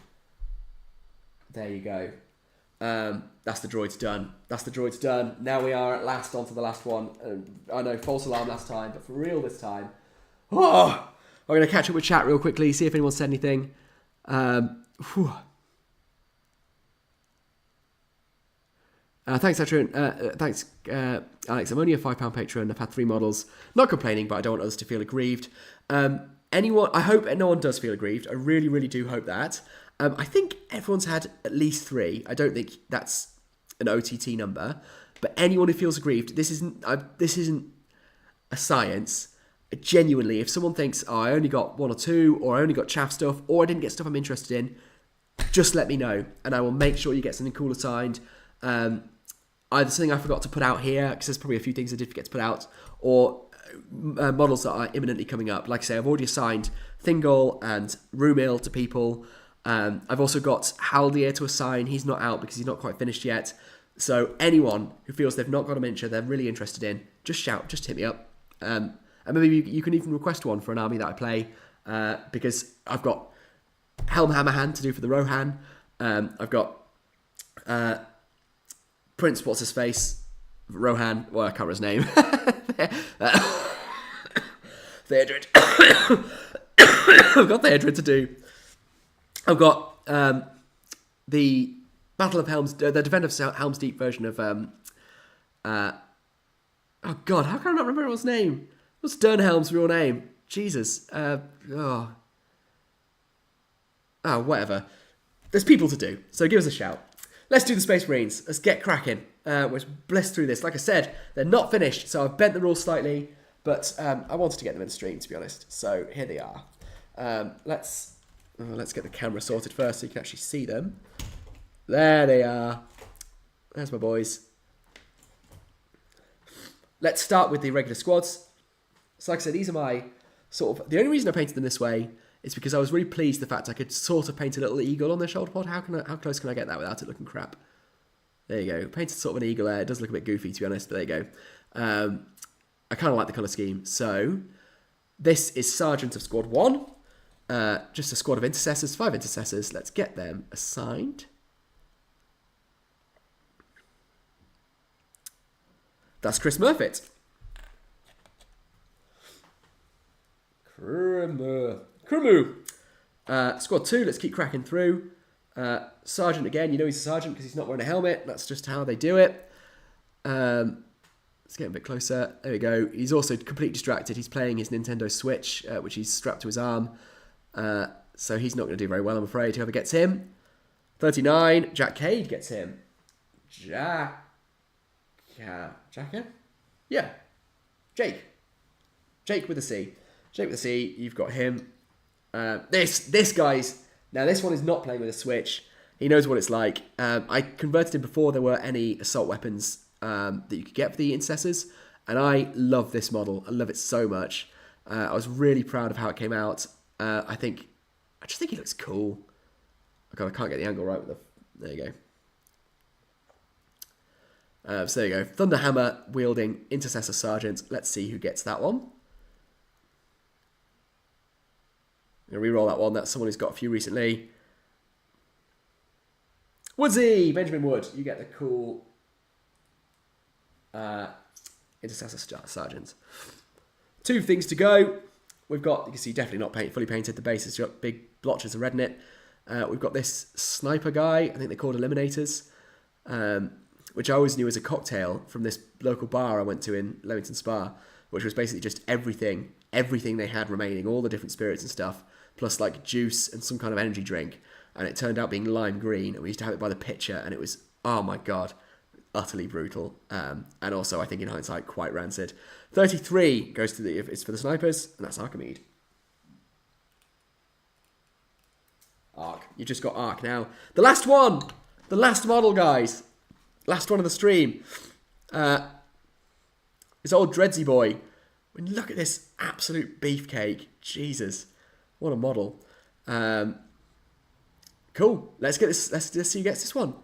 There you go. That's the droids done. Now we are at last on to the last one. I know, false alarm last time, but for real this time. Oh! I'm going to catch up with chat real quickly, see if anyone said anything. Thanks, thanks, Alex. I'm only a £5 patron. I've had 3 models. Not complaining, but I don't want others to feel aggrieved. I hope no one does feel aggrieved. I really, really do hope that. I think everyone's had at least 3. I don't think that's an OTT number. But anyone who feels aggrieved, this isn't a science. Genuinely, if someone thinks, I only got 1 or 2, or I only got chaff stuff, or I didn't get stuff I'm interested in, just let me know, and I will make sure you get something cool assigned. Either something I forgot to put out here, because there's probably a few things I did forget to put out, or models that are imminently coming up. Like I say, I've already assigned Thingol and Rumil to people. I've also got Haldir to assign. He's not out because he's not quite finished yet. So anyone who feels they've not got a miniature they're really interested in, just shout, just hit me up. And maybe you can even request one for an army that I play, because I've got Helm Hammerhand to do for the Rohan. I've got Prince, what's his face? Rohan. Well, I can't remember his name. Theodred. I've got Theodred to do. I've got the Battle of Helm's... the Defender of Helm's Deep version of... oh, God, how can I not remember his name? What's Dernhelm's real name? Jesus. Whatever. There's people to do, so give us a shout. Let's do the Space Marines. Let's get cracking. Let's bliss through this. Like I said, they're not finished, so I've bent the rules slightly, but I wanted to get them in the stream, to be honest. So here they are. Let's get the camera sorted first so you can actually see them. There they are. There's my boys. Let's start with the regular squads. So like I said, these are my sort of... The only reason I painted them this way is because I was really pleased the fact I could sort of paint a little eagle on their shoulder pod. How close can I get that without it looking crap? There you go. Painted sort of an eagle there. It does look a bit goofy, to be honest, but there you go. I kind of like the colour scheme. So this is Sergeant of Squad 1. Just a squad of intercessors, 5 intercessors. Let's get them assigned. That's Chris Murfitt. Krimu. Squad 2, let's keep cracking through. Sergeant again, you know he's a sergeant because he's not wearing a helmet. That's just how they do it. Let's get a bit closer. There we go. He's also completely distracted. He's playing his Nintendo Switch, which he's strapped to his arm. So he's not going to do very well, I'm afraid, whoever gets him. 39, Jack Cade gets him. Jake. Jake with a C. Jake with a C, you've got him. This guy's Now, this one is not playing with a Switch. He knows what it's like. I converted him before there were any assault weapons that you could get for the Intercessors, and I love this model. I love it so much. I was really proud of how it came out. I just think he looks cool. Oh God, I can't get the angle right with the... There you go. So there you go. Thunderhammer wielding Intercessor Sergeant. Let's see who gets that one. I'm going to re-roll that one. That's someone who's got a few recently. Woodsy! Benjamin Wood. You get the cool Intercessor Sergeant. 2 things to go. We've got, you can see, definitely not fully painted. The base has got big blotches of red in it. We've got this sniper guy. I think they're called Eliminators. Which I always knew as a cocktail from this local bar I went to in Leamington Spa, which was basically just everything they had remaining, all the different spirits and stuff, plus like juice and some kind of energy drink. And it turned out being lime green, and we used to have it by the pitcher, and it was, oh my God, utterly brutal. And also, I think in hindsight, quite rancid. 33 goes to it's for the snipers, and that's Archimede. Arc. You just got Arc now. The last one! The last model, guys. Last one of the stream. This old Dreadsy boy. I mean, look at this absolute beefcake. Jesus. What a model. Cool. Let's get this. Let's see who gets this one.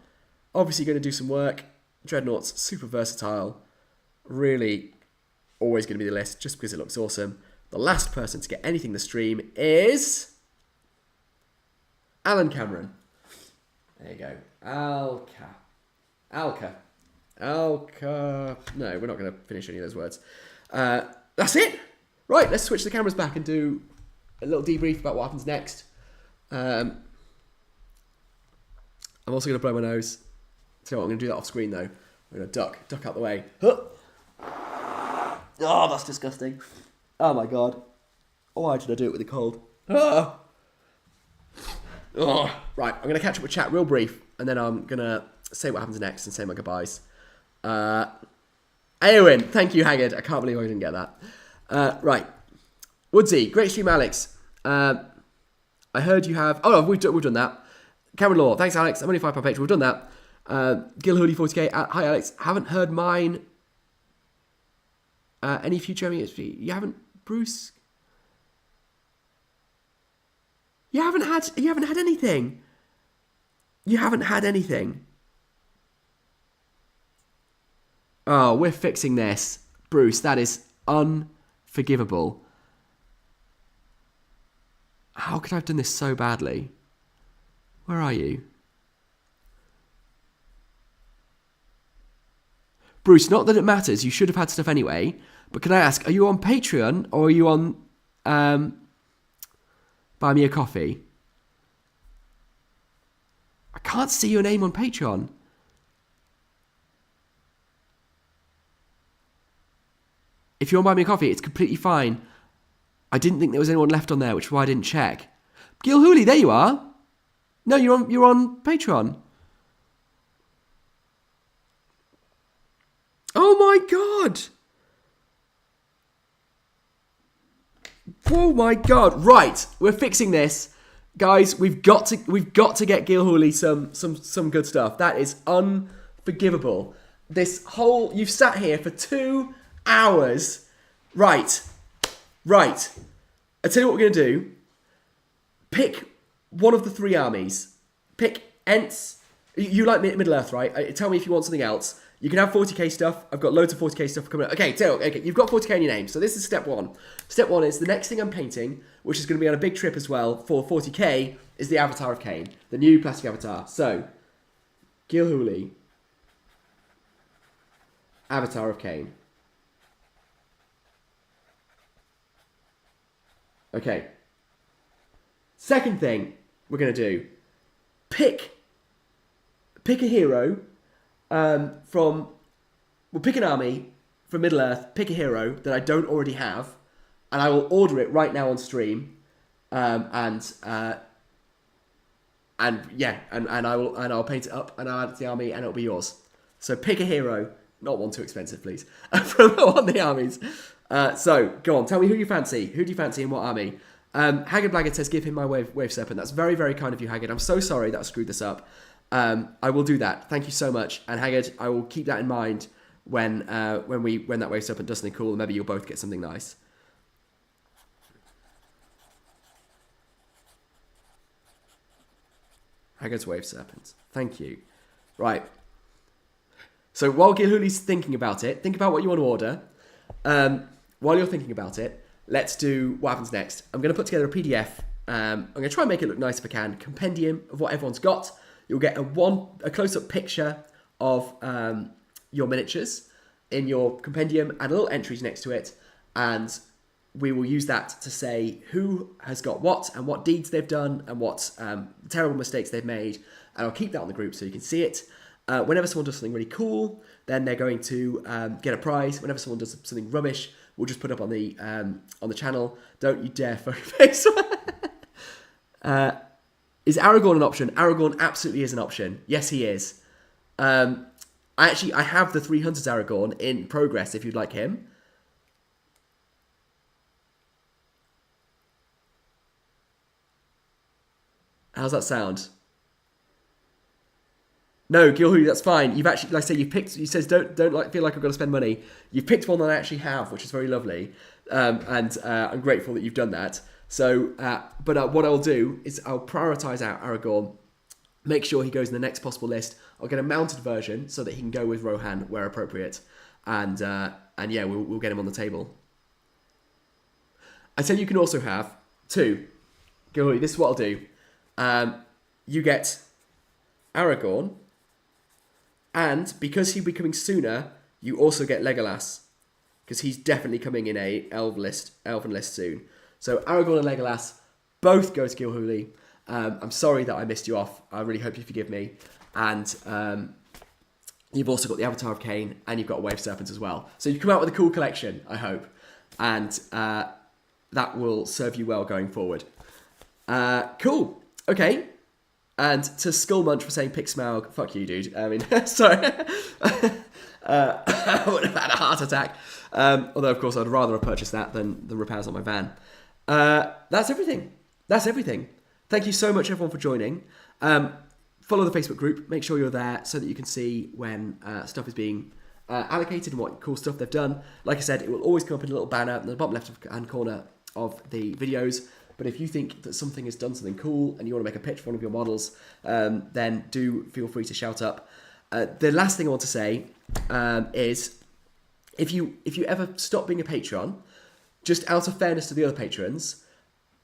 Obviously going to do some work. Dreadnought's super versatile. Really always going to be the list just because it looks awesome. The last person to get anything in the stream is Alan Cameron. There you go. Alka. No, we're not going to finish any of those words. That's it. Right, let's switch the cameras back and do a little debrief about what happens next. I'm also going to blow my nose. So I'm going to do that off screen though. I'm going to duck out the way. Huh. Oh, that's disgusting. Oh my God. Why did I do it with a cold? Ah. Oh. Right, I'm going to catch up with chat real brief, and then I'm going to say what happens next and say my goodbyes. Eowyn, thank you, Haggard. I can't believe I didn't get that. Right. Woodsy, great stream, Alex. I heard you have... Oh, no, we've done that. Cameron Law, thanks, Alex. I'm only £5 patron. We've done that. Gil Hooley, 40k. Hi, Alex. Haven't heard mine. Any future MXP? You haven't, Bruce? You haven't had anything. You haven't had anything. Oh, we're fixing this. Bruce, that is unforgivable. How could I have done this so badly? Where are you? Bruce, not that it matters. You should have had stuff anyway. But can I ask, are you on Patreon or are you on Buy Me a Coffee? I can't see your name on Patreon. If you're on Buy Me a Coffee, it's completely fine. I didn't think there was anyone left on there, which is why I didn't check. Gil Hooley, there you are. No, you're on Patreon. Oh my God. Oh my God. Right, we're fixing this. Guys, we've got to get Gil Hooley some good stuff. That is unforgivable. This whole... You've sat here for 2 hours. Right. I'll tell you what we're going to do. Pick one of the 3 armies. Pick Ents. You like Middle-earth, right? Tell me if you want something else. You can have 40k stuff. I've got loads of 40k stuff coming up. Okay, you've got 40k in your name. So this is step 1. Step 1 is the next thing I'm painting, which is going to be on a big trip as well for 40k, is the Avatar of Khaine. The new plastic avatar. So, Gil Hooley. Avatar of Khaine. Okay. Second thing we're going to do. Pick a hero we'll pick an army from Middle-earth, pick a hero that I don't already have, and I will order it right now on stream, and I'll paint it up and I'll add it to the army and it'll be yours. So pick a hero, not one too expensive, please, from one of the armies. So go on, tell me who you fancy. Who do you fancy in what army? Haggard Blaggard says, give him my wave serpent. That's very, very kind of you, Haggard. I'm so sorry that I screwed this up. I will do that. Thank you so much. And Haggard, I will keep that in mind when that wave serpent does something cool, and maybe you'll both get something nice. Haggard's wave serpent. Thank you. Right. So while Gilhooly's thinking about it, think about what you want to order. While you're thinking about it, let's do what happens next. I'm going to put together a PDF. I'm going to try and make it look nice if I can. Compendium of what everyone's got. You'll get a close-up picture of your miniatures in your compendium and little entries next to it. And we will use that to say who has got what and what deeds they've done and what terrible mistakes they've made. And I'll keep that on the group so you can see it. Whenever someone does something really cool, then they're going to get a prize. Whenever someone does something rubbish, we'll just put up on the channel. Don't you dare phone face. Is Aragorn an option? Aragorn absolutely is an option. Yes, he is. I have the 3 Hunters Aragorn in progress if you'd like him. How's that sound? No, Gilhooly, that's fine. You've actually, like I say, you've picked. He says, don't feel like I've got to spend money. You've picked one that I actually have, which is very lovely, and I'm grateful that you've done that. So, but what I'll do is I'll prioritise out Aragorn, make sure he goes in the next possible list. I'll get a mounted version so that he can go with Rohan where appropriate, and yeah, we'll get him on the table. I said you can also have 2. Gilhooly, this is what I'll do. You get Aragorn. And because he'll be coming sooner, you also get Legolas, because he's definitely coming in a elven list soon. So Aragorn and Legolas both go to Gilhooly. I'm sorry that I missed you off. I really hope you forgive me. And you've also got the Avatar of Cain, and you've got a Wave Serpent as well. So you come out with a cool collection, I hope. And that will serve you well going forward. Cool. Okay. And to Skullmunch for saying pick Smaug, fuck you, dude. I mean, sorry. I would have had a heart attack. Although, of course, I'd rather have purchased that than the repairs on my van. That's everything. Thank you so much, everyone, for joining. Follow the Facebook group. Make sure you're there so that you can see when stuff is being allocated and what cool stuff they've done. Like I said, it will always come up in a little banner in the bottom left-hand corner of the videos. But if you think that something has done something cool and you want to make a pitch for one of your models, then do feel free to shout up. The last thing I want to say is if you ever stop being a Patreon, just out of fairness to the other patrons,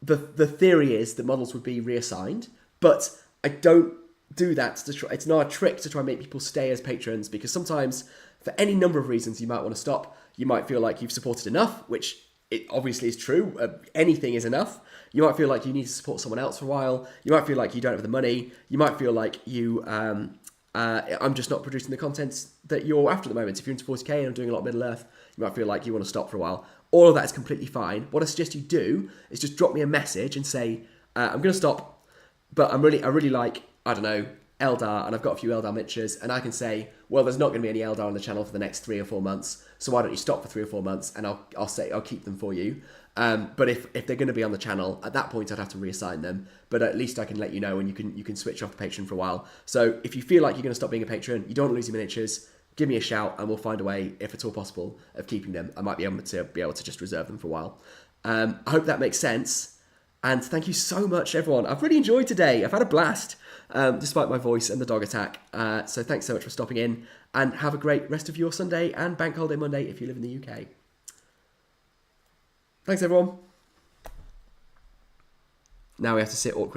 the theory is that models would be reassigned, but I don't do that to try. It's not a trick to try and make people stay as patrons, because sometimes, for any number of reasons, you might want to stop. You might feel like you've supported enough, which it obviously is true. Anything is enough. You might feel like you need to support someone else for a while. You might feel like you don't have the money. You might feel like I'm just not producing the content that you're after at the moment. If you're into 40k and I'm doing a lot of Middle Earth, you might feel like you want to stop for a while. All of that is completely fine. What I suggest you do is just drop me a message and say, I'm going to stop, but I really like, I don't know, Eldar, and I've got a few Eldar miniatures, and I can say, well, there's not going to be any Eldar on the channel for the next 3 or 4 months, so why don't you stop for 3 or 4 months, and I'll keep them for you. But if they're going to be on the channel, at that point I'd have to reassign them. But at least I can let you know, and you can switch off the Patreon for a while. So if you feel like you're going to stop being a patron, you don't want to lose your miniatures, give me a shout, and we'll find a way, if at all possible, of keeping them. I might be able to just reserve them for a while. I hope that makes sense. And thank you so much, everyone. I've really enjoyed today. I've had a blast, despite my voice and the dog attack. So thanks so much for stopping in, and have a great rest of your Sunday and Bank Holiday Monday if you live in the UK. Thanks, everyone. Now we have to sit awkwardly.